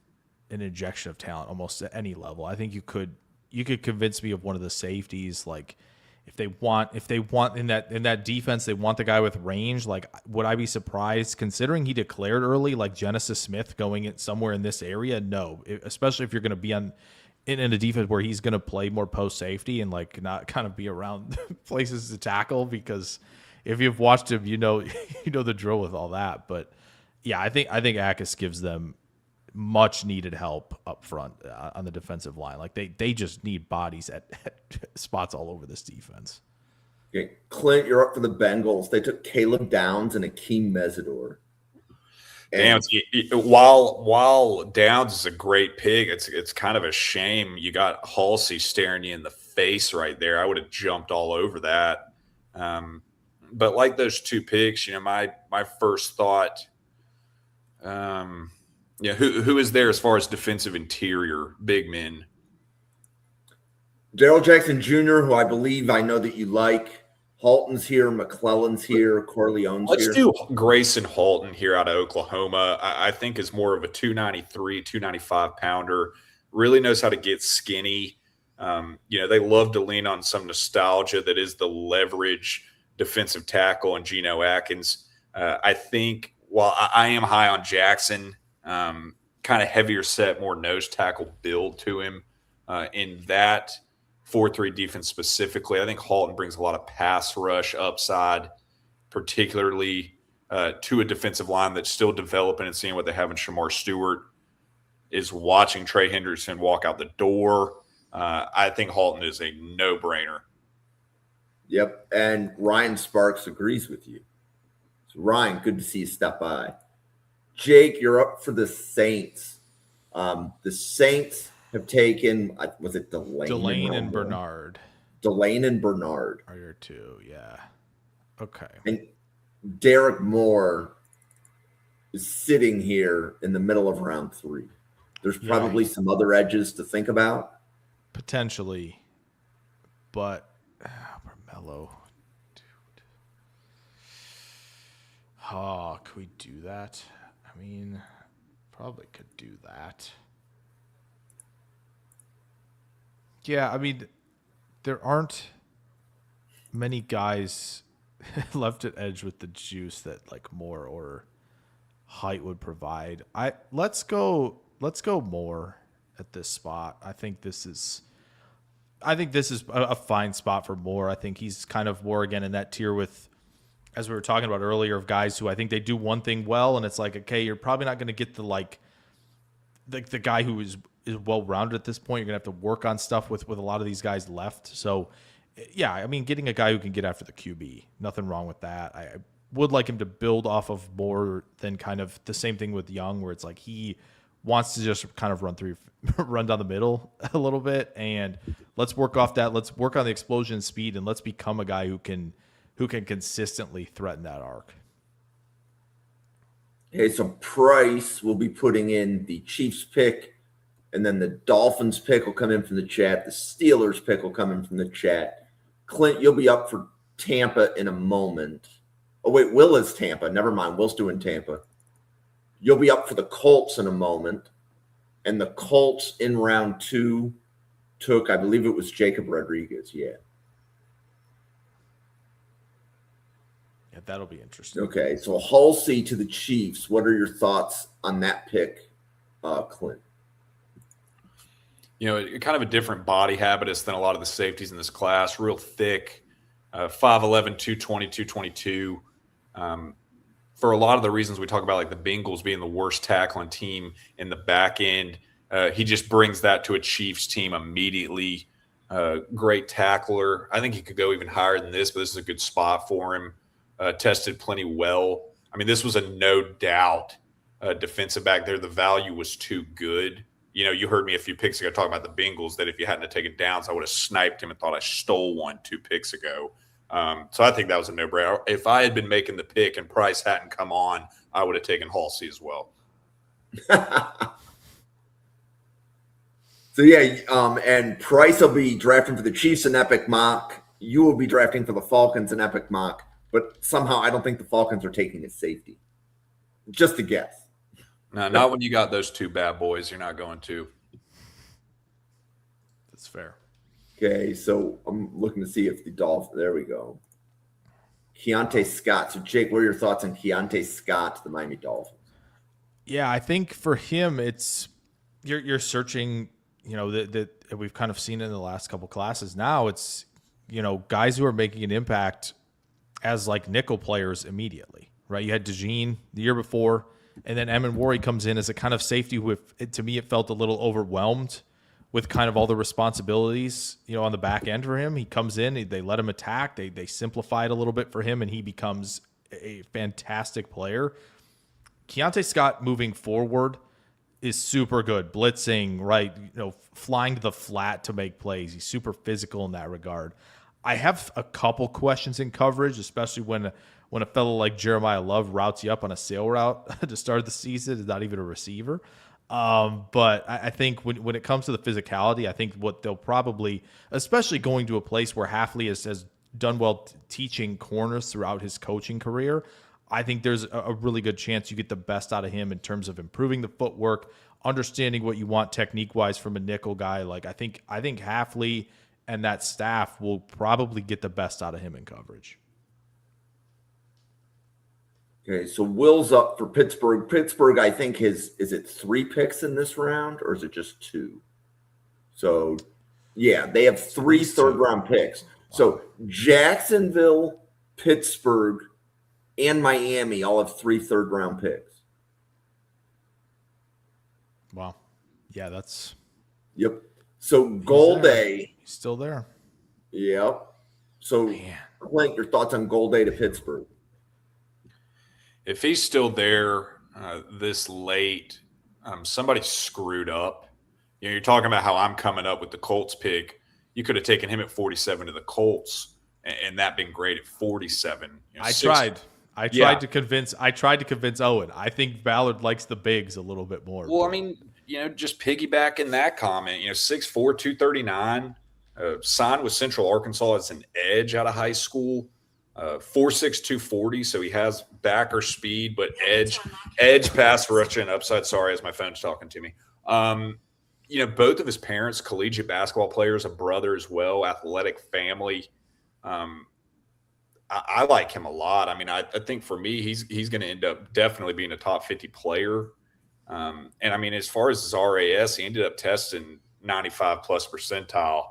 an injection of talent almost at any level. I think you could convince me of one of the safeties, like if they want in that defense, they want the guy with range. Like, would I be surprised considering he declared early, like Genesis Smith going in somewhere in this area? No, especially if you're going to be in a defense where he's going to play more post safety and like not kind of be around places to tackle, because if you've watched him, you know the drill with all that. But yeah, I think Akis gives them much needed help up front on the defensive line. Like they just need bodies at spots all over this defense. Okay. Clint, you're up for the Bengals. They took Caleb Downs and Akeem Mesidor. Damn, while Downs is a great pick, it's kind of a shame you got Halsey staring you in the face right there. I would have jumped all over that. But like those 2 picks, you know, my first thought, yeah, who is there as far as defensive interior big men? Daryl Jackson Jr., who I know that you like. Halton's here, McClellan's here, Corleone's Let's here. do Grayson Halton here out of Oklahoma. I think is more of a 293, 295 pounder. Really knows how to get skinny. You know, they love to lean on some nostalgia that is the leverage defensive tackle and Geno Atkins. I think while I am high on Jackson, kind of heavier set, more nose tackle build to him in that 4-3 defense specifically. I think Halton brings a lot of pass rush upside, particularly to a defensive line that's still developing and seeing what they have in Shamar Stewart, is watching Trey Henderson walk out the door. I think Halton is a no-brainer. Yep, and Ryan Sparks agrees with you. So Ryan, good to see you step by. Jake, you're up for the Saints. The Saints have taken, was it Delane and Bernard. Delane and Bernard. Are your 2, yeah. Okay. And Derek Moore is sitting here in the middle of round 3. There's probably some other edges to think about. Potentially. But Carmelo, dude. Oh, could we do that? I mean, probably could do that. Yeah, I mean, there aren't many guys left at edge with the juice that like Moore or height would provide. Let's go Moore at this spot. I think this is a fine spot for Moore. I think he's kind of more again in that tier with, as we were talking about earlier, of guys who I think they do one thing well, and it's like, okay, you're probably not going to get the the guy who is well rounded at this point. You're gonna have to work on stuff with a lot of these guys left. So yeah, I mean, getting a guy who can get after the QB, nothing wrong with that. I would like him to build off of more than kind of the same thing with Young, where it's like he wants to just kind of run down the middle a little bit, and let's work off that. Let's work on the explosion speed, and let's become a guy who can consistently threaten that arc. Okay, so Price will be putting in the Chiefs pick, and then the Dolphins pick will come in from the chat. The Steelers pick will come in from the chat. Clint, you'll be up for Tampa in a moment. Oh, wait, Will is Tampa. Never mind. Will's doing Tampa. You'll be up for the Colts in a moment. And the Colts in round 2 took, I believe it was Jacob Rodriguez. Yeah. Yeah, that'll be interesting. Okay, so Halsey to the Chiefs. What are your thoughts on that pick, Clint? You know, kind of a different body habitus than a lot of the safeties in this class. Real thick, 5'11", 220, 222. For a lot of the reasons we talk about, like the Bengals being the worst tackling team in the back end, he just brings that to a Chiefs team immediately. Great tackler. I think he could go even higher than this, but this is a good spot for him. Tested plenty well. I mean, this was a no doubt defensive back there. The value was too good. You know, you heard me a few picks ago talking about the Bengals, that if you hadn't taken downs, I would have sniped him and thought I stole one 2 picks ago. So I think that was a no-brainer. If I had been making the pick and Price hadn't come on, I would have taken Halsey as well. So, yeah, and Price will be drafting for the Chiefs in Epic Mock. You will be drafting for the Falcons in Epic Mock. But somehow I don't think the Falcons are taking a safety. Just a guess. No, not when you got those 2 bad boys. You're not going to. That's fair. Okay, so I'm looking to see if the Dolphins. There we go. Keontae Scott. So, Jake, what are your thoughts on Keontae Scott to the Miami Dolphins? Yeah, I think for him, it's you're searching. You know that we've kind of seen in the last couple classes. Now it's guys who are making an impact as like nickel players immediately, right? You had DeJean the year before, and then Amenwari comes in as a kind of safety who, to me, it felt a little overwhelmed with kind of all the responsibilities, on the back end for him. He comes in, they let him attack, they simplify it a little bit for him, and he becomes a fantastic player. Keontae Scott moving forward is super good. Blitzing, right? Flying to the flat to make plays. He's super physical in that regard. I have a couple questions in coverage, especially when a fellow like Jeremiah Love routes you up on a sail route to start the season. Is not even a receiver. But I think when it comes to the physicality, I think what they'll probably, especially going to a place where Hafley has done well teaching corners throughout his coaching career, I think there's a really good chance you get the best out of him in terms of improving the footwork, understanding what you want technique-wise from a nickel guy. Like I think Hafley and that staff will probably get the best out of him in coverage. Okay, so Will's up for Pittsburgh. Pittsburgh, I think, is it 3 picks in this round, or is it just 2? So, yeah, they have 3 third-round picks. So Jacksonville, Pittsburgh, and Miami all have 3 third-round picks. Wow. Yeah, that's... Yep. So Golday. He's still there. Yep. So, Clint, your thoughts on Golday to Pittsburgh? If he's still there this late, somebody screwed up. You're talking about how I'm coming up with the Colts pick. You could have taken him at 47 to the Colts, and that been great at 47. I tried to convince Owen. I think Ballard likes the bigs a little bit more. Well, I mean, just piggybacking that comment, 6'4", 239, signed with Central Arkansas as an edge out of high school. 4'6", 240, so he has backer speed, but edge pass rushing upside. Sorry, as my phone's talking to me. Both of his parents, collegiate basketball players, a brother as well, athletic family. I like him a lot. I mean, I think for me, he's going to end up definitely being a top 50 player. And I mean, as far as his RAS, he ended up testing 95 plus percentile.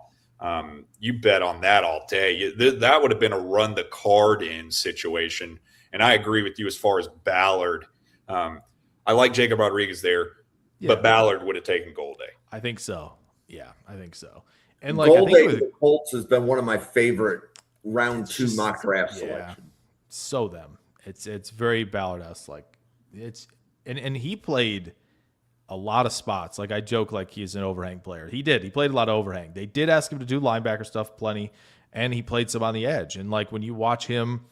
You bet on that all day. That would have been a run the card in situation. And I agree with you as far as Ballard. I like Jacob Rodriguez there. but Ballard would have taken Goldie. I think so. Yeah, I think so. And like I Gold think Day with the Colts has been one of my favorite round 2 mock draft selections. So them. It's very Ballard-esque. Like and he played a lot of spots. Like I joke like he's an overhang player. He did. He played a lot of overhang. They did ask him to do linebacker stuff plenty, and he played some on the edge. And like when you watch him,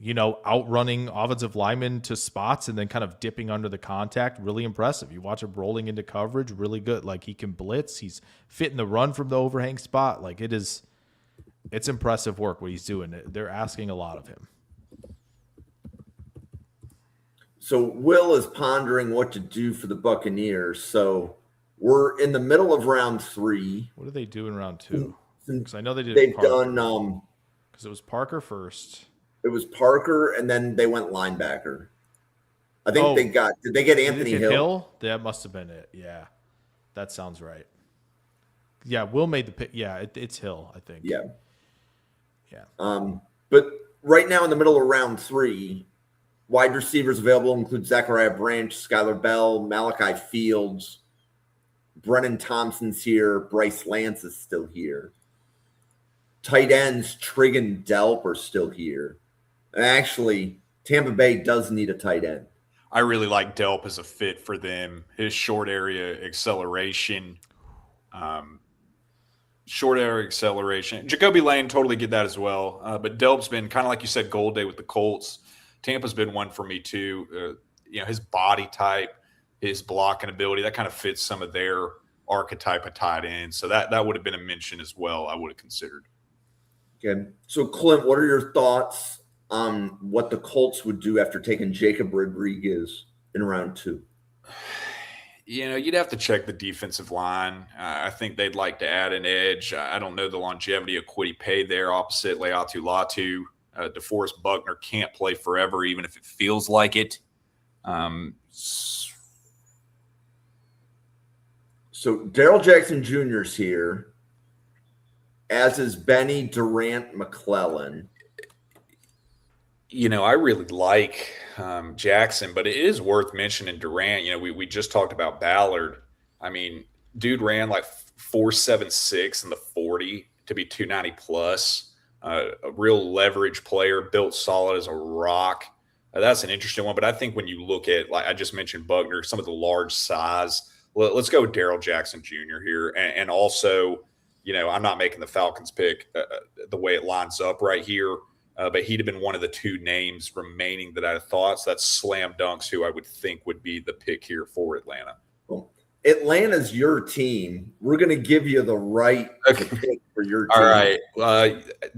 outrunning offensive linemen to spots and then kind of dipping under the contact, really impressive. You watch him rolling into coverage, really good. Like he can blitz. He's fitting the run from the overhang spot. Like it's impressive work what he's doing. They're asking a lot of him. So Will is pondering what to do for the Buccaneers. So we're in the middle of round 3. What do they do in round 2? Because I know they've done because it was Parker first. It was Parker, and then they went linebacker. I think did they get Anthony Hill? That must have been it. Yeah, that sounds right. Yeah, Will made the pick. Yeah, it's Hill, I think. Yeah. Yeah. But right now in the middle of round 3, wide receivers available include Zachariah Branch, Skylar Bell, Malachi Fields, Brennan Thompson's here, Bryce Lance is still here. Tight ends, Trigg and Delp are still here. And actually, Tampa Bay does need a tight end. I really like Delp as a fit for them. His short area acceleration. Jacoby Lane, totally get that as well. But Delp's been kind of like you said, Gold Day with the Colts. Tampa's been one for me too. His body type, his blocking ability, that kind of fits some of their archetype of tight end. So that would have been a mention as well, I would have considered. Okay. So, Clint, what are your thoughts on what the Colts would do after taking Jacob Rodriguez in round 2? You'd have to check the defensive line. I think they'd like to add an edge. I don't know the longevity of Kwity Paye there opposite Leatu Latu. DeForest Buckner can't play forever, even if it feels like it. So Daryl Jackson Jr. is here, as is Benny Durant McClellan. I really like Jackson, but it is worth mentioning Durant. We just talked about Ballard. I mean, dude ran like 4.76 in the 40 to be 290 plus. A real leverage player, built solid as a rock. That's an interesting one. But I think when you look at, like I just mentioned, Buckner, some of the large size, let's go with Daryl Jackson Jr. here. And also, I'm not making the Falcons pick the way it lines up right here. But he'd have been one of the 2 names remaining that I thought. So that's slam dunks who I would think would be the pick here for Atlanta. Well, Atlanta's your team. We're going to give you the right to pick for your team. All right.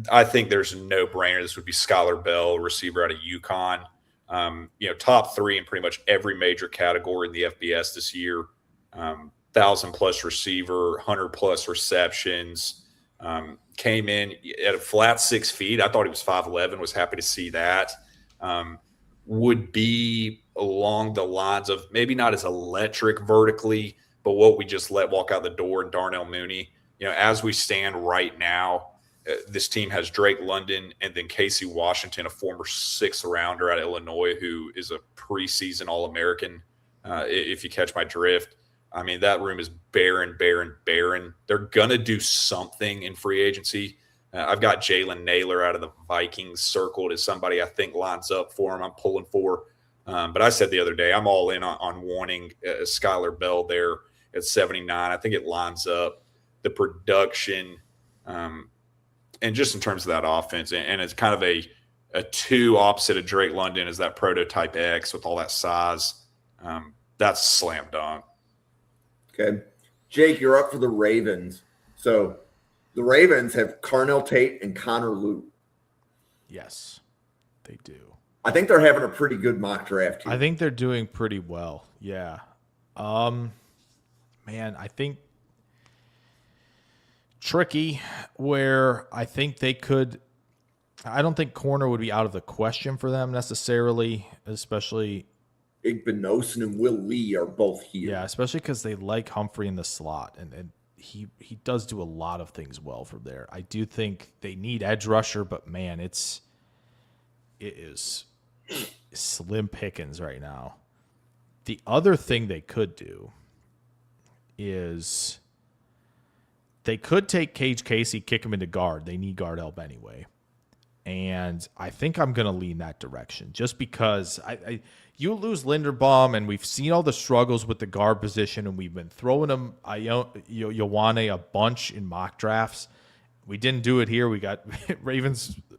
I think there's a no-brainer. This would be Skylar Bell, receiver out of UConn. Top 3 in pretty much every major category in the FBS this year. 1,000-plus receiver, 100-plus receptions. Came in at a flat 6 feet. I thought he was 5'11", was happy to see that. Would be along the lines of maybe not as electric vertically, but what we just let walk out the door in Darnell Mooney. As we stand right now, this team has Drake London and then Casey Washington, a former 6th rounder out of Illinois, who is a preseason All-American, if you catch my drift. I mean, that room is barren. They're going to do something in free agency. I've got Jalen Naylor out of the Vikings circled as somebody I think lines up for him. I'm pulling for. But I said the other day, I'm all in on wanting Skylar Bell there at 79. I think it lines up the production and just in terms of that offense. And it's kind of a 2 opposite of Drake London is that prototype X with all that size. That's a slam dunk. Okay. Jake, you're up for the Ravens. So the Ravens have Carnell Tate and Connor Lew. Yes, they do. I think they're having a pretty good mock draft here. I think they're doing pretty well. Yeah. Man, I think tricky where I think they could – I don't think corner would be out of the question for them necessarily, especially – Igbinosun and Will Lee are both here. Yeah, especially because they like Humphrey in the slot, and he does do a lot of things well from there. I do think they need edge rusher, but man, it is slim pickings right now. The other thing they could do is they could take Cage Casey, kick him into guard. They need guard help anyway. And I think I'm going to lean that direction just because you lose Linderbaum, and we've seen all the struggles with the guard position, and we've been throwing him Ioane a bunch in mock drafts. We didn't do it here. We got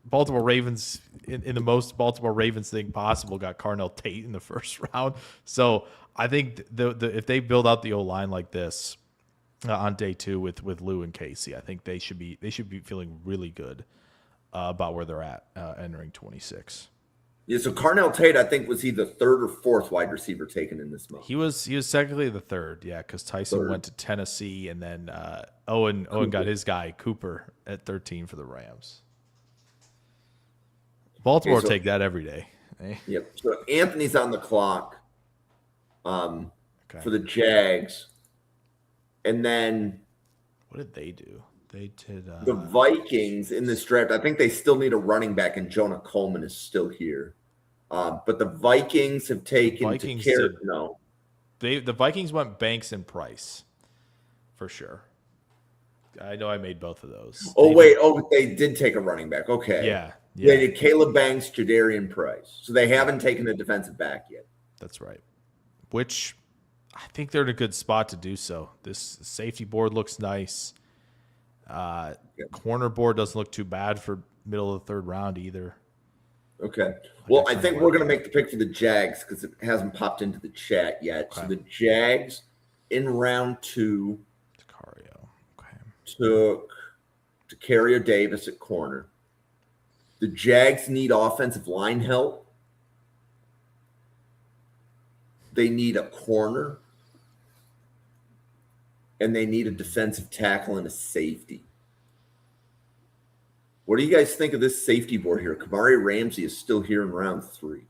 Baltimore Ravens in the most Baltimore Ravens thing possible, got Carnell Tate in the first round. So I think if they build out the O-line like this on day 2 with Lou and Casey, I think they should be feeling really good about where they're at entering 26. Yeah, so Carnell Tate, I think, was he the 3rd or 4th wide receiver taken in this month? He was technically the 3rd, yeah, because Tyson went to Tennessee, and then Owen got his guy Cooper at 13 for the Rams. Baltimore take that every day. Yep. So Anthony's on the clock for the Jags, and then what did they do? They did the Vikings in this draft. I think they still need a running back, and Jonah Coleman is still here. But the Vikings have taken the Vikings went Banks and Price for sure. I know I made both of those. They did take a running back. Okay. Yeah. They did Caleb Banks, Jadarian Price. So they haven't taken a defensive back yet. That's right. Which I think they're in a good spot to do so. This safety board looks nice. Corner board doesn't look too bad for middle of the 3rd round either. Okay. Well, I think we're going to make the pick for the Jags because it hasn't popped into the chat yet. Okay. So the Jags in round 2 took Decario Davis at corner. The Jags need offensive line help. They need a corner. And they need a defensive tackle and a safety. What do you guys think of this safety board here? Kamari Ramsey is still here in round 3.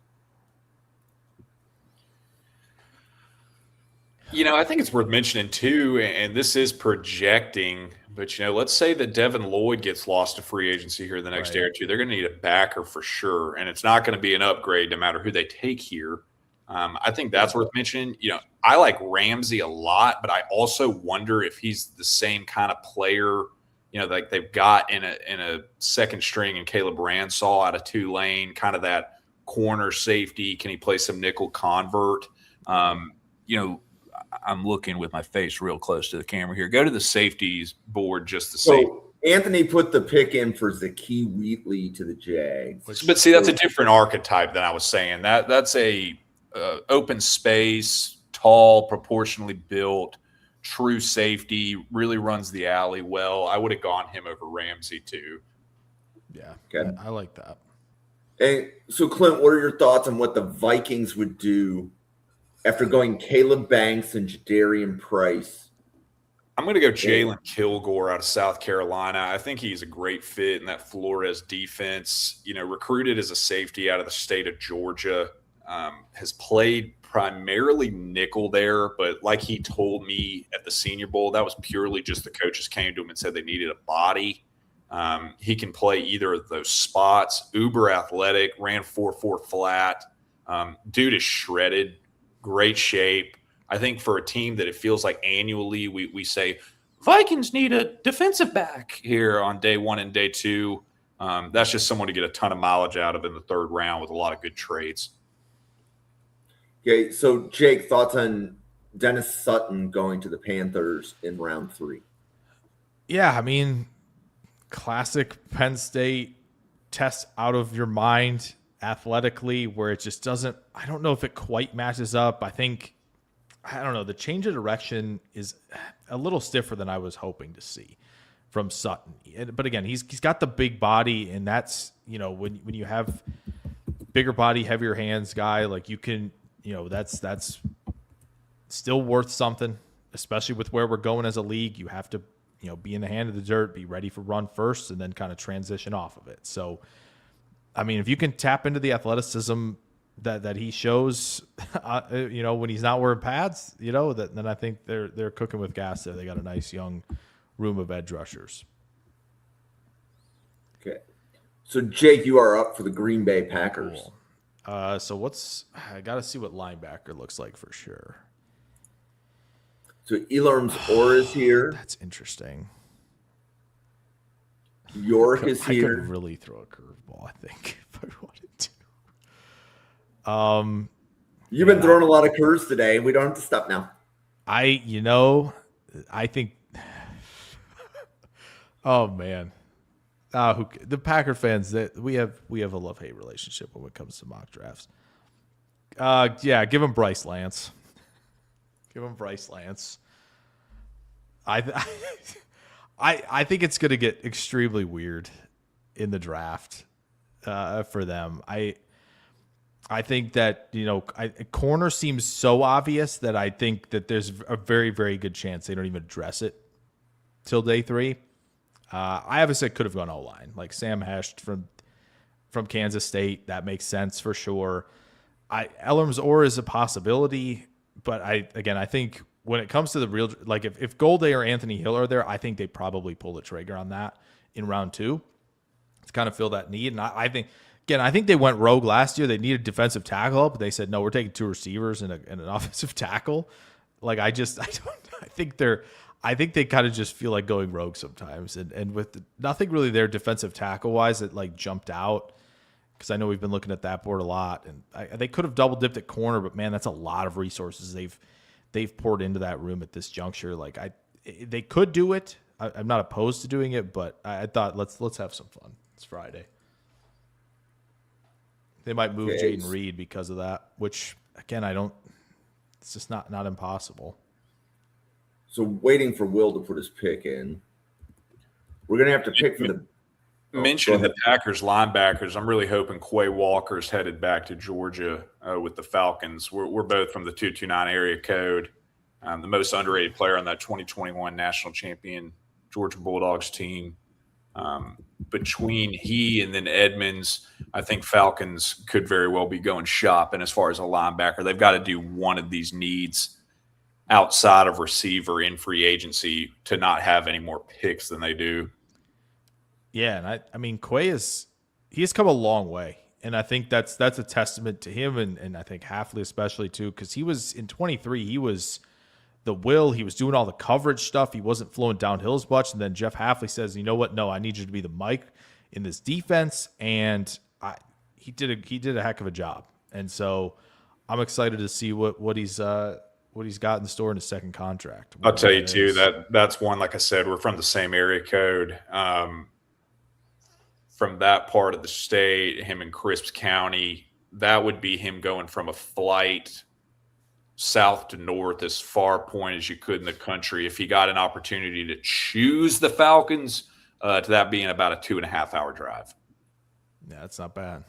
I think it's worth mentioning too, and this is projecting, but let's say that Devin Lloyd gets lost to free agency here in the next day or two. They're going to need a backer for sure, and it's not going to be an upgrade no matter who they take here. I think that's worth mentioning. I like Ramsey a lot, but I also wonder if he's the same kind of player, like they've got in a second string and Caleb Ransaw out of Tulane, kind of that corner safety. Can he play some nickel convert? I'm looking with my face real close to the camera here. Go to the safeties board just to see. So Anthony put the pick in for Zakee Wheatley to the Jags. But see, that's a different archetype than I was saying. That's a open space, tall, proportionally built, true safety, really runs the alley well. I would have gone him over Ramsey too. Yeah, okay. I like that. And so, Clint, what are your thoughts on what the Vikings would do after going Caleb Banks and Jadarian Price? I'm going to go Jalen Kilgore out of South Carolina. I think he's a great fit in that Flores defense. Recruited as a safety out of the state of Georgia, has played primarily nickel there, but like he told me at the Senior Bowl, that was purely just the coaches came to him and said they needed a body. He can play either of those spots. Uber athletic, ran 4.4 flat. Dude is shredded, great shape. I think for a team that it feels like annually we say Vikings need a defensive back here on day 1 and day 2. That's just someone to get a ton of mileage out of in the 3rd round with a lot of good traits. Okay, so Jake, thoughts on Dennis Sutton going to the Panthers in round 3? Yeah, I mean, classic Penn State test out of your mind athletically where it just doesn't – I don't know if it quite matches up. I don't know. The change of direction is a little stiffer than I was hoping to see from Sutton. But again, he's got the big body, and that's, when you have bigger body, heavier hands guy, like you can – that's still worth something, especially with where we're going as a league. You have to, be in the hand of the dirt, be ready for run first, and then kind of transition off of it. So, I mean, if you can tap into the athleticism that he shows, when he's not wearing pads, then I think they're cooking with gas there. They got a nice young room of edge rushers. Okay. So, Jake, you are up for the Green Bay Packers. Cool. I got to see what linebacker looks like for sure. So Elarm's Or is here. That's interesting. York is I here. could really throw a curveball, I think, if I wanted to. You've been throwing a lot of curves today. We don't have to stop now. I think. Oh man, the Packer fans that we have a love-hate relationship when it comes to mock drafts. Yeah, give him Bryce Lance. Give him Bryce Lance. I think it's going to get extremely weird in the draft for them. I think that, corner seems so obvious that I think that there's a very, very good chance they don't even address it till day 3. I obviously could have gone O-line, like Sam Hesht from Kansas State. That makes sense for sure. Elarm's Or is a possibility, but I think when it comes to the real, like if Golday or Anthony Hill are there, I think they probably pull the trigger on that in round 2 to kind of fill that need. And I think they went rogue last year. They needed defensive tackle help, but they said, no, we're taking 2 receivers and an offensive tackle. Like, I think they kind of just feel like going rogue sometimes. And with nothing really there defensive tackle wise that like jumped out, because I know we've been looking at that board a lot, and they could have double dipped at corner, but man, that's a lot of resources they've poured into that room at this juncture. Like they could do it. I'm not opposed to doing it, but I thought let's have some fun. It's Friday. They might move Jaden Reed because of that, which again it's just not impossible. So waiting for Will to put his pick in. We're gonna have to pick for the. Mentioning the Packers linebackers, I'm really hoping Quay Walker's headed back to Georgia with the Falcons. We're both from the 229 area code. The most underrated player on that 2021 national champion Georgia Bulldogs team. Between he and then Edmonds, I think Falcons could very well be going shopping as far as a linebacker. They've got to do one of these needs outside of receiver in free agency to not have any more picks than they do. Yeah, and I mean, Quay has come a long way, and I think that's a testament to him, and I think Hafley especially too, because he was in 23, he was the will, he was doing all the coverage stuff, he wasn't flowing downhill as much, and then Jeff Hafley says, you know what, no, I need you to be the Mike in this defense, and he did a heck of a job, and so I'm excited to see what he's got in store in his second contract. I'll tell you too, that's one, like I said, we're from the same area code. From that part of the state, him in Crisp County, that would be him going from a flight south to north as far point as you could in the country. If he got an opportunity to choose the Falcons, to that being about a 2.5-hour drive. Yeah, that's not bad.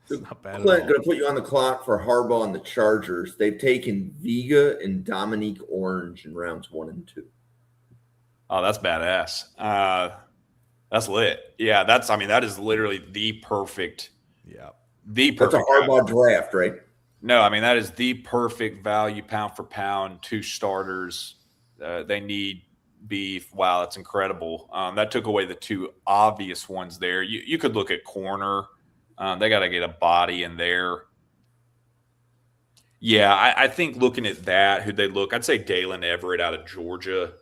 It's not bad. Clint, going to put you on the clock for Harbaugh and the Chargers. They've taken Vega and Dominique Orange in rounds 1 and 2. Oh, that's badass. That's lit. Yeah, that is literally the perfect. Yeah. That's a Harbaugh draft, right? No, I mean, that is the perfect value pound for pound, 2 starters. They need beef. Wow, that's incredible. That took away the 2 obvious ones there. You could look at corner. They got to get a body in there. Yeah, I think looking at that, who'd they look? I'd say Dalen Everett out of Georgia.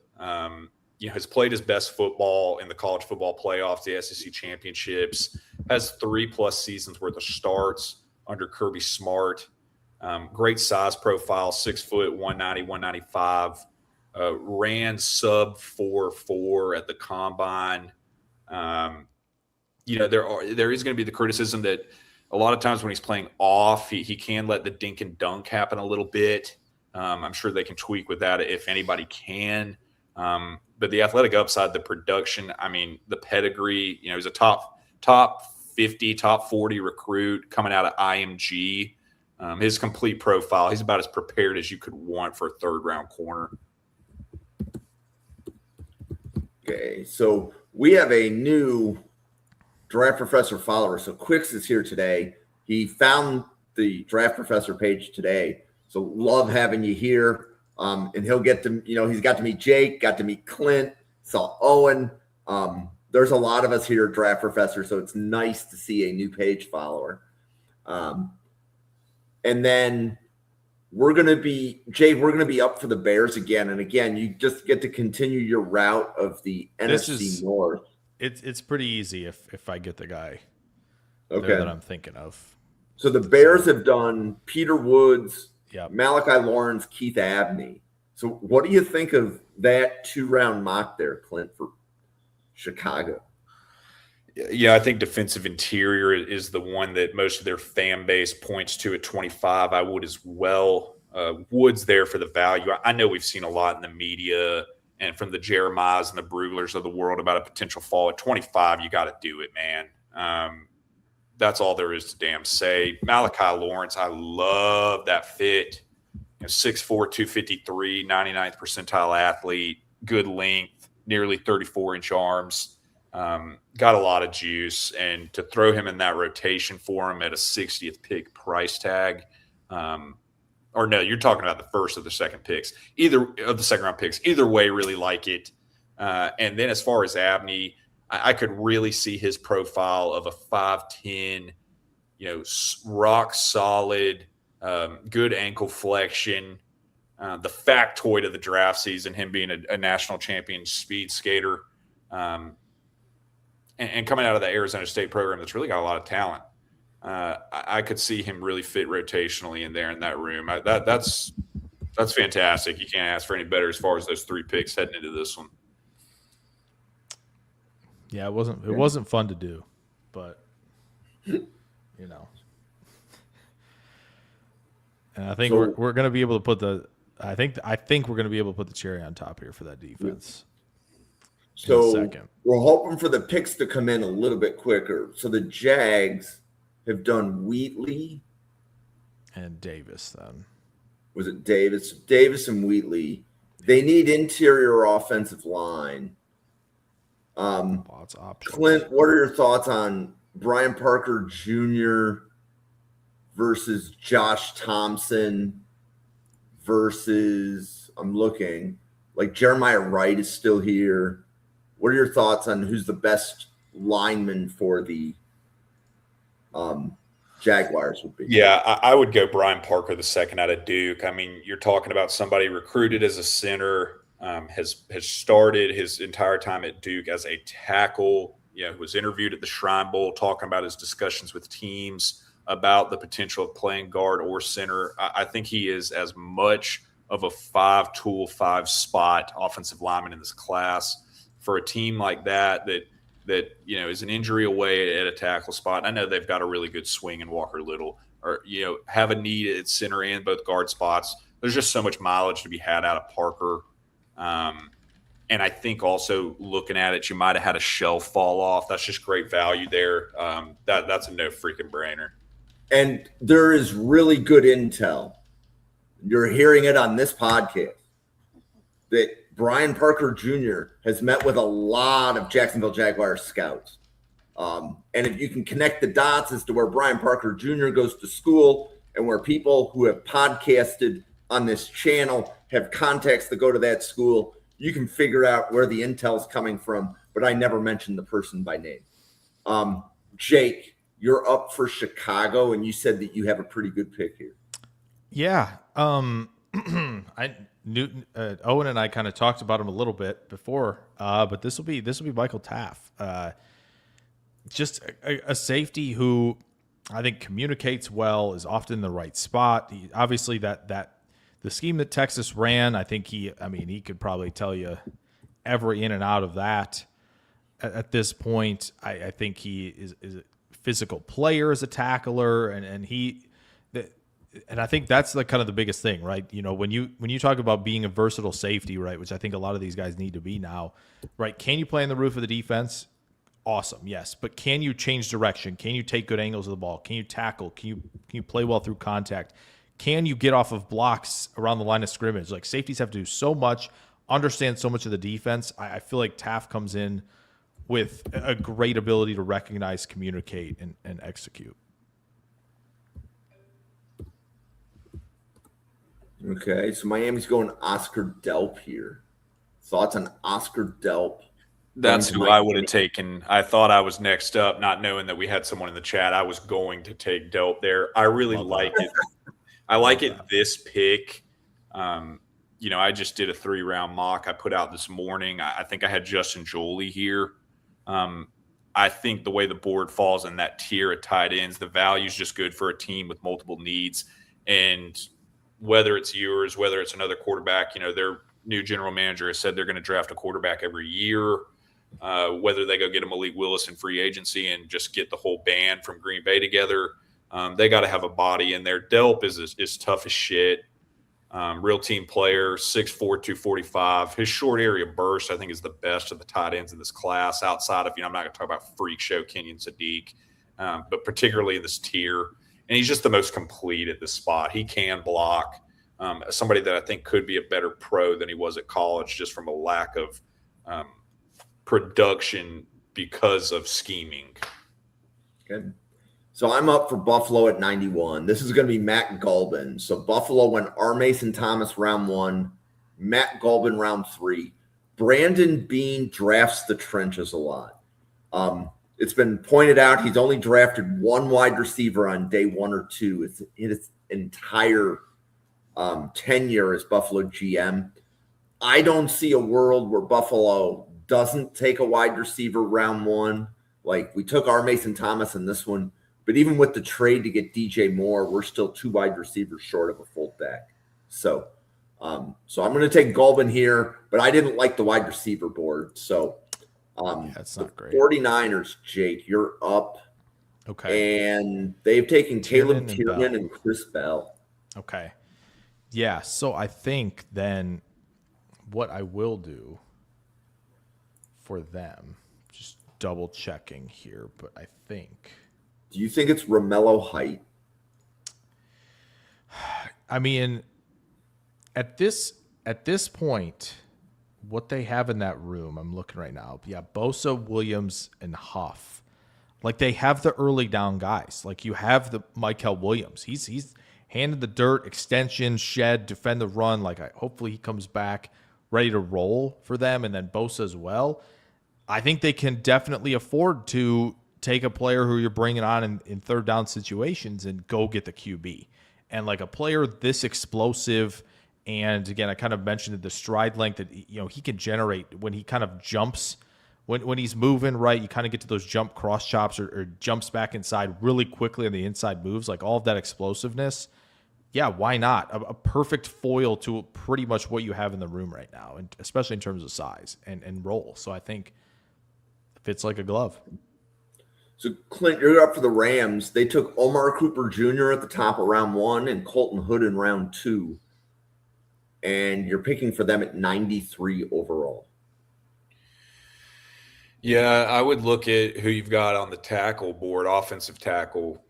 Has played his best football in the college football playoffs, the SEC championships, has 3+ seasons worth of starts under Kirby Smart. Great size profile, 6 foot, 190, 195. Ran sub 4.4 at the combine. There is going to be the criticism that a lot of times when he's playing off, he can let the dink and dunk happen a little bit. I'm sure they can tweak with that if anybody can. But the athletic upside, the production, I mean, the pedigree, he's a top 50, top 40 recruit coming out of IMG. His complete profile, he's about as prepared as you could want for a 3rd-round corner. Okay, so we have a new Draft Professor follower. So Quicks is here today. He found the Draft Professor page today. So love having you here. And he'll get to, he's got to meet Jake, got to meet Clint, saw Owen. There's a lot of us here at Draft Professor, so it's nice to see a new page follower. And then we're going to be, Jake, we're going to be up for the Bears again. And again, you just get to continue your route of the NFC North. It's pretty easy if I get the guy Okay. there that I'm thinking of. So the Bears have done Peter Woods, Yep. Malachi Lawrence, Keith Abney. So what do you think of that 2-round mock there, Clint, for Chicago? Yeah, I think defensive interior is the one that most of their fan base points to at 25. I would as well. Woods there for the value. I know we've seen a lot in the media and from the Jeremiahs and the Bruglers of the world about a potential fall. At 25, you got to do it, man. That's all there is to damn say. Malachi Lawrence, I love that fit. 6'4", 253, 99th percentile athlete, good length, nearly 34-inch arms. Got a lot of juice, and to throw him in that rotation for him at a 60th pick price tag, or no, you're talking about the first of the second picks, either of the second round picks. Either way, really like it. And then as far as Abney, I could really see his profile of a 5'10", rock solid, good ankle flexion, the factoid of the draft season, him being a national champion speed skater. And coming out of the Arizona State program that's really got a lot of talent. I could see him really fit rotationally in there in that room. That's fantastic. You can't ask for any better as far as those 3 picks heading into this one. Yeah, it wasn't fun to do, but And I think we're going to be able to put I think we're going to be able to put the cherry on top here for that defense. So we're hoping for the picks to come in a little bit quicker. So the Jags have done Wheatley and Davis. Then was it Davis? Davis and Wheatley. They need interior offensive line. Lots of options. Clint, what are your thoughts on Brian Parker Jr. versus Josh Thompson versus, I'm looking, like Jeremiah Wright is still here. What are your thoughts on who's the best lineman for the Jaguars would be? Yeah, I would go Brian Parker the second out of Duke. I mean, you're talking about somebody recruited as a center, has started his entire time at Duke as a tackle, was interviewed at the Shrine Bowl talking about his discussions with teams about the potential of playing guard or center. I think he is as much of a 5-tool, 5-spot offensive lineman in this class. For a team like that is an injury away at a tackle spot. I know they've got a really good swing in Walker Little, or have a need at center and both guard spots. There's just so much mileage to be had out of Parker. And I think also looking at it, you might have had a shelf fall off. That's just great value there. That's a no freaking brainer. And there is really good intel. You're hearing it on this podcast that Brian Parker Jr. has met with a lot of Jacksonville Jaguars scouts. And if you can connect the dots as to where Brian Parker Jr. goes to school and where people who have podcasted on this channel have contacts that go to that school, you can figure out where the intel's coming from, but I never mentioned the person by name. Jake, you're up for Chicago, and you said that you have a pretty good pick here. Yeah. Newton, Owen and I kind of talked about him a little bit before, but this will be Michael Taff. Just a safety who I think communicates well, is often in the right spot. Obviously that the scheme that Texas ran, I think he could probably tell you every in and out of that at this point. I think he is a physical player as a tackler, and I think that's the kind of the biggest thing, right? When you talk about being a versatile safety, right, which I think a lot of these guys need to be now, right? Can you play on the roof of the defense? Awesome, yes. But can you change direction? Can you take good angles of the ball? Can you tackle? Can you play well through contact? Can you get off of blocks around the line of scrimmage? Like, safeties have to do so much, understand so much of the defense. I feel like Taff comes in with a great ability to recognize, communicate, and execute. Okay, so Miami's going Oscar Delp here. Thoughts on Oscar Delp? That's who I would have taken. I thought I was next up, not knowing that we had someone in the chat. I was going to take Delp there. I really like it. I like Love it that. this pick. I just did a 3-round mock I put out this morning. I think I had Justin Jolie here. I think the way the board falls in that tier at tight ends, the value is just good for a team with multiple needs. And whether it's yours, whether it's another quarterback, their new general manager has said they're going to draft a quarterback every year. Whether they go get a Malik Willis in free agency and just get the whole band from Green Bay together, they got to have a body in there. Delp is tough as shit. Real team player, 6'4", 245. His short area burst, I think, is the best of the tight ends in this class. Outside of, I'm not going to talk about freak show Kenyon Sadiq, but particularly in this tier. And he's just the most complete at this spot. He can block. Somebody that I think could be a better pro than he was at college, just from a lack of production because of scheming. Good. So I'm up for Buffalo at 91. This is going to be Matt Gulbin. So Buffalo went R. Mason Thomas round 1, Matt Gulbin round 3. Brandon Beane drafts the trenches a lot. It's been pointed out he's only drafted one wide receiver on day 1 or 2. It's his entire tenure as Buffalo GM. I don't see a world where Buffalo doesn't take a wide receiver round 1. Like we took R. Mason Thomas in this one. But even with the trade to get DJ Moore, we're still 2 wide receivers short of a fullback. So I'm going to take Gulbin here, but I didn't like the wide receiver board. So That's not great. 49ers, Jake, you're up. Okay. And they've taken Caleb Tiernan and Tiernan Bell. and Chris Bell. Okay. Yeah. So I think then what I will do for them, just double checking here, but I think. Do you think it's Romello Height? I mean, at this point, what they have in that room, I'm looking right now. Yeah, Bosa, Williams, and Huff. Like they have the early down guys. Like you have the Michael Williams. He's handed the dirt, extension, shed, defend the run. Like hopefully he comes back ready to roll for them, and then Bosa as well. I think they can definitely afford to take a player who you're bringing on in third down situations and go get the QB. And like a player this explosive, and again, I kind of mentioned the stride length that he can generate when he kind of jumps, when he's moving, right? You kind of get to those jump cross chops or jumps back inside really quickly on the inside moves, like all of that explosiveness. Yeah, why not? A perfect foil to pretty much what you have in the room right now, and especially in terms of size and role. So I think it fits like a glove. So, Clint, you're up for the Rams. They took Omar Cooper Jr. at the top of round 1 and Colton Hood in round 2. And you're picking for them at 93 overall. Yeah, I would look at who you've got on the tackle board, offensive tackle.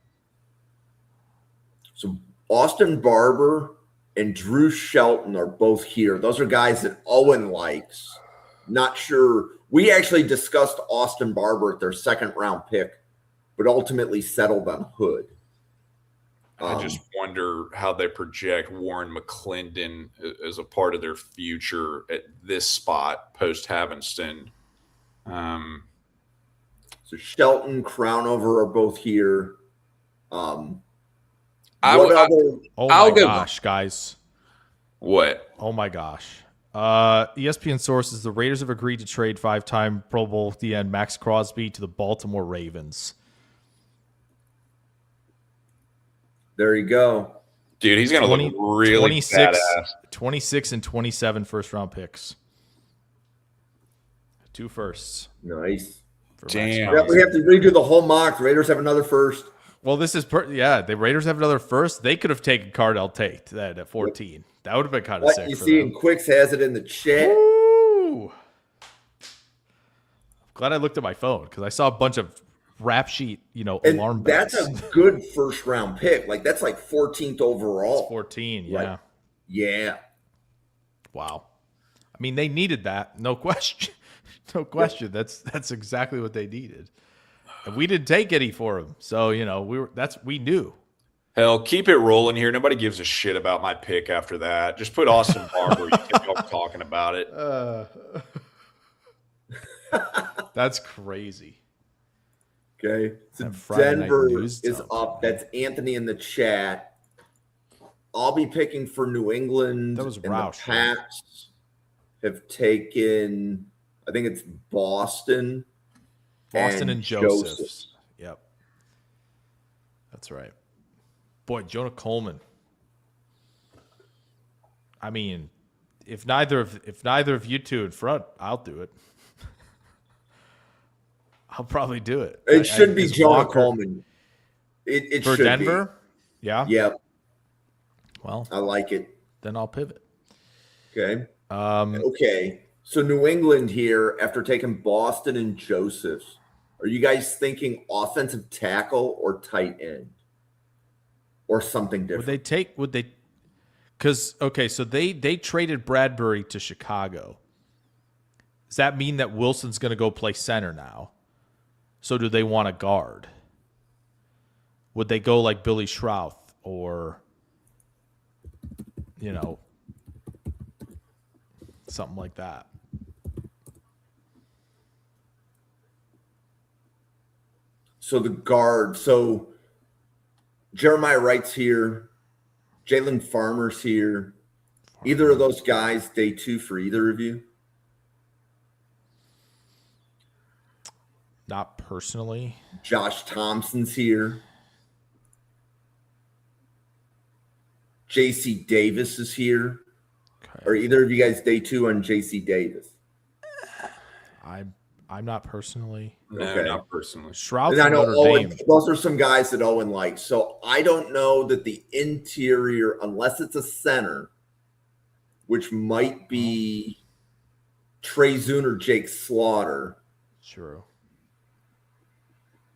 So Austin Barber and Drew Shelton are both here. Those are guys that Owen likes. Not sure. We actually discussed Austin Barber at their 2nd round pick, but ultimately settled on Hood. I just wonder how they project Warren McClendon as a part of their future at this spot post Havinston. So Shelton, Crownover are both here. Oh my gosh, guys. What? Oh my gosh. ESPN sources, the Raiders have agreed to trade 5-time Pro Bowl DN Max Crosby to the Baltimore Ravens. There you go. Dude, he's going to look really 26, badass. 26 and 27 first-round picks. 2 firsts. Nice. Damn. Yeah, we have to redo the whole mock. The Raiders have another first. Well, this is the Raiders have another first. They could have taken Cardell Tate at 14. That would have been kind of sick. You for see, them. and Quicks has it in the chat. Woo! I'm glad I looked at my phone because I saw a bunch of rap sheet, alarm bells. That's a good first round pick. Like that's like 14th overall. It's 14, yeah. Right. Yeah. Wow. I mean, they needed that, no question. No question. That's exactly what they needed. And we didn't take any for him. So, we knew. Hell, keep it rolling here. Nobody gives a shit about my pick after that. Just put Austin Barber. You keep talking about it. That's crazy. Okay. So That Friday Night Denver News is dump. up. That's Anthony in the chat. I'll be picking for New England. That was and the Roush, right? Pats have taken, I think it's Boston. And Joseph's. Yep. That's right. Boy, Jonah Coleman. I mean, if neither of you two in front, I'll do it. I'll probably do it. It should be is Jonah Walker Coleman. It for should Denver. Yeah. be. Yep, Well, I like it. then I'll pivot. Okay. Um, Okay. So New England here, after taking Boston and Josephs, are you guys thinking offensive tackle or tight end? Or something different? would they because okay, so they traded Bradbury to Chicago. Does that mean that Wilson's gonna go play center now? So do they want a guard? Would they go like Billy Schrauth or something like that? So the guard. So Jeremiah Wright's here. Jalen Farmer's here. Either of those guys, day 2 for either of you? Not personally. Josh Thompson's here. JC Davis is here. Okay. Are either of you guys day 2 on JC Davis? I'm not personally. No, Okay. not personally. Shroud And I from know Notre Owen, Dame. those are some guys that Owen likes. So I don't know that the interior, unless it's a center, which might be Trey Zuhn or Jake Slaughter. True.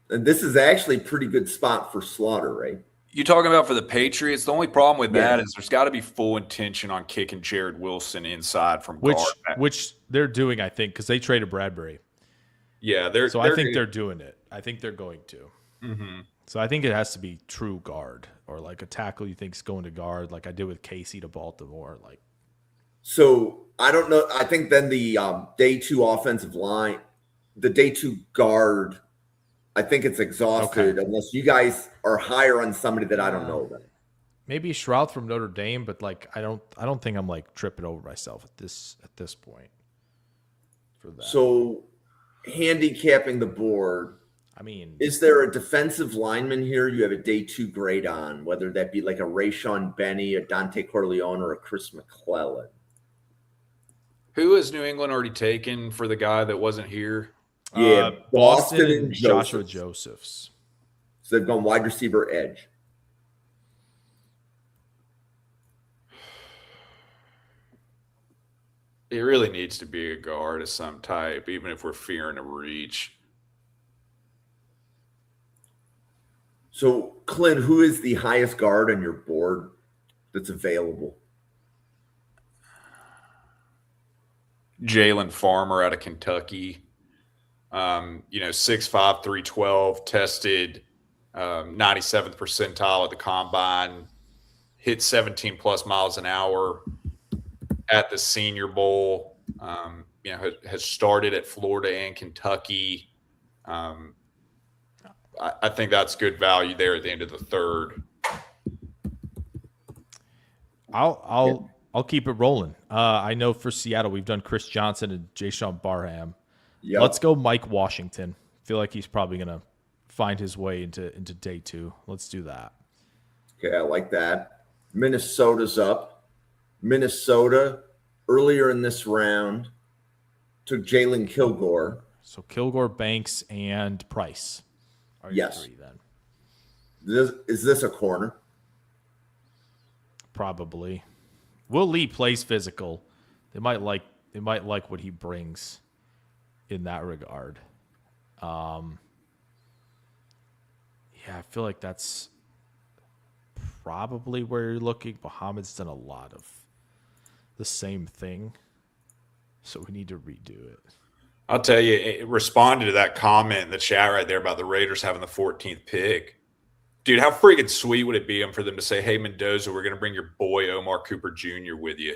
And this is actually a pretty good spot for Slaughter, right? You talking about for the Patriots? The only problem with that Yeah. is there's got to be full intention on kicking Jared Wilson inside from guard. Which they're doing, I think, because they traded Bradbury. Yeah, I think they're doing it. I think they're going to. Mm-hmm. So I think it has to be true guard or like a tackle you think's going to guard, like I did with Casey to Baltimore. Like, So I don't know. I think then the day 2 offensive line, the day 2 guard, I think it's exhausted unless you guys are higher on somebody that I don't know about. maybe Shroud from Notre Dame, but like I don't think I'm like tripping over myself at this point for that. So handicapping the board, I mean, is there a defensive lineman here you have a day 2 grade on, whether that be like a Rayshon Benny, a Dante Corleone, or a Chris McClellan? Who has New England already taken for the guy that wasn't here? Yeah, Boston Boston and and Joshua Josephs. Josephs. So they've gone wide receiver edge. It really needs to be a guard of some type, even if we're fearing a reach. So, Clint, who is the highest guard on your board that's available? Jalen Farmer out of Kentucky. 6'5", 312, tested 97th percentile at the combine, hit 17 plus miles an hour at the Senior Bowl. Has started at Florida and Kentucky. I think that's good value there at the end of the third. I'll keep it rolling. I know for Seattle we've done Chris Johnson and Jayshawn Barham. Yep. Let's go Mike Washington. Feel like he's probably gonna find his way into day 2. Let's do that. Okay, I like that. Minnesota's up. Minnesota earlier in this round took Jalen Kilgore. So Kilgore, Banks, and Price are your Yes. 3 then. Is this a corner? Probably. Will Lee plays physical. They might like what he brings in that regard. Yeah, I feel like that's probably where you're looking. Muhammad's done a lot of the same thing, so we need to redo it. I'll tell you, it responded to that comment in the chat right there about the Raiders having the 14th pick. Dude, how freaking sweet would it be for them to say, hey, Mendoza, we're going to bring your boy Omar Cooper Jr. with you?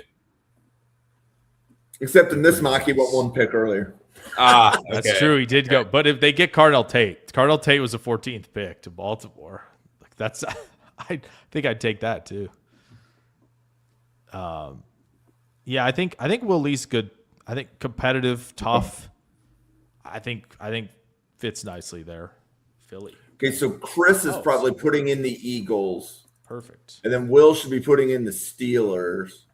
Except in this mock, he went 1 pick earlier. Okay. That's true. He did go. But if they get Cardell Tate was a 14th pick to Baltimore. Like that's I think I'd take that too. Yeah, I think Will Lee's good. I think competitive, tough. I think fits nicely there. Philly. Okay, so Chris is Oh, probably so- putting in the Eagles, Perfect. and then Will should be putting in the Steelers.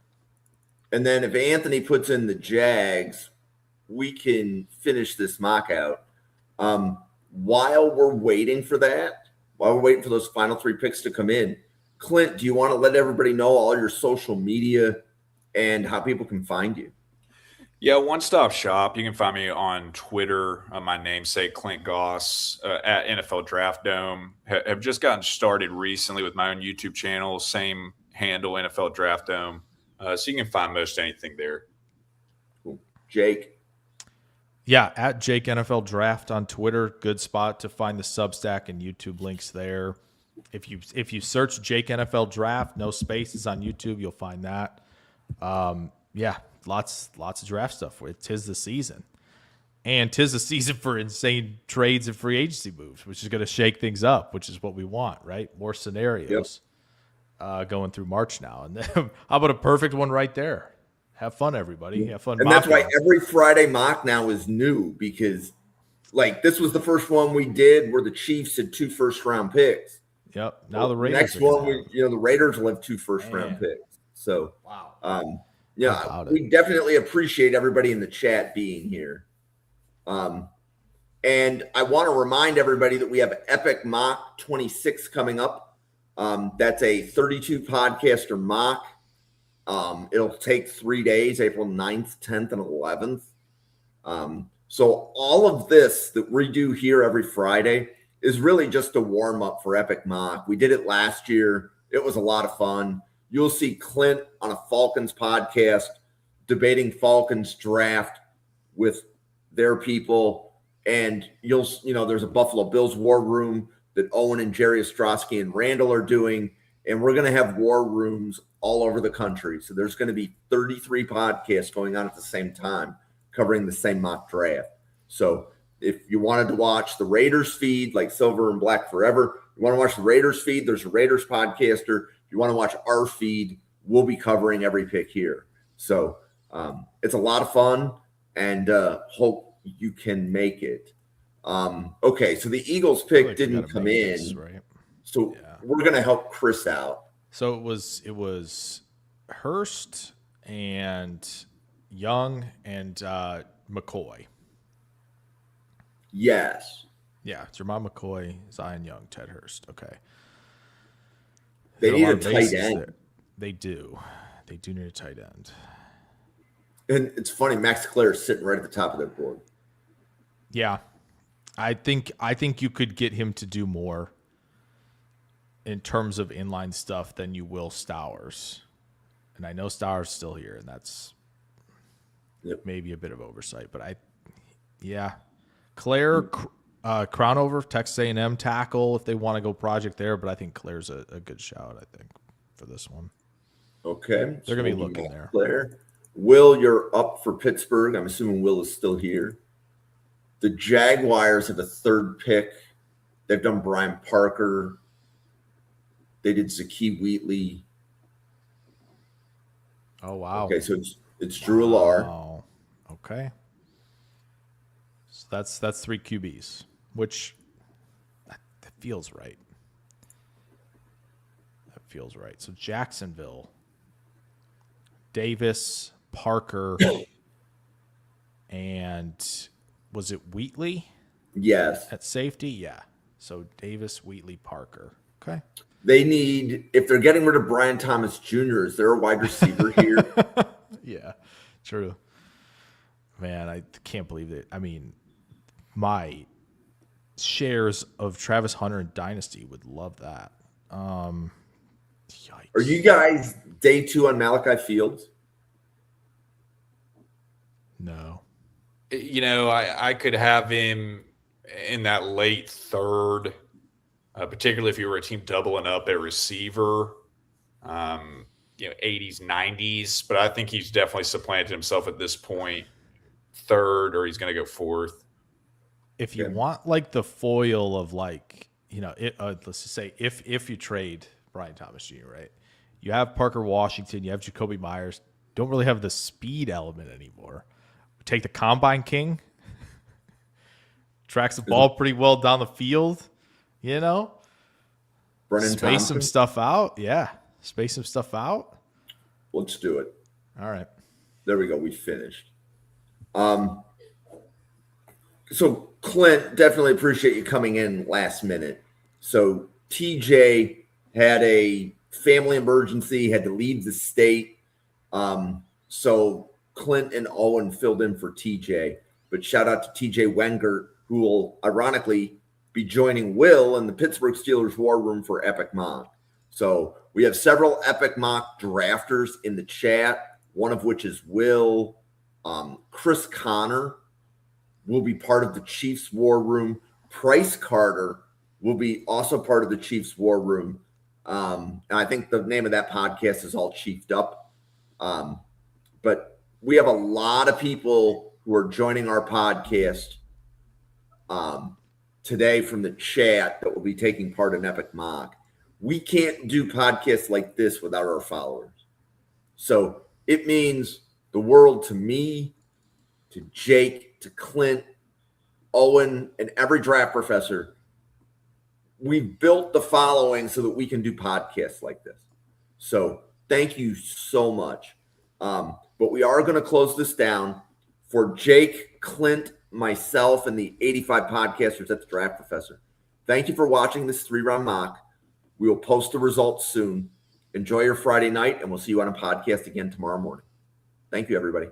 And then if Anthony puts in the Jags, we can finish this mock out. While we're waiting for that, while we're waiting for those final 3 picks to come in, Clint, do you want to let everybody know all your social media and how people can find you? Yeah, one-stop shop. You can find me on Twitter. My namesake, Clint Goss, at NFL Draft Dome. Have just gotten started recently with my own YouTube channel. Same handle, NFL Draft Dome. So you can find most anything there. Cool. Jake? Yeah, at Jake NFL Draft on Twitter. Good spot to find the Substack and YouTube links there. If you search Jake NFL Draft, no spaces on YouTube, you'll find that. Yeah, lots of draft stuff. Tis the season. And 'tis the season for insane trades and free agency moves, which is going to shake things up, which is what we want, right? More scenarios going through March now. And then, how about a perfect one right there? Have fun, everybody. Have fun. And that's why mocking. every Friday mock now is new, because like this was the first one we did where the Chiefs had 2 first-round picks. Yep. Now the Raiders. Next are gonna one, have- the Raiders will have 2 first-round Man. picks. So, Wow. How yeah, about it? we definitely appreciate everybody in the chat being here. And I want to remind everybody that we have Epic Mock 26 coming up. That's a 32 podcaster mock. It'll take 3 days, April 9th, 10th, and 11th. So all of this that we do here every Friday is really just a warm up for Epic Mock. We did it last year. It was a lot of fun. You'll see Clint on a Falcons podcast debating Falcons draft with their people. And there's a Buffalo Bills war room that Owen and Jerry Ostrowski and Randall are doing. And we're going to have war rooms all over the country. So there's going to be 33 podcasts going on at the same time covering the same mock draft. So if you wanted to watch the Raiders feed, like Silver and Black Forever, you want to watch the Raiders feed, there's a Raiders podcaster. If you want to watch our feed, we'll be covering every pick here. So it's a lot of fun, and hope you can make it. Okay, so the Eagles I feel pick like we didn't gotta come make in. this, right? So Yeah. we're going to help Chris out. So it was Hurst and Young and McCoy. Yes. Yeah, Jermon McCoy, Zion Young, Ted Hurst. Okay. They Hit need lot a of tight bases end. there. They do. They do need a tight end. And it's funny, Max Clare is sitting right at the top of their board. Yeah. I think you could get him to do more in terms of inline stuff than you will Stowers. And I know Stowers is still here, and that's maybe a bit of oversight. But Claire, Crownover, Texas A&M tackle if they want to go project there. But I think Claire's a good shout, I think, for this one. Okay. They're going to be we'll looking Max there. Clare. Will, you're up for Pittsburgh. I'm assuming Will is still here. The Jaguars have a 3rd pick. They've done Brian Parker. They did Zakee Wheatley. Oh, wow. Okay, so it's Drew Alar. Wow. Okay. So that's 3 QBs, which that feels right. That feels right. So Jacksonville, Davis, Parker, and was it Wheatley Yes. at safety? Yeah. So Davis, Wheatley, Parker. Okay. They need, if they're getting rid of Brian Thomas Jr., is there a wide receiver here? Yeah, true. Man, I can't believe it. I mean, my shares of Travis Hunter and Dynasty would love that. Yikes. Are you guys day 2 on Malachi Fields? No. I could have him in that late 3rd, particularly if you were a team doubling up at receiver, 80s, 90s. But I think he's definitely supplanted himself at this point, 3rd, or he's going to go 4th. If you want like the foil of let's just say if you trade Brian Thomas Jr., right? You have Parker Washington. You have Jacoby Myers. Don't really have the speed element anymore. Take the Combine King. Tracks the ball pretty well down the field. You know? Brennan Space Thompson. some stuff out. Yeah. Space some stuff out. Let's do it. All right. There we go. We finished. So Clint, definitely appreciate you coming in last minute. So TJ had a family emergency, had to leave the state. So Clint and Owen filled in for TJ. But shout out to TJ Wenger, who will ironically be joining Will in the Pittsburgh Steelers War Room for Epic Mock. So we have several Epic Mock drafters in the chat, one of which is Will. Chris Connor will be part of the Chiefs War Room. Price Carter will be also part of the Chiefs War Room. And I think the name of that podcast is All Chiefed Up. But we have a lot of people who are joining our podcast today from the chat that will be taking part in Epic Mock. We can't do podcasts like this without our followers. So it means the world to me, to Jake, to Clint, Owen, and every draft professor. We've built the following so that we can do podcasts like this. So thank you so much. But we are going to close this down. For Jake, Clint, myself, and the 85 podcasters at the Draft Professor, thank you for watching this 3-round mock. We will post the results soon. Enjoy your Friday night, and we'll see you on a podcast again tomorrow morning. Thank you, everybody.